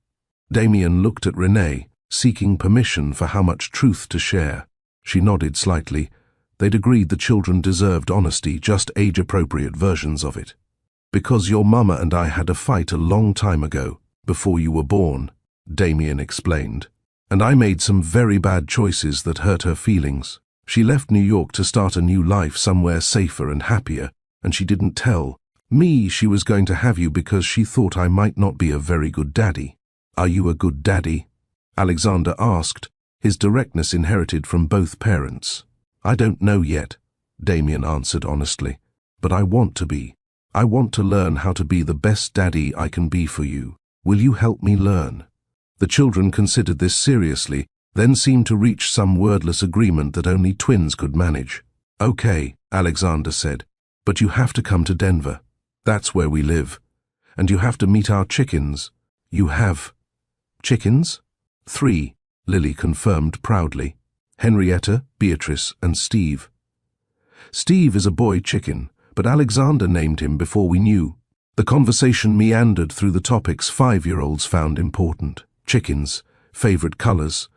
Damien looked at Renee, seeking permission for how much truth to share. She nodded slightly. They'd agreed the children deserved honesty, just age-appropriate versions of it. "Because your mama and I had a fight a long time ago, before you were born," Damien explained. "And I made some very bad choices that hurt her feelings. She left New York to start a new life somewhere safer and happier, and she didn't tell me she was going to have you because she thought I might not be a very good daddy." "Are you a good daddy?" Alexander asked, his directness inherited from both parents. "I don't know yet," Damien answered honestly, "but I want to be. I want to learn how to be the best daddy I can be for you. Will you help me learn?" The children considered this seriously, then seemed to reach some wordless agreement that only twins could manage. "Okay," Alexander said, "but you have to come to Denver. That's where we live. And you have to meet our chickens." "You have chickens?" "3, Lily confirmed proudly. "Henrietta, Beatrice, and Steve." "Steve is a boy chicken, but Alexander named him before we knew." The conversation meandered through the topics 5-year-olds found important: chickens, favorite colors,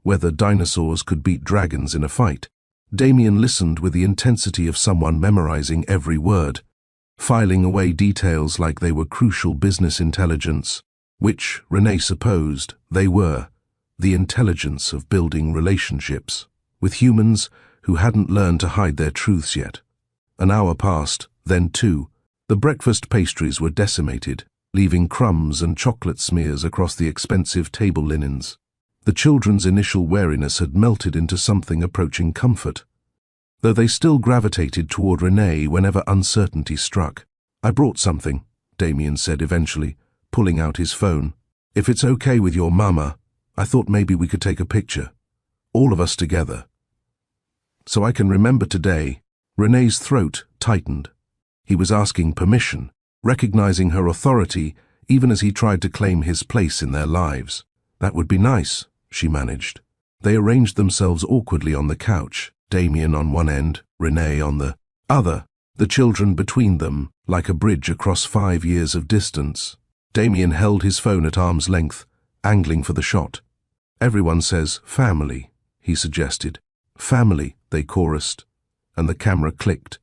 whether dinosaurs could beat dragons in a fight. Damien listened with the intensity of someone memorizing every word, filing away details like they were crucial business intelligence, which, Renee supposed, they were. The intelligence of building relationships with humans who hadn't learned to hide their truths yet. An hour passed, then 2. The breakfast pastries were decimated, leaving crumbs and chocolate smears across the expensive table linens. The children's initial wariness had melted into something approaching comfort, though they still gravitated toward Renee whenever uncertainty struck. "I brought something," Damien said eventually, pulling out his phone. "If it's okay with your mama, I thought maybe we could take a picture. All of us together. So I can remember today." Renee's throat tightened. He was asking permission, recognizing her authority even as he tried to claim his place in their lives. "That would be nice," she managed. They arranged themselves awkwardly on the couch, Damien on one end, Renee on the other, the children between them like a bridge across 5 years of distance. Damien held his phone at arm's length, angling for the shot. "Everyone says family," he suggested. "Family," they chorused, and the camera clicked.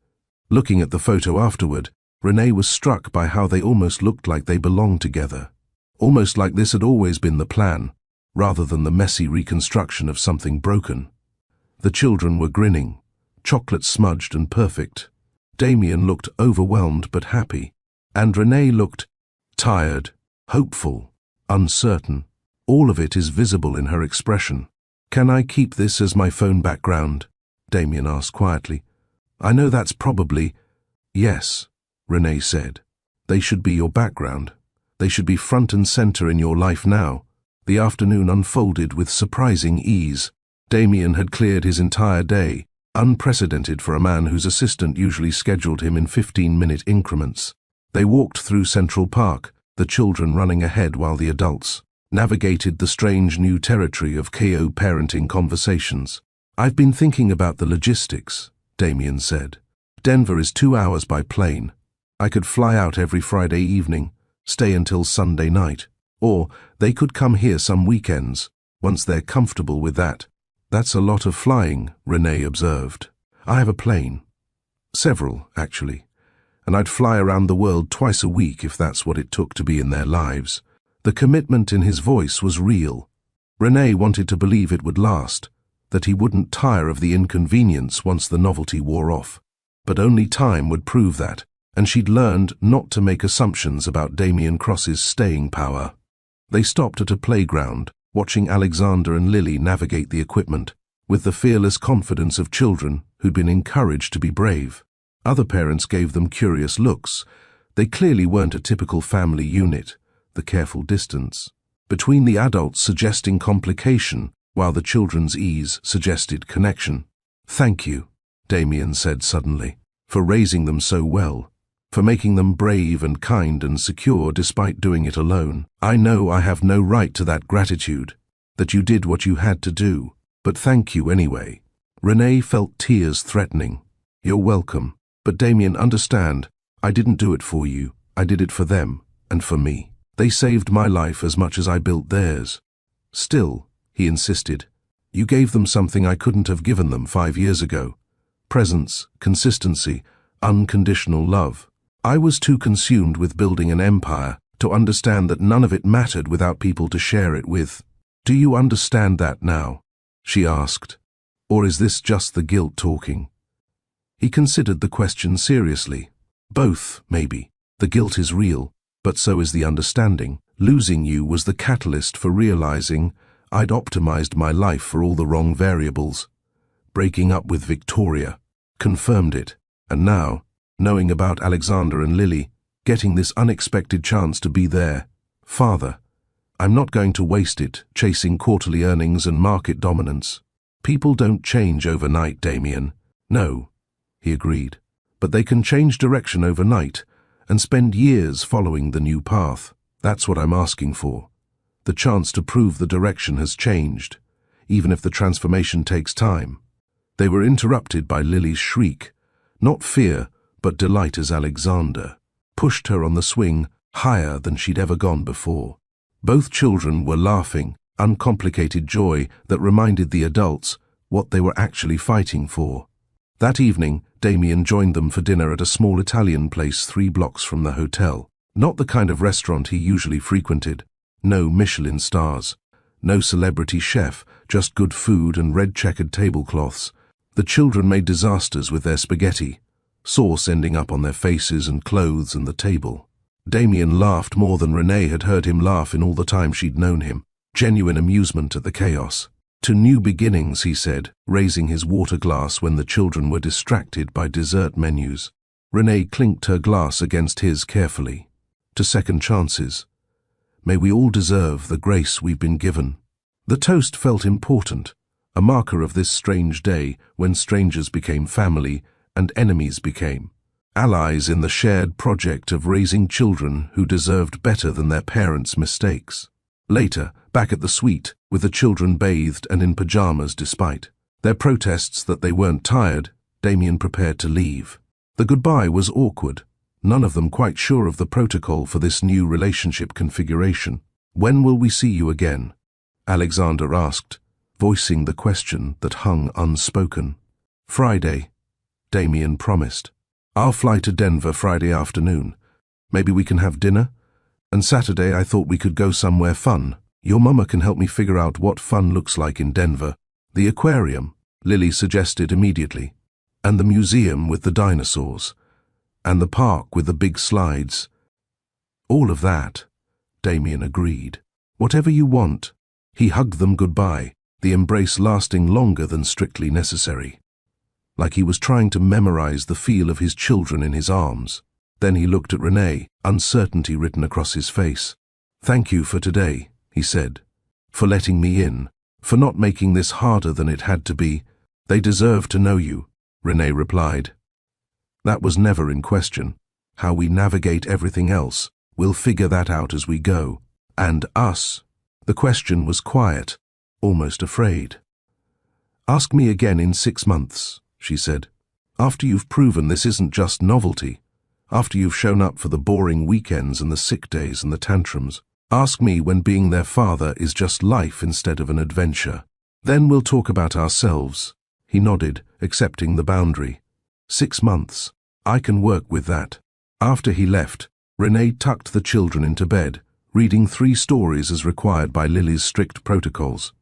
Looking at the photo afterward, Renee was struck by how they almost looked like they belonged together. Almost like this had always been the plan, rather than the messy reconstruction of something broken. The children were grinning, chocolate smudged and perfect. Damien looked overwhelmed but happy, and Renee looked tired, hopeful, uncertain. All of it is visible in her expression. "Can I keep this as my phone background?" Damien asked quietly. "I know that's probably—" "Yes," Renee said. "They should be your background. They should be front and center in your life now." The afternoon unfolded with surprising ease. Damien had cleared his entire day, unprecedented for a man whose assistant usually scheduled him in 15-minute increments. They walked through Central Park, the children running ahead while the adults navigated the strange new territory of co-parenting conversations. "I've been thinking about the logistics," Damien said. "Denver is 2 hours by plane. I could fly out every Friday evening, stay until Sunday night. Or they could come here some weekends, once they're comfortable with that." "That's a lot of flying," Renee observed. "I have a plane. Several, actually. And I'd fly around the world twice a week if that's what it took to be in their lives." The commitment in his voice was real. Renee wanted to believe it would last, that he wouldn't tire of the inconvenience once the novelty wore off. But only time would prove that, and she'd learned not to make assumptions about Damien Cross's staying power. They stopped at a playground, watching Alexander and Lily navigate the equipment, with the fearless confidence of children who'd been encouraged to be brave. Other parents gave them curious looks. They clearly weren't a typical family unit, the careful distance between the adults suggesting complication, while the children's ease suggested connection. "Thank you," Damien said suddenly, "for raising them so well, for making them brave and kind and secure despite doing it alone. I know I have no right to that gratitude, that you did what you had to do, but thank you anyway." Renee felt tears threatening. "You're welcome. But Damien, understand, I didn't do it for you. I did it for them and for me. They saved my life as much as I built theirs." "Still," he insisted, "you gave them something I couldn't have given them 5 years ago. Presence, consistency, unconditional love. I was too consumed with building an empire to understand that none of it mattered without people to share it with. Do you understand that now?" she asked. "Or is this just the guilt talking?" He considered the question seriously. Both, maybe. The guilt is real, but so is the understanding. Losing you was the catalyst for realizing I'd optimized my life for all the wrong variables. Breaking up with Victoria confirmed it, and now, knowing about Alexander and Lily, getting this unexpected chance to be their father. I'm not going to waste it chasing quarterly earnings and market dominance. People don't change overnight, Damien. No, he agreed, but they can change direction overnight and spend years following the new path. That's what I'm asking for. The chance to prove the direction has changed, even if the transformation takes time. They were interrupted by Lily's shriek, not fear, but delight as Alexander pushed her on the swing higher than she'd ever gone before. Both children were laughing, uncomplicated joy that reminded the adults what they were actually fighting for. That evening, Damien joined them for dinner at a small Italian place 3 blocks from the hotel. Not the kind of restaurant he usually frequented. No Michelin stars. No celebrity chef, just good food and red-checkered tablecloths. The children made disasters with their spaghetti, sauce ending up on their faces and clothes and the table. Damien laughed more than Renee had heard him laugh in all the time she'd known him. Genuine amusement at the chaos. "To new beginnings," he said, raising his water glass when the children were distracted by dessert menus. Renee clinked her glass against his carefully. "To second chances. May we all deserve the grace we've been given." The toast felt important, a marker of this strange day when strangers became family and enemies became allies in the shared project of raising children who deserved better than their parents' mistakes. Later, back at the suite, with the children bathed and in pajamas despite Their protests that they weren't tired, Damien prepared to leave. The goodbye was awkward, none of them quite sure of the protocol for this new relationship configuration. "When will we see you again?" Alexander asked, voicing the question that hung unspoken. "Friday," Damien promised. "I'll fly to Denver Friday afternoon. Maybe we can have dinner? And Saturday I thought we could go somewhere fun. Your mama can help me figure out what fun looks like in Denver." "The aquarium," Lily suggested immediately. "And the museum with the dinosaurs. And the park with the big slides." "All of that," Damien agreed. "Whatever you want." He hugged them goodbye, the embrace lasting longer than strictly necessary. Like he was trying to memorize the feel of his children in his arms. Then he looked at Renee, uncertainty written across his face. "Thank you for today," he said. "For letting me in. For not making this harder than it had to be. They deserve to know you," Renee replied. "That was never in question. How we navigate everything else, we'll figure that out as we go. And us." The question was quiet, almost afraid. "Ask me again in 6 months," she said. "After you've proven this isn't just novelty. After you've shown up for the boring weekends and the sick days and the tantrums. Ask me when being their father is just life instead of an adventure. Then we'll talk about ourselves." He nodded, accepting the boundary. 6 months. I can work with that. After he left, Renee tucked the children into bed, reading 3 stories as required by Lily's strict protocols.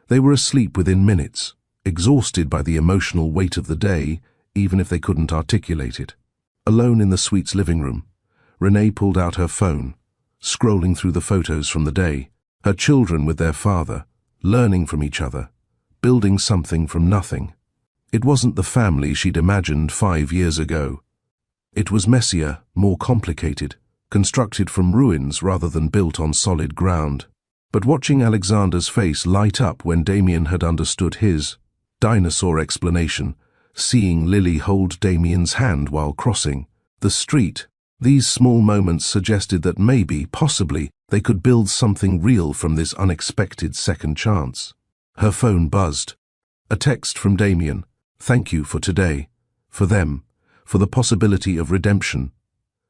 They were asleep within minutes, exhausted by the emotional weight of the day, even if they couldn't articulate it. Alone in the suite's living room, Renee pulled out her phone, scrolling through the photos from the day, her children with their father, learning from each other, building something from nothing. It wasn't the family she'd imagined 5 years ago. It was messier, more complicated, constructed from ruins rather than built on solid ground. But watching Alexander's face light up when Damien had understood his dinosaur explanation, seeing Lily hold Damien's hand while crossing the street, these small moments suggested that maybe, possibly, they could build something real from this unexpected second chance. Her phone buzzed. A text from Damien. "Thank you for today. For them. For the possibility of redemption.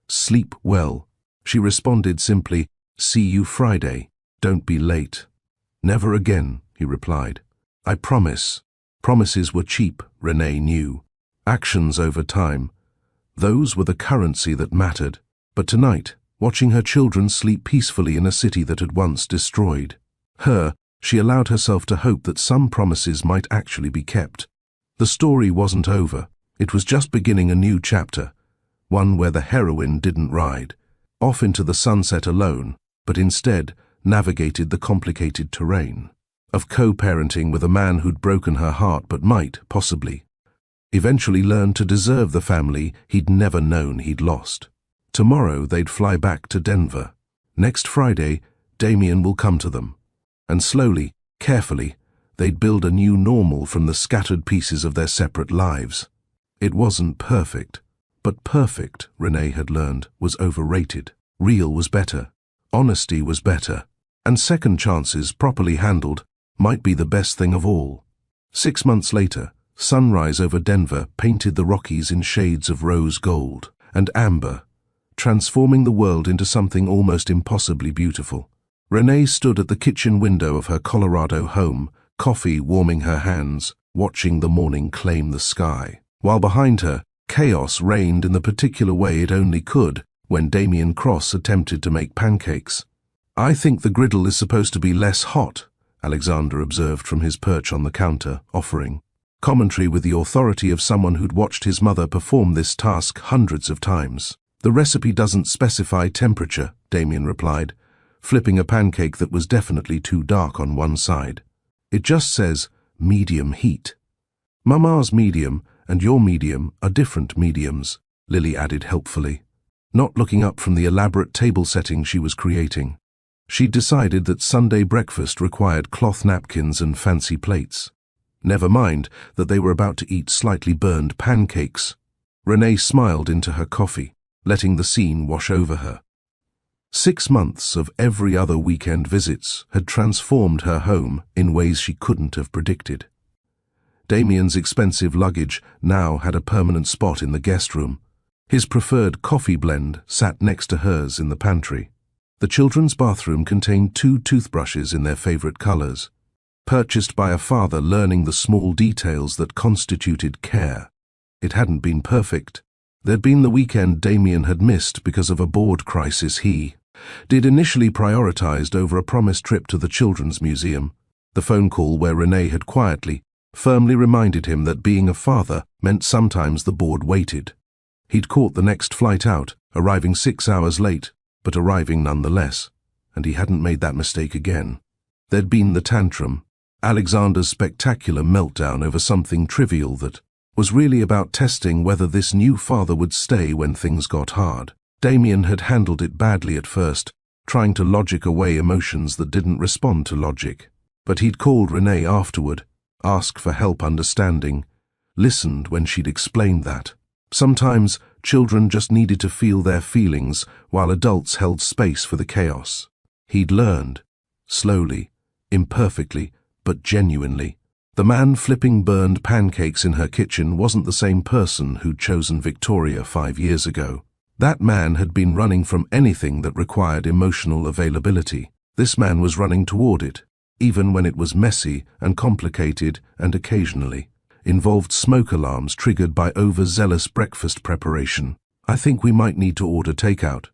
Sleep well." She responded simply, "See you Friday. Don't be late." "Never again," he replied. "I promise." Promises were cheap, Renee knew. Actions over time. Those were the currency that mattered. But tonight, watching her children sleep peacefully in a city that had once destroyed her, she allowed herself to hope that some promises might actually be kept. The story wasn't over. It was just beginning a new chapter, one where the heroine didn't ride off into the sunset alone, but instead navigated the complicated terrain of co-parenting with a man who'd broken her heart but might, possibly, eventually learn to deserve the family he'd never known he'd lost. Tomorrow they'd fly back to Denver. Next Friday, Damien will come to them. And slowly, carefully, they'd build a new normal from the scattered pieces of their separate lives. It wasn't perfect, but perfect, Renee had learned, was overrated. Real was better. Honesty was better. And second chances, properly handled, might be the best thing of all. 6 months later, sunrise over Denver painted the Rockies in shades of rose gold and amber, transforming the world into something almost impossibly beautiful. Renee stood at the kitchen window of her Colorado home, coffee warming her hands, watching the morning claim the sky. While behind her, chaos reigned in the particular way it only could when Damien Cross attempted to make pancakes. "I think the griddle is supposed to be less hot," Alexander observed from his perch on the counter, offering commentary with the authority of someone who'd watched his mother perform this task hundreds of times. "The recipe doesn't specify temperature," Damien replied, flipping a pancake that was definitely too dark on one side. "It just says medium heat." "Mama's medium and your medium are different mediums," Lily added helpfully, not looking up from the elaborate table setting she was creating. She'd decided that Sunday breakfast required cloth napkins and fancy plates. Never mind that they were about to eat slightly burned pancakes. Renee smiled into her coffee, letting the scene wash over her. 6 months of every other weekend visits had transformed her home in ways she couldn't have predicted. Damien's expensive luggage now had a permanent spot in the guest room. His preferred coffee blend sat next to hers in the pantry. The children's bathroom contained 2 toothbrushes in their favorite colors, purchased by a father learning the small details that constituted care. It hadn't been perfect. There'd been the weekend Damien had missed because of a board crisis did initially prioritized over a promised trip to the Children's Museum. The phone call where Renee had quietly, firmly reminded him that being a father meant sometimes the board waited. He'd caught the next flight out, arriving 6 hours late, but arriving nonetheless, and he hadn't made that mistake again. There'd been the tantrum, Alexander's spectacular meltdown over something trivial that was really about testing whether this new father would stay when things got hard. Damien had handled it badly at first, trying to logic away emotions that didn't respond to logic. But he'd called Renee afterward, asked for help understanding, listened when she'd explained that. Sometimes children just needed to feel their feelings while adults held space for the chaos. He'd learned, slowly, imperfectly, but genuinely. The man flipping burned pancakes in her kitchen wasn't the same person who'd chosen Victoria 5 years ago. That man had been running from anything that required emotional availability. This man was running toward it, even when it was messy and complicated and occasionally involved smoke alarms triggered by overzealous breakfast preparation. "I think we might need to order takeout,"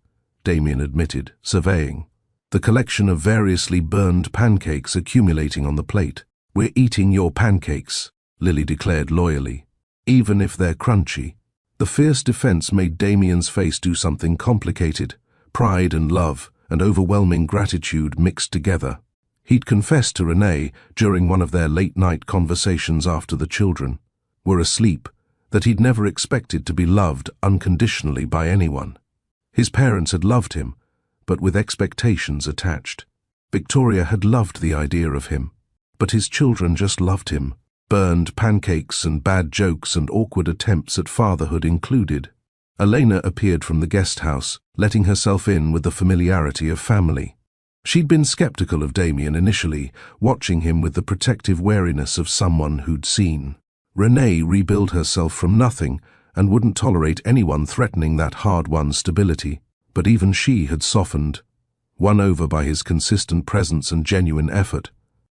Damien admitted, surveying the collection of variously burned pancakes accumulating on the plate. "We're eating your pancakes," Lily declared loyally, "even if they're crunchy." The fierce defense made Damien's face do something complicated, pride and love and overwhelming gratitude mixed together. He'd confessed to Renee during one of their late-night conversations after the children were asleep that he'd never expected to be loved unconditionally by anyone. His parents had loved him, but with expectations attached. Victoria had loved the idea of him, but his children just loved him. Burned pancakes and bad jokes and awkward attempts at fatherhood included. Elena appeared from the guest house, letting herself in with the familiarity of family. She'd been skeptical of Damien initially, watching him with the protective wariness of someone who'd seen. Renee rebuilt herself from nothing and wouldn't tolerate anyone threatening that hard-won stability. But even she had softened, won over by his consistent presence and genuine effort.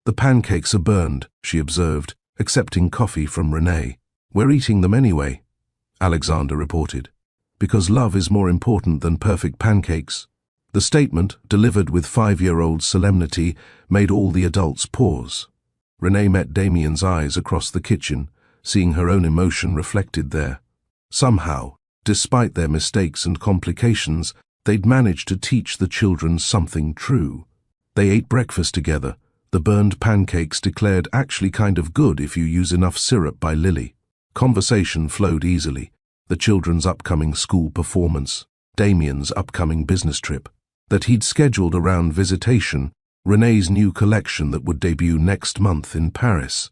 "The pancakes are burned," she observed, accepting coffee from Renee. "We're eating them anyway," Alexander reported, "because love is more important than perfect pancakes." The statement, delivered with 5-year-old solemnity, made all the adults pause. Renee met Damien's eyes across the kitchen, seeing her own emotion reflected there. Somehow, despite their mistakes and complications, they'd managed to teach the children something true. They ate breakfast together. The burned pancakes declared actually kind of good if you use enough syrup by Lily. Conversation flowed easily. The children's upcoming school performance, Damien's upcoming business trip, that he'd scheduled around visitation, Renee's new collection that would debut next month in Paris.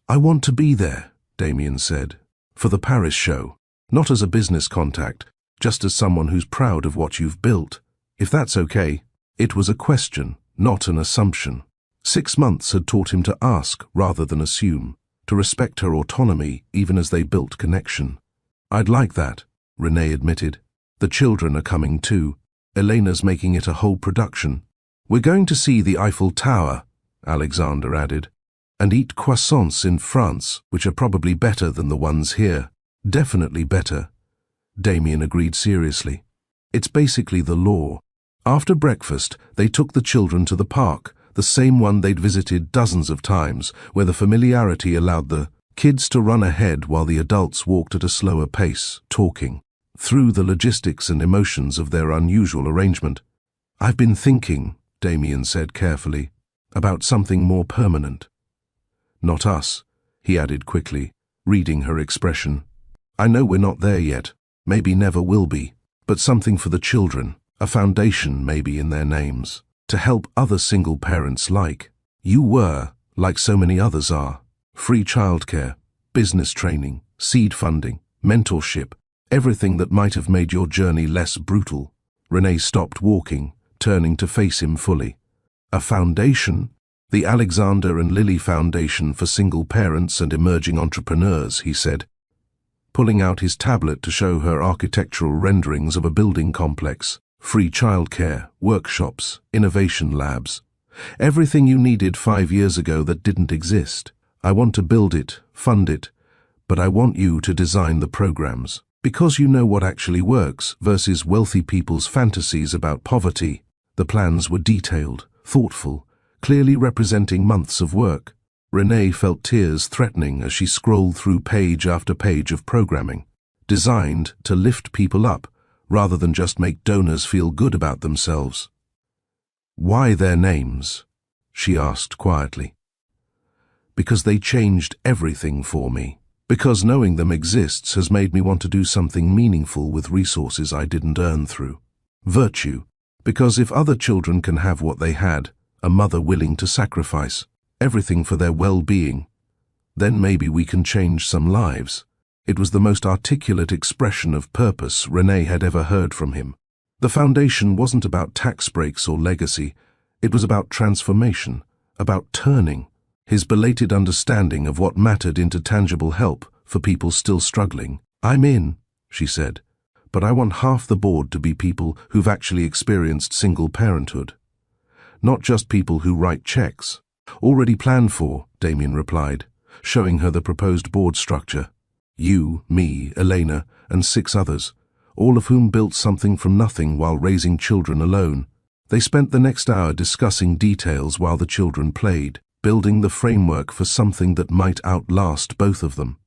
"I want to be there," Damien said, "for the Paris show. Not as a business contact, just as someone who's proud of what you've built. If that's okay." It was a question, not an assumption. 6 months had taught him to ask rather than assume, to respect her autonomy even as they built connection. "I'd like that," Renee admitted. "The children are coming too. Elena's making it a whole production. We're going to see the Eiffel Tower," Alexander added, "and eat croissants in France, which are probably better than the ones here." "Definitely better," Damien agreed seriously. "It's basically the law." After breakfast, they took the children to the park, the same one they'd visited dozens of times, where the familiarity allowed the kids to run ahead while the adults walked at a slower pace, talking through the logistics and emotions of their unusual arrangement. "I've been thinking," Damien said carefully, "about something more permanent." "Not us," he added quickly, reading her expression. "I know we're not there yet, maybe never will be, but something for the children, a foundation maybe in their names, to help other single parents like you were, like so many others are. Free childcare, business training, seed funding, mentorship, everything that might have made your journey less brutal." Renee stopped walking, turning to face him fully. "A foundation?" The Alexander and Lily Foundation for Single Parents and Emerging Entrepreneurs, he said, pulling out his tablet to show her architectural renderings of a building complex, free childcare, workshops, innovation labs. Everything you needed 5 years ago that didn't exist. I want to build it, fund it, but I want you to design the programs. Because you know what actually works versus wealthy people's fantasies about poverty. The plans were detailed, thoughtful, clearly representing months of work. Renee felt tears threatening as she scrolled through page after page of programming, designed to lift people up rather than just make donors feel good about themselves. Why their names? She asked quietly. Because they changed everything for me. Because knowing them exists has made me want to do something meaningful with resources I didn't earn through. Virtue. Because if other children can have what they had, a mother willing to sacrifice everything for their well-being, then maybe we can change some lives. It was the most articulate expression of purpose Renee had ever heard from him. The foundation wasn't about tax breaks or legacy. It was about transformation, about turning his belated understanding of what mattered into tangible help for people still struggling. I'm in, she said, but I want half the board to be people who've actually experienced single parenthood. Not just people who write checks. Already planned for, Damien replied, showing her the proposed board structure. You, me, Elena, and 6 others, all of whom built something from nothing while raising children alone. They spent the next hour discussing details while the children played, building the framework for something that might outlast both of them.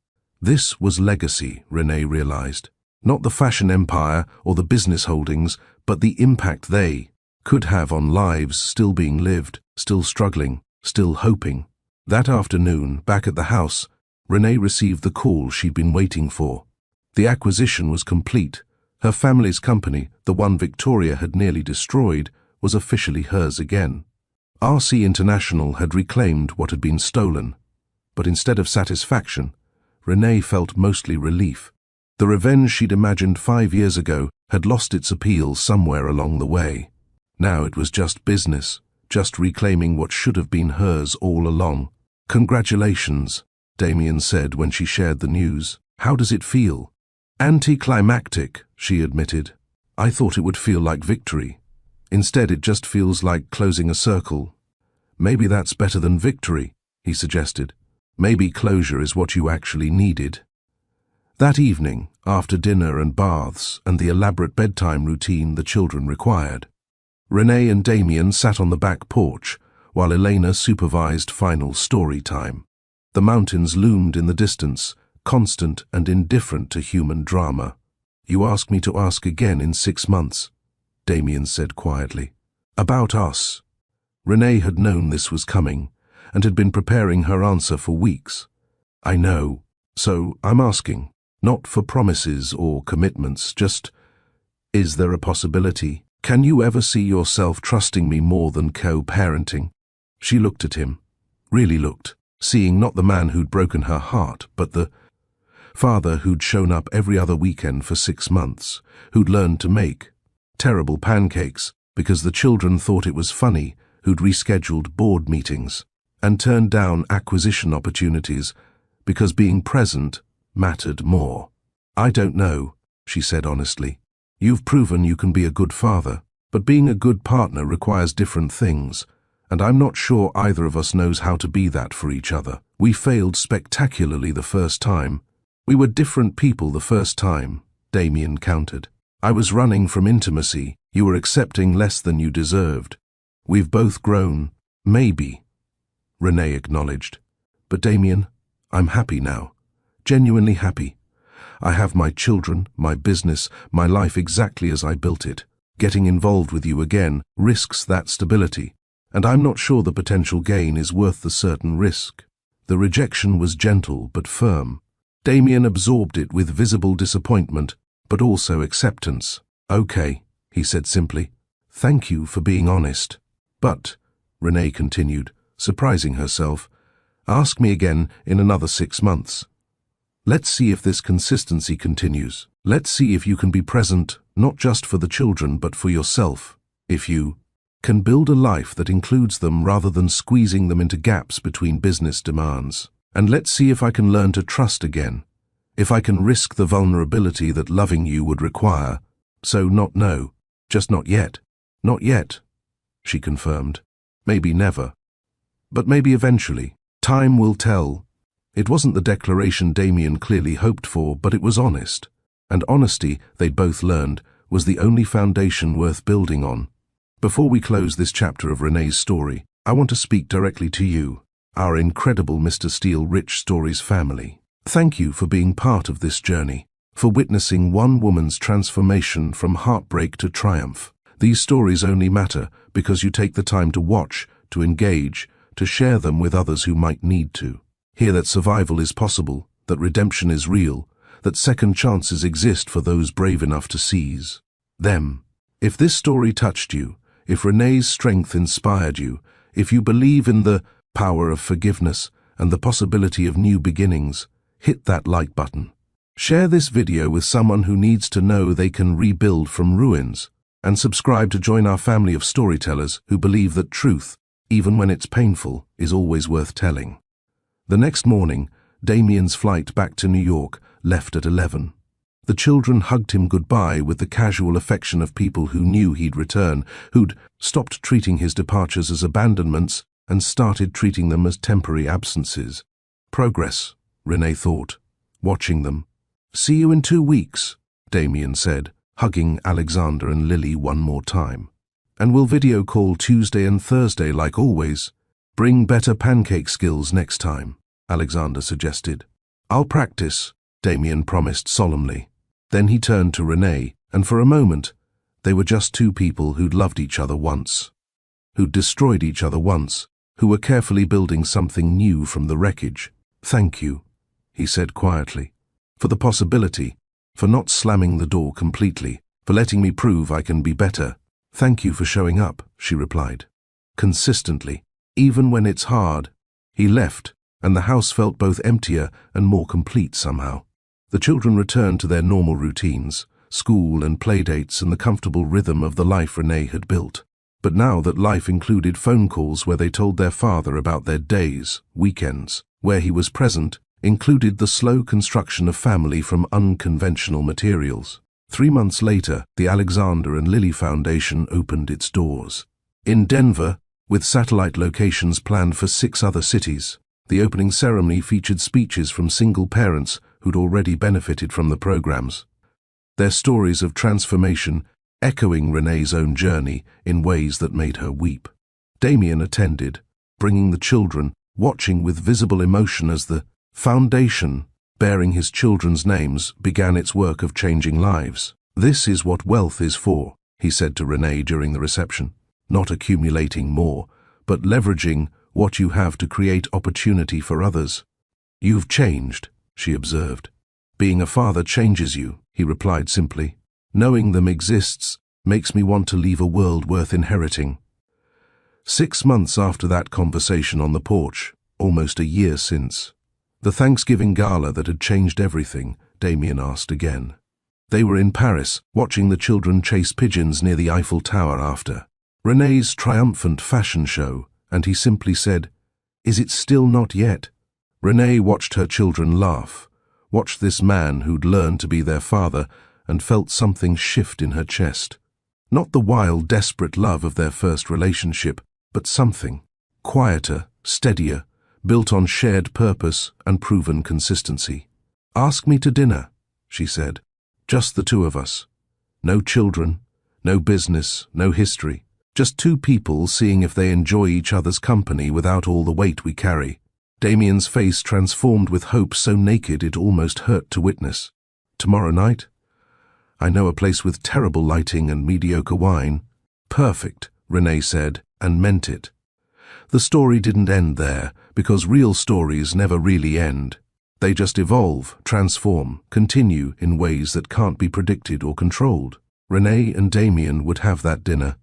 This was legacy, Renee realized. Not the fashion empire or the business holdings, but the impact they could have on lives still being lived, still struggling, still hoping. That afternoon, back at the house, Renee received the call she'd been waiting for. The acquisition was complete. Her family's company, the one Victoria had nearly destroyed, was officially hers again. RC International had reclaimed what had been stolen. But instead of satisfaction, Renee felt mostly relief. The revenge she'd imagined 5 years ago had lost its appeal somewhere along the way. Now it was just business, just reclaiming what should have been hers all along. Congratulations, Damien said when she shared the news. How does it feel? Anticlimactic, she admitted. I thought it would feel like victory. Instead, it just feels like closing a circle. Maybe that's better than victory, he suggested. Maybe closure is what you actually needed. That evening, after dinner and baths and the elaborate bedtime routine the children required, Renee and Damien sat on the back porch while Elena supervised final story time. The mountains loomed in the distance, constant and indifferent to human drama. You ask me to ask again in 6 months, Damien said quietly. About us. Renee had known this was coming and had been preparing her answer for weeks. I know, so I'm asking, not for promises or commitments, just, is there a possibility? Can you ever see yourself trusting me more than co-parenting? She looked at him, really looked, seeing not the man who'd broken her heart, but the father who'd shown up every other weekend for 6 months, who'd learned to make terrible pancakes because the children thought it was funny, who'd rescheduled board meetings and turned down acquisition opportunities because being present mattered more. I don't know, she said honestly. You've proven you can be a good father, but being a good partner requires different things, and I'm not sure either of us knows how to be that for each other. We failed spectacularly the first time. We were different people the first time, Damien countered. I was running from intimacy. You were accepting less than you deserved. We've both grown, maybe, Renee acknowledged. But Damien, I'm happy now. Genuinely happy. I have my children, my business, my life exactly as I built it. Getting involved with you again risks that stability, and I'm not sure the potential gain is worth the certain risk. The rejection was gentle but firm. Damien absorbed it with visible disappointment, but also acceptance. Okay, he said simply. Thank you for being honest. But, Renee continued, surprising herself, ask me again in another 6 months. Let's see if this consistency continues. Let's see if you can be present, not just for the children, but for yourself. If you can build a life that includes them rather than squeezing them into gaps between business demands. And let's see if I can learn to trust again, if I can risk the vulnerability that loving you would require. So not no, just not yet. Not yet, she confirmed. Maybe never. But maybe eventually. Time will tell. It wasn't the declaration Damien clearly hoped for, but it was honest. And honesty, they'd both learned, was the only foundation worth building on. Before we close this chapter of Renee's story, I want to speak directly to you, our incredible Mr. Steele Rich Stories family. Thank you for being part of this journey, for witnessing one woman's transformation from heartbreak to triumph. These stories only matter because you take the time to watch, to engage, to share them with others who might need to. Hear that survival is possible, that redemption is real, that second chances exist for those brave enough to seize them. If this story touched you, if Renee's strength inspired you, if you believe in the power of forgiveness and the possibility of new beginnings, hit that like button. Share this video with someone who needs to know they can rebuild from ruins, and subscribe to join our family of storytellers who believe that truth, even when it's painful, is always worth telling. The next morning, Damien's flight back to New York left at 11. The children hugged him goodbye with the casual affection of people who knew he'd return, who'd stopped treating his departures as abandonments and started treating them as temporary absences. Progress, Renee thought, watching them. See you in 2 weeks, Damien said, hugging Alexander and Lily one more time. And we'll video call Tuesday and Thursday like always. Bring better pancake skills next time, Alexander suggested. I'll practice, Damien promised solemnly. Then he turned to Renee, and for a moment, they were just two people who'd loved each other once, who'd destroyed each other once, who were carefully building something new from the wreckage. Thank you, he said quietly, for the possibility, for not slamming the door completely, for letting me prove I can be better. Thank you for showing up, she replied. Consistently, even when it's hard. He left, and the house felt both emptier and more complete somehow. The children returned to their normal routines, school and playdates and the comfortable rhythm of the life Renee had built. But now that life included phone calls where they told their father about their days, weekends, where he was present, included the slow construction of family from unconventional materials. 3 months later, the Alexander and Lily Foundation opened its doors. In Denver, with satellite locations planned for 6 other cities, the opening ceremony featured speeches from single parents who'd already benefited from the programs. Their stories of transformation echoing Renee's own journey in ways that made her weep. Damien attended, bringing the children, watching with visible emotion as the foundation, bearing his children's names, began its work of changing lives. This is what wealth is for, he said to Renee during the reception. Not accumulating more, but leveraging what you have to create opportunity for others. You've changed, she observed. Being a father changes you, he replied simply. Knowing them exists makes me want to leave a world worth inheriting. 6 months after that conversation on the porch, almost a year since, the Thanksgiving gala that had changed everything, Damien asked again. They were in Paris, watching the children chase pigeons near the Eiffel Tower after Renee's triumphant fashion show, and he simply said, "Is it still not yet?" Renee watched her children laugh, watched this man who'd learned to be their father, and felt something shift in her chest. Not the wild, desperate love of their first relationship, but something quieter, steadier, built on shared purpose and proven consistency. "Ask me to dinner," she said. "Just the 2 of us. No children, no business, no history. Just 2 people seeing if they enjoy each other's company without all the weight we carry." Damien's face transformed with hope so naked it almost hurt to witness. "Tomorrow night? I know a place with terrible lighting and mediocre wine." "Perfect," Renee said, and meant it. The story didn't end there, because real stories never really end. They just evolve, transform, continue in ways that can't be predicted or controlled. Renee and Damien would have that dinner,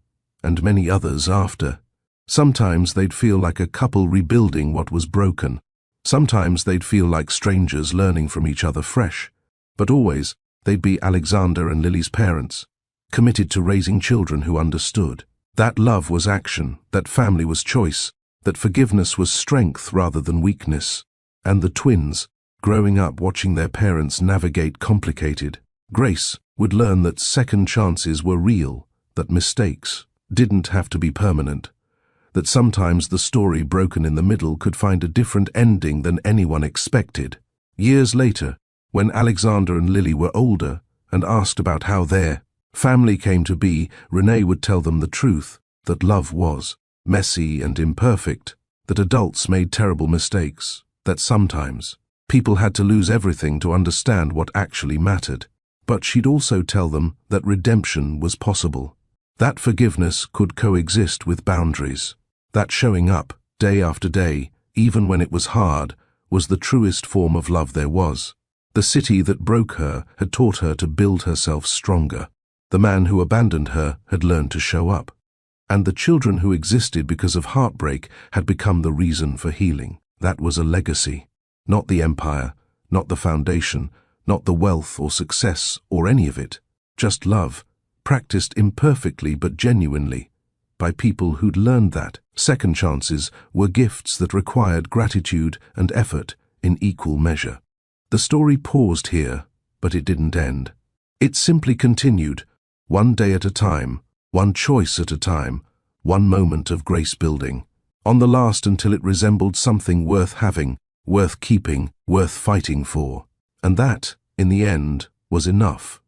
and many others after. Sometimes they'd feel like a couple rebuilding what was broken. Sometimes they'd feel like strangers learning from each other fresh. But always, they'd be Alexander and Lily's parents, committed to raising children who understood. That love was action, that family was choice, that forgiveness was strength rather than weakness. And the twins, growing up watching their parents navigate complicated, Grace would learn that second chances were real, that mistakes didn't have to be permanent, that sometimes the story broken in the middle could find a different ending than anyone expected. Years later, when Alexander and Lily were older and asked about how their family came to be, Renee would tell them the truth, that love was messy and imperfect, that adults made terrible mistakes, that sometimes people had to lose everything to understand what actually mattered. But she'd also tell them that redemption was possible, that forgiveness could coexist with boundaries, that showing up, day after day, even when it was hard, was the truest form of love there was. The city that broke her had taught her to build herself stronger. The man who abandoned her had learned to show up. And the children who existed because of heartbreak had become the reason for healing. That was a legacy. Not the empire, not the foundation, not the wealth or success or any of it. Just love, practiced imperfectly but genuinely, by people who'd learned that second chances were gifts that required gratitude and effort in equal measure. The story paused here, but it didn't end. It simply continued, one day at a time, one choice at a time, one moment of grace building, on the last until it resembled something worth having, worth keeping, worth fighting for. And that, in the end, was enough.